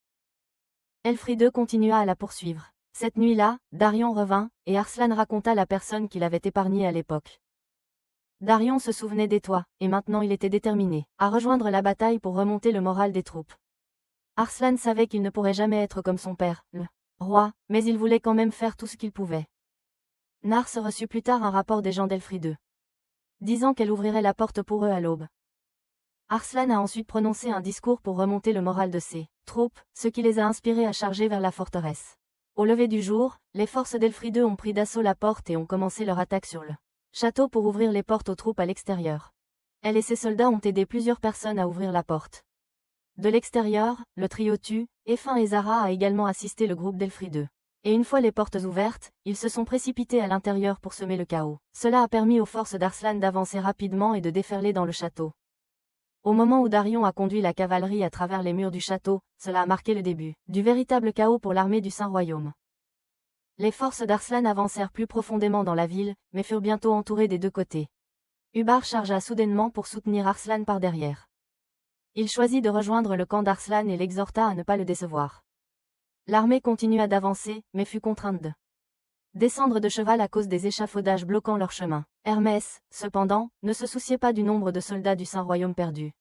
Elfriede continua à la poursuivre. Cette nuit-là, Darion revint, et Arslan raconta la personne qu'il avait épargnée à l'époque. Darion se souvenait d'Etoy, et maintenant il était déterminé à rejoindre la bataille pour remonter le moral des troupes. Arslan savait qu'il ne pourrait jamais être comme son père, le roi, mais il voulait quand même faire tout ce qu'il pouvait. Nars reçut plus tard un rapport des gens d'Elfriede, disant qu'elle ouvrirait la porte pour eux à l'aube. Arslan a ensuite prononcé un discours pour remonter le moral de ses troupes, ce qui les a inspirés à charger vers la forteresse. Au lever du jour, les forces d'Elfriede ont pris d'assaut la porte et ont commencé leur attaque sur le château pour ouvrir les portes aux troupes à l'extérieur. Elle et ses soldats ont aidé plusieurs personnes à ouvrir la porte. De l'extérieur, le trio Tu, Effin et Zara a également assisté le groupe d'Elfriede. Et une fois les portes ouvertes, ils se sont précipités à l'intérieur pour semer le chaos. Cela a permis aux forces d'Arslan d'avancer rapidement et de déferler dans le château. Au moment où Darion a conduit la cavalerie à travers les murs du château, cela a marqué le début du véritable chaos pour l'armée du Saint-Royaume. Les forces d'Arslan avancèrent plus profondément dans la ville, mais furent bientôt entourées des 2 côtés. Ubar chargea soudainement pour soutenir Arslan par derrière. Il choisit de rejoindre le camp d'Arslan et l'exhorta à ne pas le décevoir. L'armée continua d'avancer, mais fut contrainte de descendre de cheval à cause des échafaudages bloquant leur chemin. Hermès, cependant, ne se souciait pas du nombre de soldats du Saint Royaume perdus.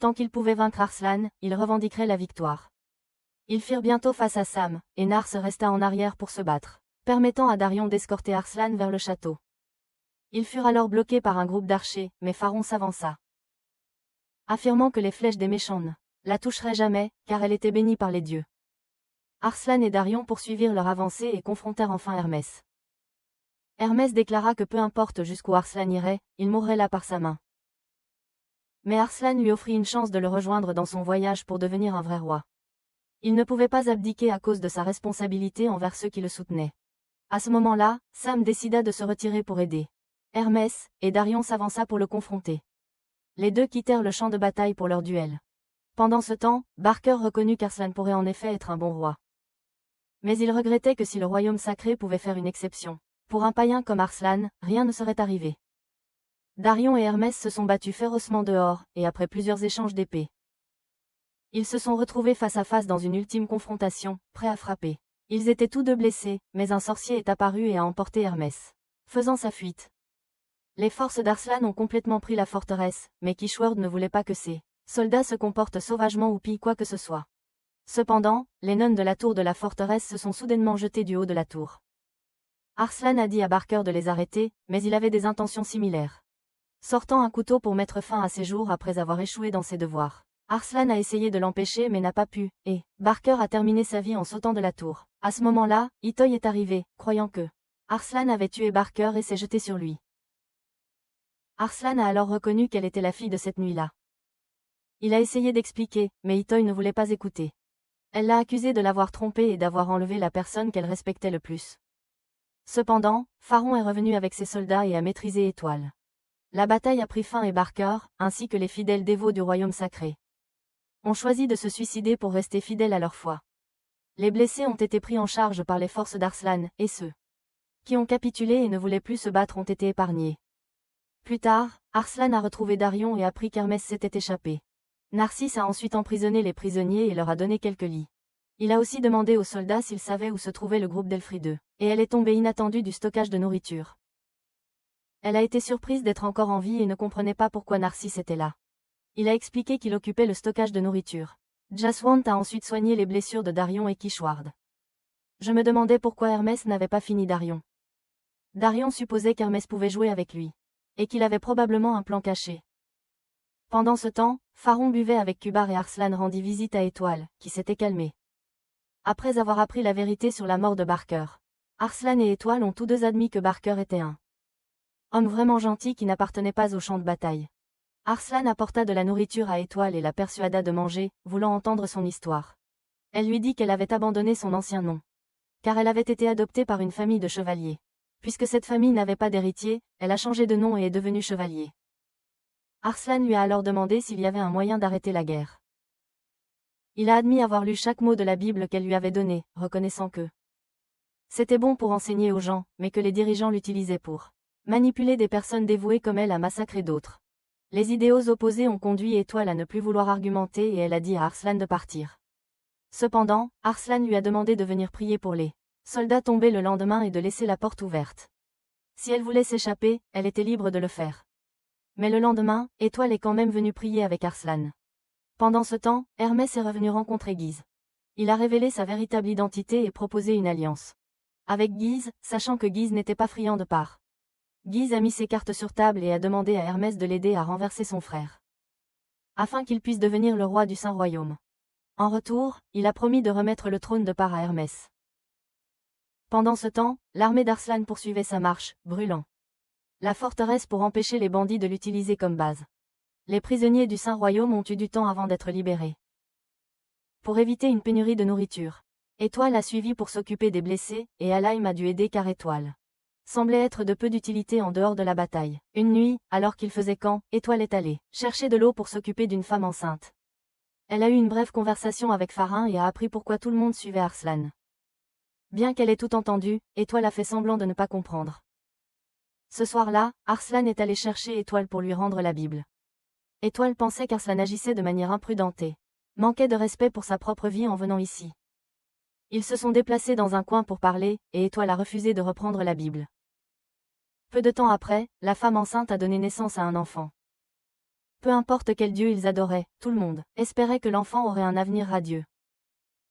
Tant qu'il pouvait vaincre Arslan, il revendiquerait la victoire. Ils firent bientôt face à Sam, et Nars resta en arrière pour se battre, permettant à Darion d'escorter Arslan vers le château. Ils furent alors bloqués par un groupe d'archers, mais Pharon s'avança, affirmant que les flèches des méchants ne la toucheraient jamais, car elle était bénie par les dieux. Arslan et Darion poursuivirent leur avancée et confrontèrent enfin Hermès. Hermès déclara que peu importe jusqu'où Arslan irait, il mourrait là par sa main. Mais Arslan lui offrit une chance de le rejoindre dans son voyage pour devenir un vrai roi. Il ne pouvait pas abdiquer à cause de sa responsabilité envers ceux qui le soutenaient. À ce moment-là, Sam décida de se retirer pour aider Hermès, et Darion s'avança pour le confronter. Les deux quittèrent le champ de bataille pour leur duel. Pendant ce temps, Barker reconnut qu'Arslan pourrait en effet être un bon roi. Mais il regrettait que si le royaume sacré pouvait faire une exception, pour un païen comme Arslan, rien ne serait arrivé. Darion et Hermès se sont battus férocement dehors, et après plusieurs échanges d'épées, ils se sont retrouvés face à face dans une ultime confrontation, prêts à frapper. Ils étaient tous deux blessés, mais un sorcier est apparu et a emporté Hermès, faisant sa fuite. Les forces d'Arslan ont complètement pris la forteresse, mais Kishword ne voulait pas que ses soldats se comportent sauvagement ou pillent quoi que ce soit. Cependant, les nonnes de la tour de la forteresse se sont soudainement jetées du haut de la tour. Arslan a dit à Barker de les arrêter, mais il avait des intentions similaires. Sortant un couteau pour mettre fin à ses jours après avoir échoué dans ses devoirs, Arslan a essayé de l'empêcher mais n'a pas pu, et Barker a terminé sa vie en sautant de la tour. À ce moment-là, Itoy est arrivé, croyant que Arslan avait tué Barker et s'est jeté sur lui. Arslan a alors reconnu qu'elle était la fille de cette nuit-là. Il a essayé d'expliquer, mais Itoy ne voulait pas écouter. Elle l'a accusé de l'avoir trompé et d'avoir enlevé la personne qu'elle respectait le plus. Cependant, Pharon est revenu avec ses soldats et a maîtrisé Étoile. La bataille a pris fin et Barker, ainsi que les fidèles dévots du royaume sacré, ont choisi de se suicider pour rester fidèles à leur foi. Les blessés ont été pris en charge par les forces d'Arslan, et ceux qui ont capitulé et ne voulaient plus se battre ont été épargnés. Plus tard, Arslan a retrouvé Darion et appris qu'Hermès s'était échappé. Narcisse a ensuite emprisonné les prisonniers et leur a donné quelques lits. Il a aussi demandé aux soldats s'ils savaient où se trouvait le groupe d'Elfrid, et elle est tombée inattendue du stockage de nourriture. Elle a été surprise d'être encore en vie et ne comprenait pas pourquoi Narcisse était là. Il a expliqué qu'il occupait le stockage de nourriture. Jaswant a ensuite soigné les blessures de Darion et Kishward. Je me demandais pourquoi Hermès n'avait pas fini Darion. Darion supposait qu'Hermès pouvait jouer avec lui, et qu'il avait probablement un plan caché. Pendant ce temps, Pharon buvait avec Kubar et Arslan rendit visite à Étoile, qui s'était calmée. Après avoir appris la vérité sur la mort de Barker, Arslan et Étoile ont tous deux admis que Barker était un homme vraiment gentil qui n'appartenait pas au champ de bataille. Arslan apporta de la nourriture à Étoile et la persuada de manger, voulant entendre son histoire. Elle lui dit qu'elle avait abandonné son ancien nom, car elle avait été adoptée par une famille de chevaliers. Puisque cette famille n'avait pas d'héritier, elle a changé de nom et est devenue chevalier. Arslan lui a alors demandé s'il y avait un moyen d'arrêter la guerre. Il a admis avoir lu chaque mot de la Bible qu'elle lui avait donné, reconnaissant que c'était bon pour enseigner aux gens, mais que les dirigeants l'utilisaient pour manipuler des personnes dévouées comme elle à massacrer d'autres. Les idéaux opposés ont conduit Étoile à ne plus vouloir argumenter et elle a dit à Arslan de partir. Cependant, Arslan lui a demandé de venir prier pour les soldats tombés le lendemain et de laisser la porte ouverte. Si elle voulait s'échapper, elle était libre de le faire. Mais le lendemain, Étoile est quand même venue prier avec Arslan. Pendant ce temps, Hermès est revenu rencontrer Guise. Il a révélé sa véritable identité et proposé une alliance avec Guise, sachant que Guise n'était pas friand de part. Guise a mis ses cartes sur table et a demandé à Hermès de l'aider à renverser son frère, afin qu'il puisse devenir le roi du Saint-Royaume. En retour, il a promis de remettre le trône de part à Hermès. Pendant ce temps, l'armée d'Arslan poursuivait sa marche, brûlant la forteresse pour empêcher les bandits de l'utiliser comme base. Les prisonniers du Saint-Royaume ont eu du temps avant d'être libérés. Pour éviter une pénurie de nourriture, Étoile a suivi pour s'occuper des blessés, et Alaim a dû aider car Étoile semblait être de peu d'utilité en dehors de la bataille. Une nuit, alors qu'il faisait camp, Étoile est allée chercher de l'eau pour s'occuper d'une femme enceinte. Elle a eu une brève conversation avec Pharin et a appris pourquoi tout le monde suivait Arslan. Bien qu'elle ait tout entendu, Étoile a fait semblant de ne pas comprendre. Ce soir-là, Arslan est allé chercher Étoile pour lui rendre la Bible. Étoile pensait qu'Arslan agissait de manière imprudente et manquait de respect pour sa propre vie en venant ici. Ils se sont déplacés dans un coin pour parler, et Étoile a refusé de reprendre la Bible. Peu de temps après, la femme enceinte a donné naissance à un enfant. Peu importe quel dieu ils adoraient, tout le monde espérait que l'enfant aurait un avenir radieux.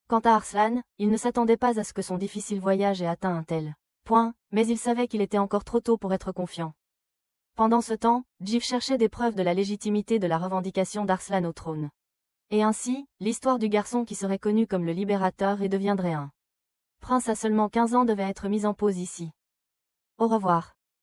Quant à Arslan, il ne s'attendait pas à ce que son difficile voyage ait atteint un tel point, mais il savait qu'il était encore trop tôt pour être confiant. Pendant ce temps, Jif cherchait des preuves de la légitimité de la revendication d'Arslan au trône. Et ainsi, l'histoire du garçon qui serait connu comme le libérateur et deviendrait un prince à seulement 15 ans devait être mise en pause ici. Au revoir.